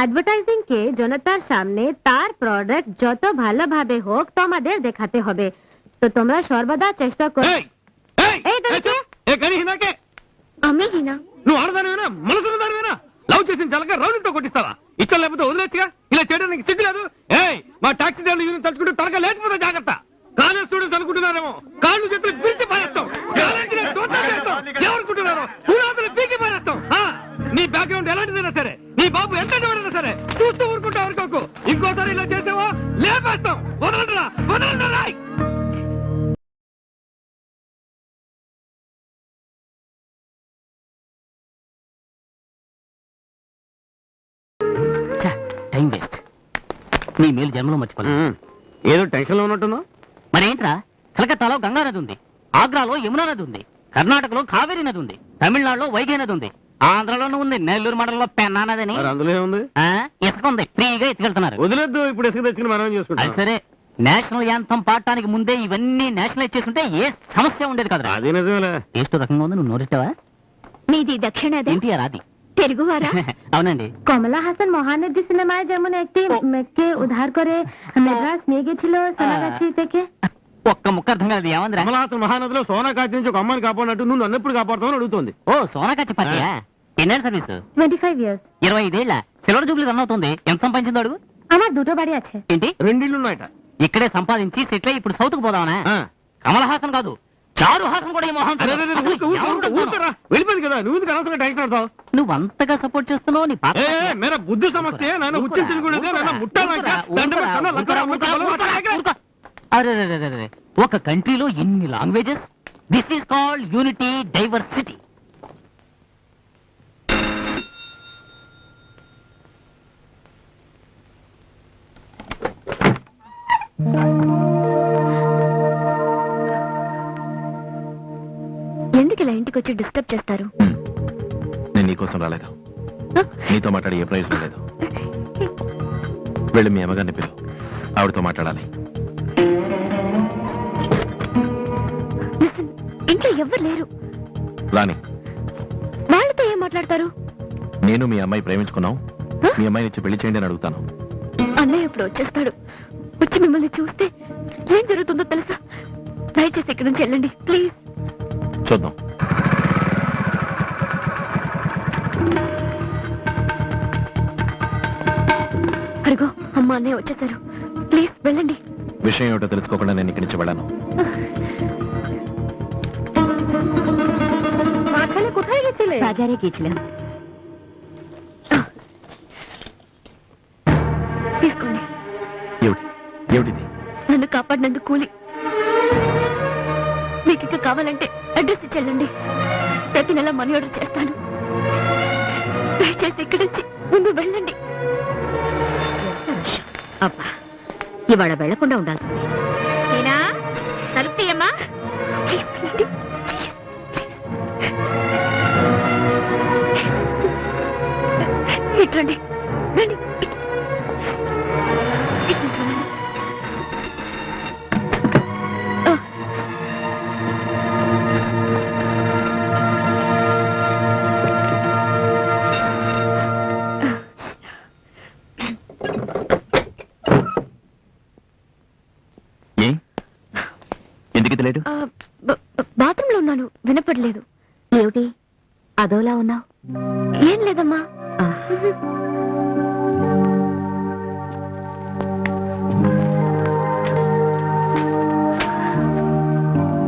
অ্যাডভার্টাইজিং কে জনতার সামনে তার প্রোডাক্ট যত ভালোভাবে হোক তোমাদের দেখাতে হবে। তো তোমরা সর্বদা চেষ্টা করো। এই তুমি কে? అమ్మే హీనా. నువ్వు ఆడదానివేనా? మనసున్న దానివేనా? లవ్ చేసిన జలక రౌడీతో కొట్టిస్తావా? ఇక్కడ లేకపోతే వదిలేచ్చుగా. ఇలా చేయడానికి సిగ్గు లేదు? మా టాక్సీ డ్రైవర్ యూనియన్ తలుచుకుంటే త్వరగా లేకపోతే జాగ్రత్త. కాలేజ్ స్టూడెంట్స్ అనుకుంటున్నారేమో కాళ్ళు చేతులు పిలిచి పారేస్తాం. ఎవరుకుంటున్నారు? పునాదులు పీకి పారేస్తాం. నీ బ్యాక్గ్రౌండ్ ఎలాంటిదైనా సరే, నీ బాబు ఎంతైనా సరే చూస్తూ ఊరుకుంటా అనుకోకు. ఇంకోసారి ఇలా చేసావా లేపేస్తాం. వదలంటారా? వదలంటారా? Time waste. నీ మేలు జన్మలో మర్చిపోలేదు. ఏదో టెన్షన్ లో ఉన్నట్టున్నావు. మరేంట్రా, కలకత్తాలో గంగా నది ఉంది, ఆగ్రాలో యమునా నది ఉంది, కర్ణాటకలో కావేరీ నది ఉంది, తమిళనాడులో వైగై నది ఉంది, ఆంధ్రలోనూ ఉంది నెల్లూరు మండలంలో పెన్నా నది అని. అందులో ఏముంది? ఇసుక ఉంది, ఫ్రీగా ఎత్తుకెళ్తున్నారు. వదిలేదు, ఇప్పుడు ఇసుక తెచ్చుకుని మనం చేసుకుంటాం. అది సరే, నేషనల్ యాంథం పాడటానికి ముందే ఇవన్నీ నేషనలైజ్ చేస్తుంటే ఏ సమస్య ఉండేది కదా. అది నిజమేలే. టేస్ట్ రకంగా ఉంది, నువ్వు నోరెట్టావా? మీది దక్షిణాది, ఎన్టీఆర్ అది. తెలుగువారా? అవునండి. কমলা হাসান মহানদী সিনেমায় যেমন একটি মেয়েকে উদ্ধার করে মেড্রাস নিয়ে গেছিল সোনাগাছি থেকে। ఒక్క ముక్క అర్థం కాదు ఏమందిరా? కమలాసన్ మహానదిలో సోనాకాచి నుంచి ఒక అమ్మాయిని కాపాడినట్టు నువ్వు నన్ను ఎప్పుడు కాపాడుతావని అడుగుతుంది. ఓ సోనాకాచి పార్టీయా? ఎన్నేళ్ళ సర్వీస్? 25 years. 25 ఏళ్ళ. సిల్వర్ జూబ్లీ రన్ అవుతుంది. ఎంత సంపాదించిందో అడుగు. আমার দুটো বাড়ি আছে. ఏంటి? 2 ఇళ్ళు ఉన్నాయట. ఇక్కడే సంపాదించి సెటిల్ అయ్యి ఇప్పుడు సౌత్ కు పోదామనా? ఆ. కమల్ హాసన్ కాదు, చారు హాసన్ కూడా ఈ మొహం అరే, అరే, అరే, అసలు ఊరుకో, ఊరుకో, ఎవరు ఊరుకో, ఊరుకోరా. వెళ్ళిపోయింది కదా, నువ్వు ఎందుకు అనవసరంగా టెన్షన్ పడతావు? నువ్వు అంతగా సపోర్ట్ చేస్తున్నావు నీ పాప. మేరా బుద్ధి సమస్య నన్ను ఉచ్చించకూడదే, నన్ను అరే ఒక కంట్రీలో ఎన్ని languages. This is called unity diversity. ఎందుకు ఇలా ఇంటికి వచ్చి డిస్టర్బ్ చేస్తారు? నేను నీకోసం రాలేదు, నీతో మాట్లాడి ఏ ప్రయోజనం లేదు. వెళ్ళి మీ అమ్మగారిని పిలు, ఆవిడతో మాట్లాడాలి. Listen, ఇంట్లో ఎవ్వరు లేరు. రాని, వాళ్ళతో ఏం మాట్లాడతారు? నేను మీ అమ్మాయి ప్రేమించుకున్నాం, మీ అమ్మాయిని ఇచ్చి పెళ్లి చేయండి అని అడుగుతాను. అన్నయ్య ఇప్పుడు వచ్చేస్తాడు. వచ్చి మిమ్మల్ని చూస్తే ఏం జరుగుతుందో తెలుసా? దయచేసి ఇక్కడి నుంచి వెళ్ళండి ప్లీజ్. చూద్దాం. అరుగో అమ్మ అన్నయ్య వచ్చేసారు. ప్లీజ్ వెళ్ళండి. విషయం ఏమిటో తెలుసుకోకుండా నేను ఇక్కడి నుంచి వెళ్ళాను. কোথায় গেছিলে? বাজারে গেছিলাম. తీసుకోండి. ఏమిటిది? నన్ను కాపాడినందుకు కూలి. మీకు ఇక కావాలంటే అడ్రస్ ఇచ్చి వెళ్ళండి. ప్రతి నెల మనీ ఆర్డర్ చేస్తాను. దయచేసి ఇక్కడి నుంచి ముందు వెళ్ళండి. అబ్బా, ఇవాళ వెళ్లకుండా ఉండాల్సింది. నేనా తలుపుతీయమ్మా. ప్లీజ్ వెళ్ళండి. ఇట్రండి, రండి. ఎందుకు ఇది లేడు? బాత్రూంలో ఉన్నాను, వినపడలేదు. ఏమిటి అదోలా ఉన్నావు? ఏం లేదమ్మా.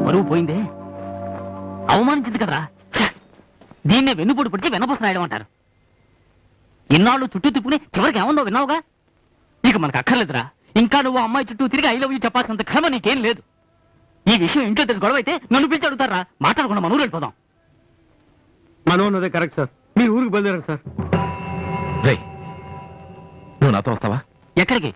పరువు పోయిందే, అవమానించింది కదరా. దీన్నే వెన్నుపొడి పడిచి వెన్నపూస రాయడం అంటారు. ఇన్నాళ్ళు చుట్టూ తిప్పుకుని చివరికి ఏముందో విన్నావుగా. ఇక మనకు అక్కర్లేదురా. ఇంకా నువ్వు అమ్మాయి చుట్టూ తిరిగి ఐ లవ్ యూ చెప్పాల్సినంత క్రమ నీకేం లేదు. ఈ విషయం ఇంట్లో తెలిసి గొడవ అయితే నన్ను పిలిచి అడుగుతారా? మాట్లాడకుండా మన ఊరు వెళ్ళిపోదాం. మనోన్నదే కరెక్ట్ సార్. మీ ఊరికి బయలుదేరండి సార్. రే, నువ్వు నాతో వస్తావా? ఎక్కడికి?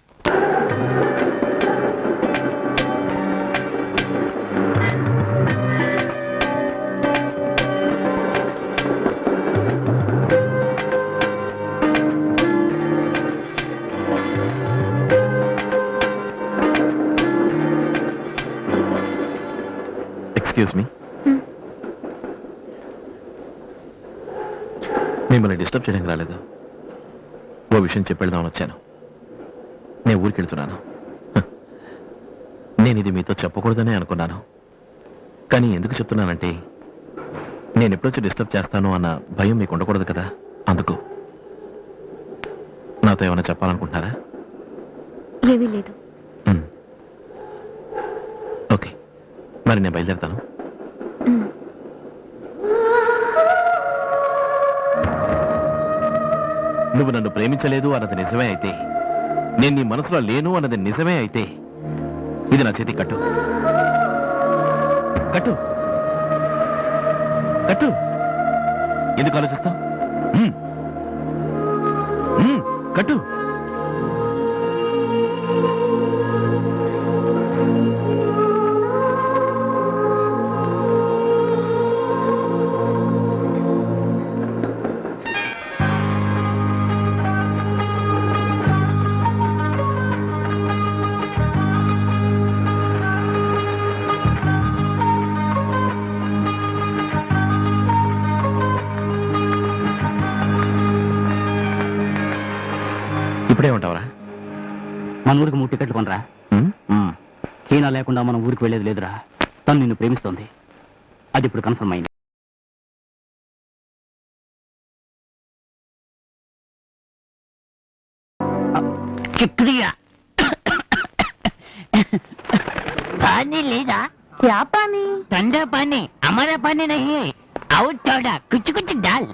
ఎక్స్క్యూజ్ మీ, మిమ్మల్ని డిస్టర్బ్ చేయడానికి రాలేదు. ఓ విషయం చెప్పెళ్దామని వచ్చాను. నేను ఊరికి వెళ్తున్నాను. నేను ఇది మీతో చెప్పకూడదనే అనుకున్నాను, కానీ ఎందుకు చెప్తున్నానంటే నేను ఎప్పుడొచ్చి డిస్టర్బ్ చేస్తాను అన్న భయం మీకు ఉండకూడదు కదా. అందుకు నాతో ఏమైనా చెప్పాలనుకుంటున్నారా? ఏమీ లేదు. ఓకే, మరి నేను బయలుదేరుతాను. నువ్వు నన్ను ప్రేమించలేదు అన్నది నిజమే అయితే, నేను నీ మనసులో లేను అన్నది నిజమే అయితే, ఇది నా చేతి కట్టు. కట్టు కట్టు. ఎందుకు ఆలోచిస్తావు? కట్టు. ఇప్పుడేమంటావరా? మన ఊరికి 3 టికెట్లు కొనరా. హీనా లేకుండా మనం ఊరికి వెళ్ళేది లేదురా. తను నిన్ను ప్రేమిస్తోంది, అది ఇప్పుడు కన్ఫర్మ్ అయింది. शुक्रिया पानी लेना क्या पानी? ठंडा पानी, हमारा पानी नहीं है, और थोड़ा कुछ कुछ डाल.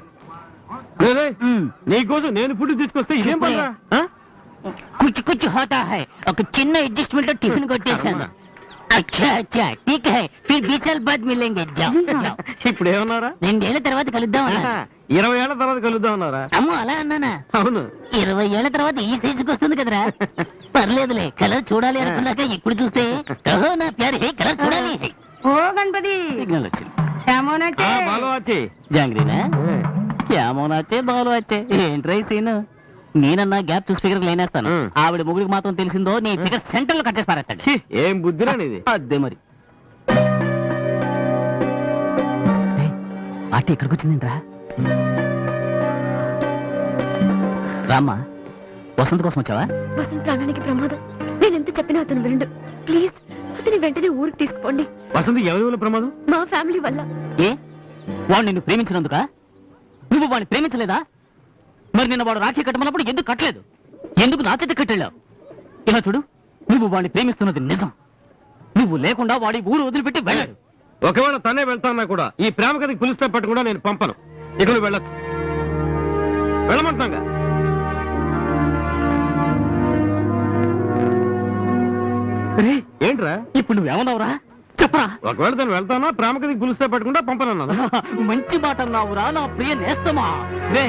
నీకోసం నేను ఫుడ్ తీసుకొస్తే ఇదేం పనిరా? कुछ कुछ होता है, ఒక చిన్న అడ్జస్ట్మెంట్ లో టిఫిన్ కొట్టేశాను. अच्छा अच्छा ठीक है, फिर 20 साल बाद मिलेंगे. जाओ जाओ. ఇప్పుడు ఏమన్నారా? 2 ఏళ్ల తర్వాత కలుద్దాం. 20 ఏళ్ల తర్వాత కలుద్దాం అన్నారా? అమ్మో అలా అన్నానా? అవును. 20 ఏళ్ల తర్వాత ఈ సైజుకి వస్తుంది కదరా. పర్లేదులే, కలర్ చూడాలి అనుకున్నాక ఇప్పుడు చూస్తే ఓహో నా ప్యార్ హే, కలర్ చూడాలి. ఓ గణపతి, సిగ్నల్ వచ్చింది. బాలో వచ్చి జాంగ్రీనా క్యామోనాచే బాలో వచ్చే ఏంట్రై సీన్. నేనన్నా గ్యాప్ చూసి ఫిగర్ లేనేస్తాను. ఆవిడ ముగ్గురికి మాత్రం తెలిసిందో నీ ఫిగర్ సెంటర్ లో కట్ చేసి పారేస్తాడు. ఏం బుద్ధిరా ఇది? అదే మరి. ఆట ఇక్కడికి వచ్చిందేంట్రా? రామ్మా, వసంత కోసం వచ్చావా? వసంత్ ప్రాణానికి ప్రమాదం. నేను ఎంత చెప్పినా అతను వినడు. ప్లీజ్ అతని వెంటనే ఊరికి తీసుకుపోండి. వసంత్ ఎవరి వల్ల ప్రమాదం? మా ఫ్యామిలీ వల్ల. ఏ వాడు నిన్ను ప్రేమించినందుక? నువ్వు వాడిని ప్రేమించలేదా? మరి నిన్న వాడు రాఖీ కట్టమన్నప్పుడు ఎందుకు కట్టలేదు? ఎందుకు నా చేతి కట్టెళ్ళావు? ఇలా చూడు, నువ్వు వాడిని ప్రేమిస్తున్నది నిజం. నువ్వు లేకుండా వాడి ఊరు వదిలిపెట్టి వెళ్ళాడు. ఒకవేళ తనే వెళ్తానా కూడా ఈ ప్రేమ కథకి పులి స్టాప్ పట్టు కూడా నేను పంపను. ఇక నువ్వు వెళ్ళొచ్చు. వెళ్ళమంటున్నాగా. ఏంట్రా ఇప్పుడు నువ్వేమన్నావురా? చెప్పరా. ఒకవేళ తను వెళ్తానా ప్రేమ కథకి పులి స్టాప్ పట్టకుండా పంపనన్నాను. మంచి మాట అన్నావురా నా ప్రియ నేస్తమా. రే,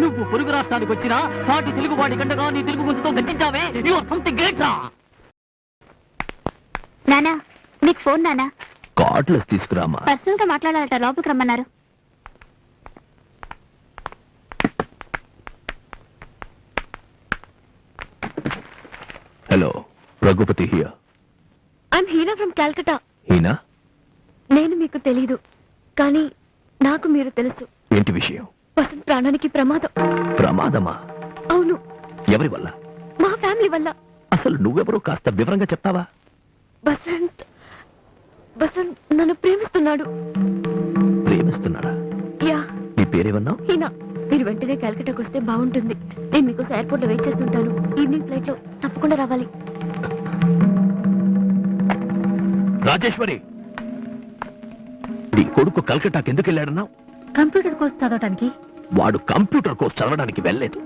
నువ్వు పొరుగు రాష్ట్రానికి వచ్చినా సాటి తెలుగువాడి గంటగా నీ తెలుగు గుంతుతో గర్జించావే. యు ఆర్ సంథింగ్ గ్రేట్ రా. నానా, మీకు ఫోన్ నానా. కార్డ్లెస్ తీసుకురామా. పర్సనల్ గా మాట్లాడాలట, లోపలికి రమ్మన్నారు. Hello, Raghupati here. I'm Hina from Calcutta. Hina, నేను మీకు తెలీదు, కానీ నాకు మీరు తెలుసు. ఏంటి విషయం? వసంత్ ప్రాణానికి ప్రమాదం. ప్రమాదమా? అవును, ఎవరి వల్ల? మా ఫ్యామిలీ వల్ల. అసలు నువ్వెవరో కాస్త వివరంగా చెప్తావా? వసంత్ వసంత్ నన్ను ప్రేమిస్తున్నాడు. ప్రేమిస్తున్నాడా? యా. నీ పేరేమన్నా? హీనా. మీరు వెంటనే కాల్కటాకు వస్తే బాగుంటుంది. నేను మీకోసం ఎయిర్పోర్ట్ లో వెయిట్ చేస్తుంటాను. ఈవినింగ్ ఫ్లైట్ లో తప్పకుండా రావాలి. రాజేశ్వరి, నీ కొడుకు కల్కటాకి ఎందుకు వెళ్ళాడన్నావు? కంప్యూటర్ కోర్స్ చదవటానికి. వాడు కంప్యూటర్ కోర్స్ చదవడానికి వెళ్ళలేదు.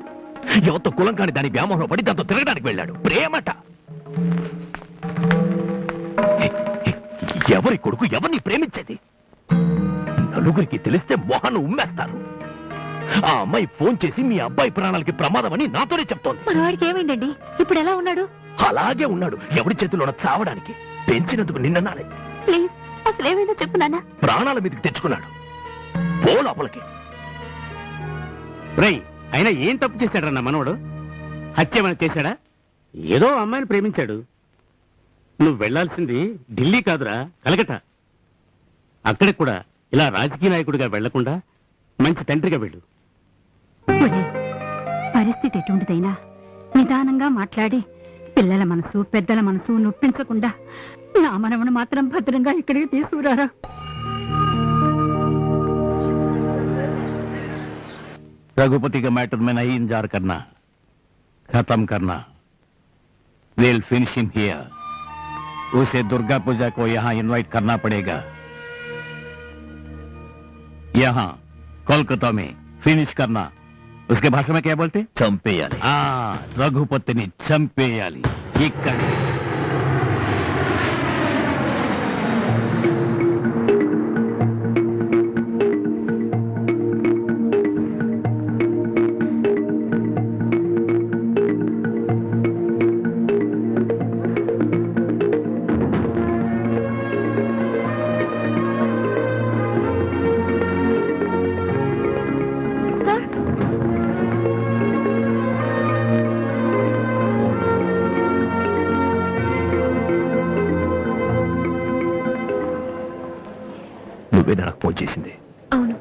ఎవరితో కులం కాని దాని వ్యామోహంలో పడి దాంతో తిరగడానికి వెళ్ళాడు. ప్రేమట. ఎవరి కొడుకు ఎవరిని ప్రేమించేది? నలుగురికి తెలిస్తే మొహాన్ని ఉమ్మేస్తారు. ఆ అమ్మాయి ఫోన్ చేసి మీ అబ్బాయి ప్రాణాలకి ప్రమాదమని నాతోనే చెప్తోంది. మన వాడికి ఏమైందండి? ఇప్పుడు ఎలా ఉన్నాడు? అలాగే ఉన్నాడు, ఎవరి చేతిలోన చావడానికి. పెంచినందుకు నిన్ననాలే. ప్లీజ్ అసలు ఏమైందో చెప్పు నాన్న. ప్రాణాల మీదకి తెచ్చుకున్నాడు. పో లోపలికి. రేయ్, అయినా ఏం తప్పు చేశాడు నా మనవడు? హత్యేమైనా చేశాడా? ఏదో అమ్మాయిని ప్రేమించాడు. నువ్వు వెళ్లాల్సింది ఢిల్లీ కాదురా, కలకట. అక్కడికి కూడా ఇలా రాజకీయ నాయకుడిగా వెళ్లకుండా మంచి తండ్రిగా వెళ్ళు. పరిస్థితి ఎటువంటిదైనా నిదానంగా మాట్లాడి పిల్లల మనసు పెద్దల మనసు నొప్పించకుండా నా మనవను మాత్రం భద్రంగా ఇక్కడికి తీసుకురారా. रघुपति का मैटर में नहीं इंतजार करना, खत्म करना. We'll finish him here. उसे दुर्गा पूजा को यहाँ इनवाइट करना पड़ेगा. यहाँ कोलकाता में फिनिश करना. उसके भाषा में क्या बोलते? చంపేయాలి. రఘుపతిని చంపేయాలి. ఇక్కడ సార్, నువ్వే నాకు ఫోన్ చేసింది. అవును.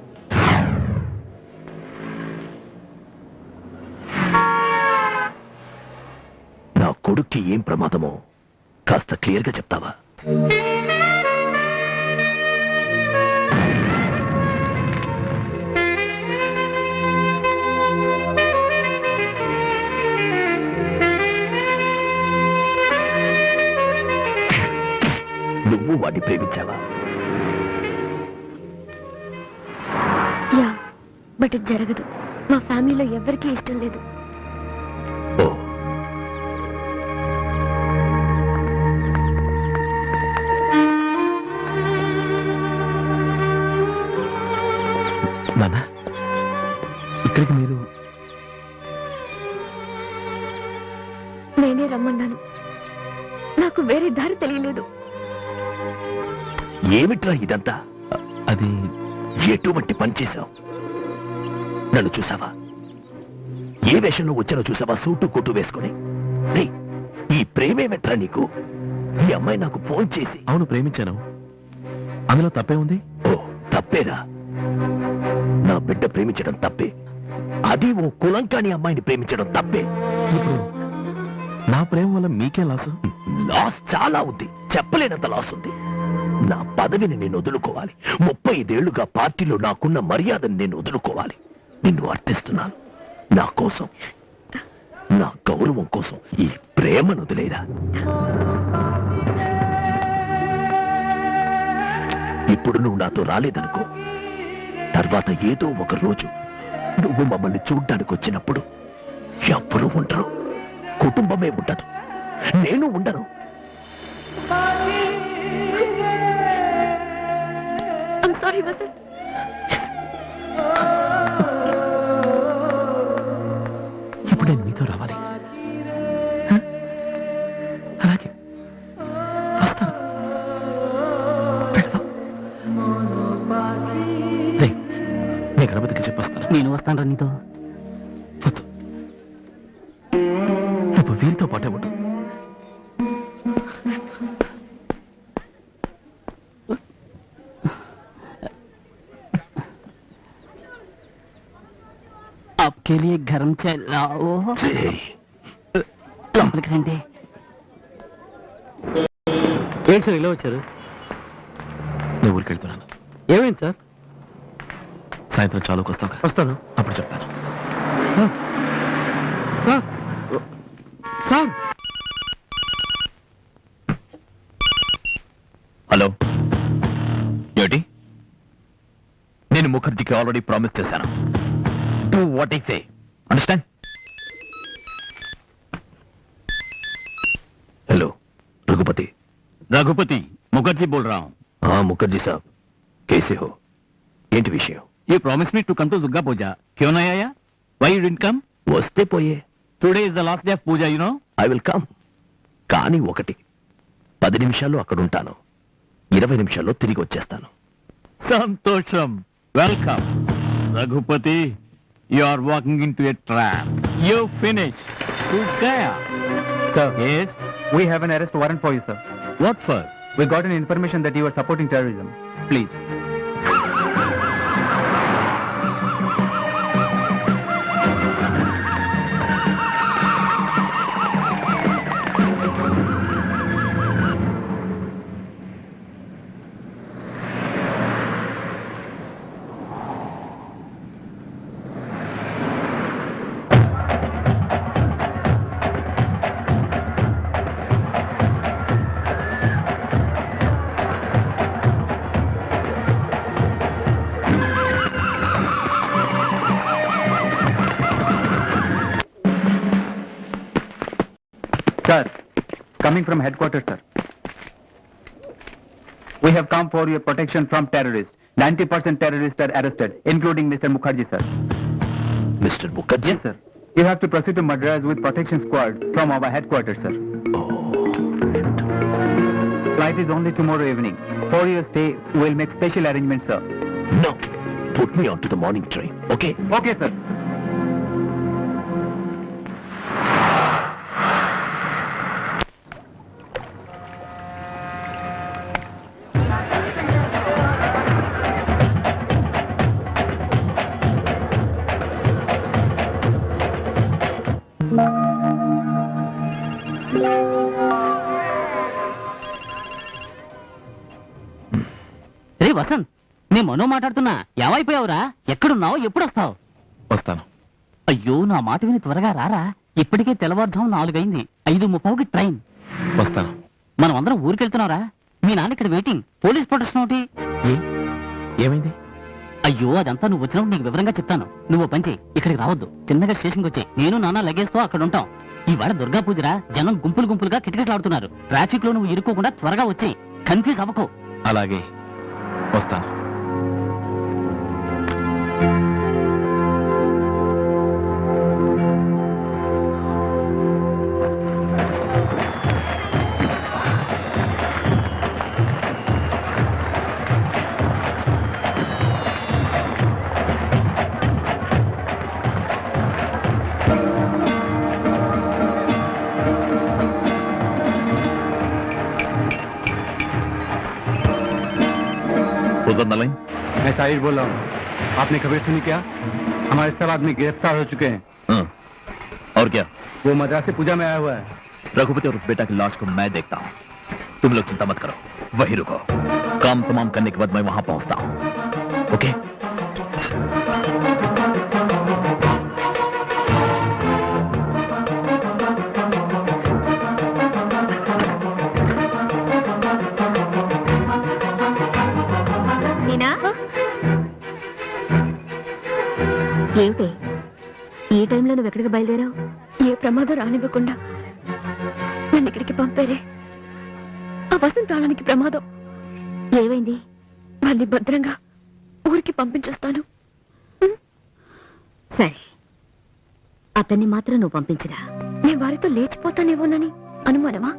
నా కొడుక్కి ఏం ప్రమాదమో కాస్త క్లియర్ గా చెప్తావా? నువ్వు వాడిని ప్రేమించావా? యా, బట్ ఇది జరగదు. మా ఫ్యామిలీలో ఎవరికీ ఇష్టం లేదు. ఓ, నాన్న, ఇక్కడికి మీరు? నేనే రమ్మన్నాను. నాకు వేరే దారి తెలియలేదు. ఏమిట్రా ఇదంతా? అది ఎటువంటి పని చేశావు? నన్ను చూసావా? ఏ వేషంలో వచ్చానో చూసావా? సూటు కొట్టు వేసుకుని. రేయ్, ఈ ప్రేమేమిట్రా నీకు? ఈ అమ్మాయి నాకు ఫోన్ చేసి. అవును, ప్రేమించాను. అందులో తప్పే ఉంది? ఓ, తప్పేరా? నా బిడ్డ ప్రేమించడం తప్పే. అది ఓ కులంకాని అమ్మాయిని ప్రేమించడం తప్పే. ఇప్పుడు నా ప్రేమ వల్ల మీకే లాసు? లాస్ చాలా ఉంది, చెప్పలేనంత లాస్ ఉంది. నా పదవిని నేను వదులుకోవాలి. 35 ఏళ్లుగా పార్టీలో నాకున్న మర్యాదను నేను వదులుకోవాలి. నిన్ను అర్థిస్తున్నాను. నా కోసం, నా గౌరవం కోసం ఈ ప్రేమను వదిలేరా. ఇప్పుడు నువ్వు నాతో రాలేదనుకో, తర్వాత ఏదో ఒక రోజు నువ్వు మమ్మల్ని చూడ్డానికి వచ్చినప్పుడు ఎవ్వరూ ఉండరు, కుటుంబమే ఉండదు, నేను ఉండను. I'm sorry Vasant. ఇప్పుడు నేను మీతో రావాలి. అలాగే వస్తాను. పెడదాం. రేయ్, నీ గణపతికి చెప్పొస్తాను. నేను వస్తాను రా నీతో. వద్దు, ఇప్పుడు వీరితో పాటే ఉండు. आपके लिए गरम चाय लाओ. లోపలికి రండి. ఏంటి సార్ ఇలా వచ్చారు? నేను ఊరికి వెళ్తున్నాను. ఏమైంది సార్? సాయంత్రం చాలుకు వస్తావు. వస్తాను. అప్పుడు చెప్తాను. Sir, sir. హలో, ఏమిటి? నేను ముఖర్జీకి ఆల్రెడీ ప్రామిస్ చేశాను. Do what I say, understand? Hello Raghupati. Raghupati, Mukherjee बोल रहा हूँ. हाँ मुखर्जी साहब, कैसे हो? ఏంటి విషయం? You promised me to come to Durga Puja. क्यों नहीं आया? Why you didn't come? వస్తే పోయే. Today is the last day of puja, you know. I will come. కానీ ఒకటి, 10 నిమిషాల్లో అక్కడ ఉంటాను, 20 నిమిషాల్లో తిరిగి వచ్చేస్తాను. Santosham. Welcome. Raghupati, you are walking into a trap. You finished. To Gaya. Sir, Yes. we have an arrest warrant for you, sir. What for? We got an information that you are supporting terrorism. Please. Sir, coming from headquarters, sir. We have come for your protection from terrorists. 90% terrorists are arrested, including Mr. Mukherjee, sir. Mister Mukherjee. Yes, sir. You have to proceed to Madras with protection squad from our headquarters, sir. Flight is only tomorrow evening. For your stay, we'll make special arrangements, sir. No, put me on to the morning train, okay? Okay, sir. Vasant, నేను మనో మాట్లాడుతున్నా. ఏమైపోయావురా? ఎక్కడున్నావు? ఎప్పుడు వస్తావు? వస్తాను. అయ్యో, నా మాట విని త్వరగా రారా. ఇప్పటికే తెల్లవారుజాము 4 అయింది. 5:30కి ట్రైన్. వస్తాను. మనం అందరం ఊరికెళ్తున్నారా? మీ నాన్న ఇక్కడ వెయిటింగ్. పోలీస్ ప్రొటెక్షన్ ఒకటి. ఏమైంది? అయ్యో, అదంతా నువ్వు వచ్చినప్పుడు నీకు వివరంగా చెప్తాను. నువ్వు పని చెయ్యి, ఇక్కడికి రావద్దు. తిన్నగా స్టేషన్కి వచ్చాయి. నేను నాన్న లగేజ్తో అక్కడ ఉంటాం. ఇవాళ దుర్గా పూజరా. జనం గుంపులు గుంపులుగా కిటకిటలాడుతున్నారు. ట్రాఫిక్ లో నువ్వు ఇరుక్కోకుండా త్వరగా వచ్చేయి. కన్ఫ్యూజ్ అవ్వకు. అలాగే వస్తాను. मैं साहिर बोल रहा हूँ. आपने खबर सुनी क्या? हमारे सब आदमी गिरफ्तार हो चुके हैं. और क्या? वो मद्रासी पूजा में आया हुआ है. रघुपति और उस बेटा की लाश को मैं देखता हूँ. तुम लोग चिंता मत करो, वही रुको. काम तमाम करने के बाद मैं वहां पहुंचता हूँ. ओके? ఏమిటి ఈ టైంలో నువ్వు ఎక్కడికి బయలుదేరావు? ఏ ప్రమాదం రానివ్వకుండా నన్ను ఇక్కడికి పంపారే. ఆ వసంత వాళ్ళనికి ప్రమాదం. ఏమైంది? వాడిని భద్రంగా ఊరికి పంపించొస్తాను. సరే, అతన్ని మాత్రం నువ్వు పంపించరా. నేను వారితో లేచిపోతానేమోనని అనుమానమా?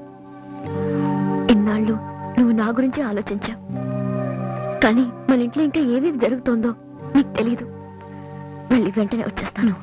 ఇన్నాళ్ళు నువ్వు నా గురించి ఆలోచించావు, కానీ మన ఇంట్లో ఇంకా ఏమేమి జరుగుతోందో నీకు తెలీదు. మళ్ళీ వెంటనే వచ్చేస్తాను.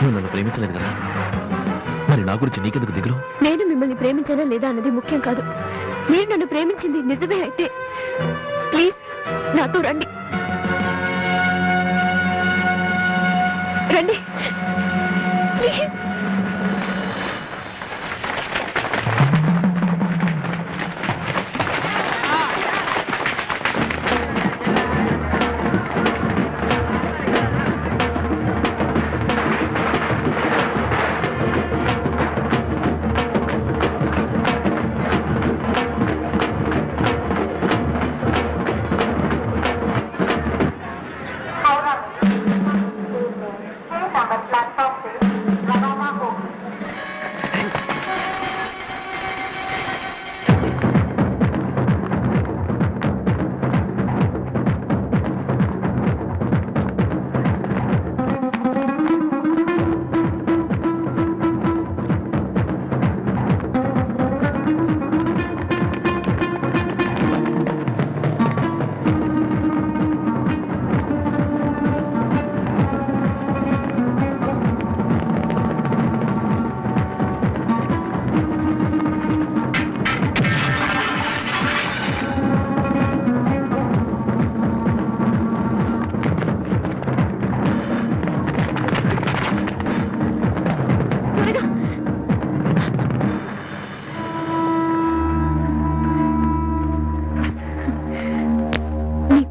నువ్వు నన్ను ప్రేమించలేదు కదా, మరి నా గురించి నీకెందుకు దిగులు? నేను మిమ్మల్ని ప్రేమించానా లేదా అన్నది ముఖ్యం కాదు. మీరు నన్ను ప్రేమించింది నిజమే అయితే ప్లీజ్ నాతో రండి. రండి ప్లీజ్.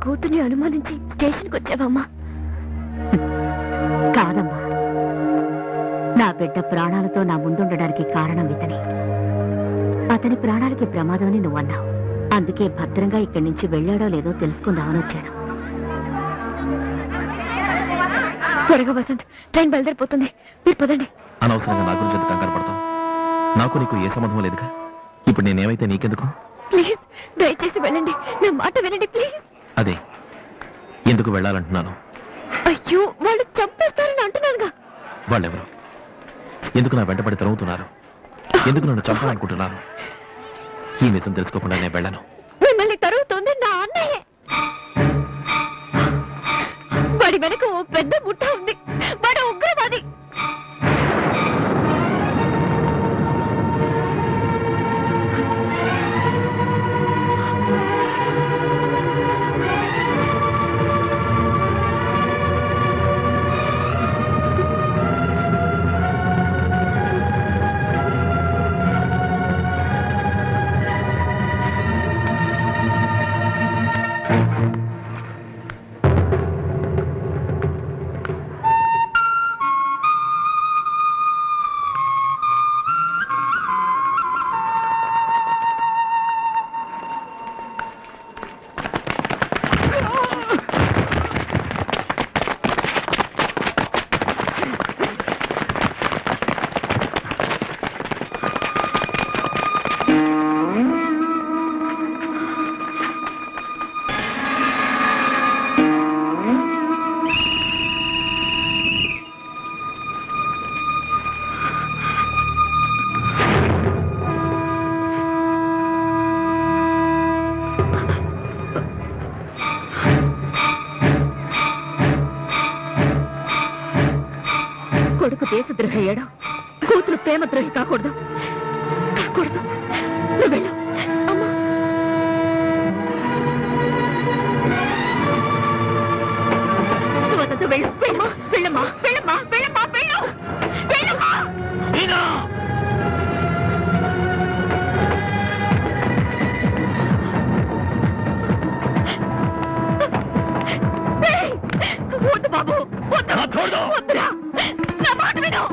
కూతుర్ని అనుమానించి స్టేషన్కి వచ్చావమ్మా? కాదమ్మా, నా బిడ్డ ప్రాణాలతో నా ముందుండడానికి కారణం ఇతని. అతని ప్రాణాలకి ప్రమాదం అని నువ్వన్నావు. అందుకే భద్రంగా ఇక్కడి నుంచి వెళ్ళాడో లేదో తెలుసుకుందామని వచ్చాను. త్వరగా వసంత్, ట్రైన్ బయలుదేరిపోతుంది. మీరు పదండి. అనవసరంగా నా గురించి కంగారు పడతాం. నాకు నీకు ఏ సంబంధం లేదుగా. ఇప్పుడు నేనేమైతే నీకెందుకు? ప్లీజ్ దయచేసి వెళ్ళండి, నా మాట వినండి ప్లీజ్. అదే ఎందుకు వెళ్ళాలంటున్నాను. అయ్యో, వాళ్ళు చంపేస్తారని అంటున్నానుగా. వాళ్ళెవరు? ఎందుకు నా వెంటబడి తరుగుతున్నారు? ఎందుకు నన్ను చంపాలనుకుంటున్నారు? ఈ నిజం తెలుసుకోకుండా నేను వెళ్ళను. మిమ్మల్ని తరుగుతోంది నా అన్నయ్యే. వాడి వెనక ఓ పెద్ద ముఠా ఉంది. వాడు ఉగ్రవాది. కొడుకు దేశద్రోహి అయ్యాడు, కూతురు ప్రేమద్రోహి కాకూడదు. కాకూడదు. నువ్వు వెళ్ళు. అమ్మా, నువ్వు వెళ్ళు. వెళ్ళమ్మా, వెళ్ళమ్మా, వెళ్ళమ్మా, వెళ్ళమ్మా, వెళ్ళు. వెళ్ళమ్మా. వద్దు బాబు, వద్దు, వద్దురా, నా మాట విను.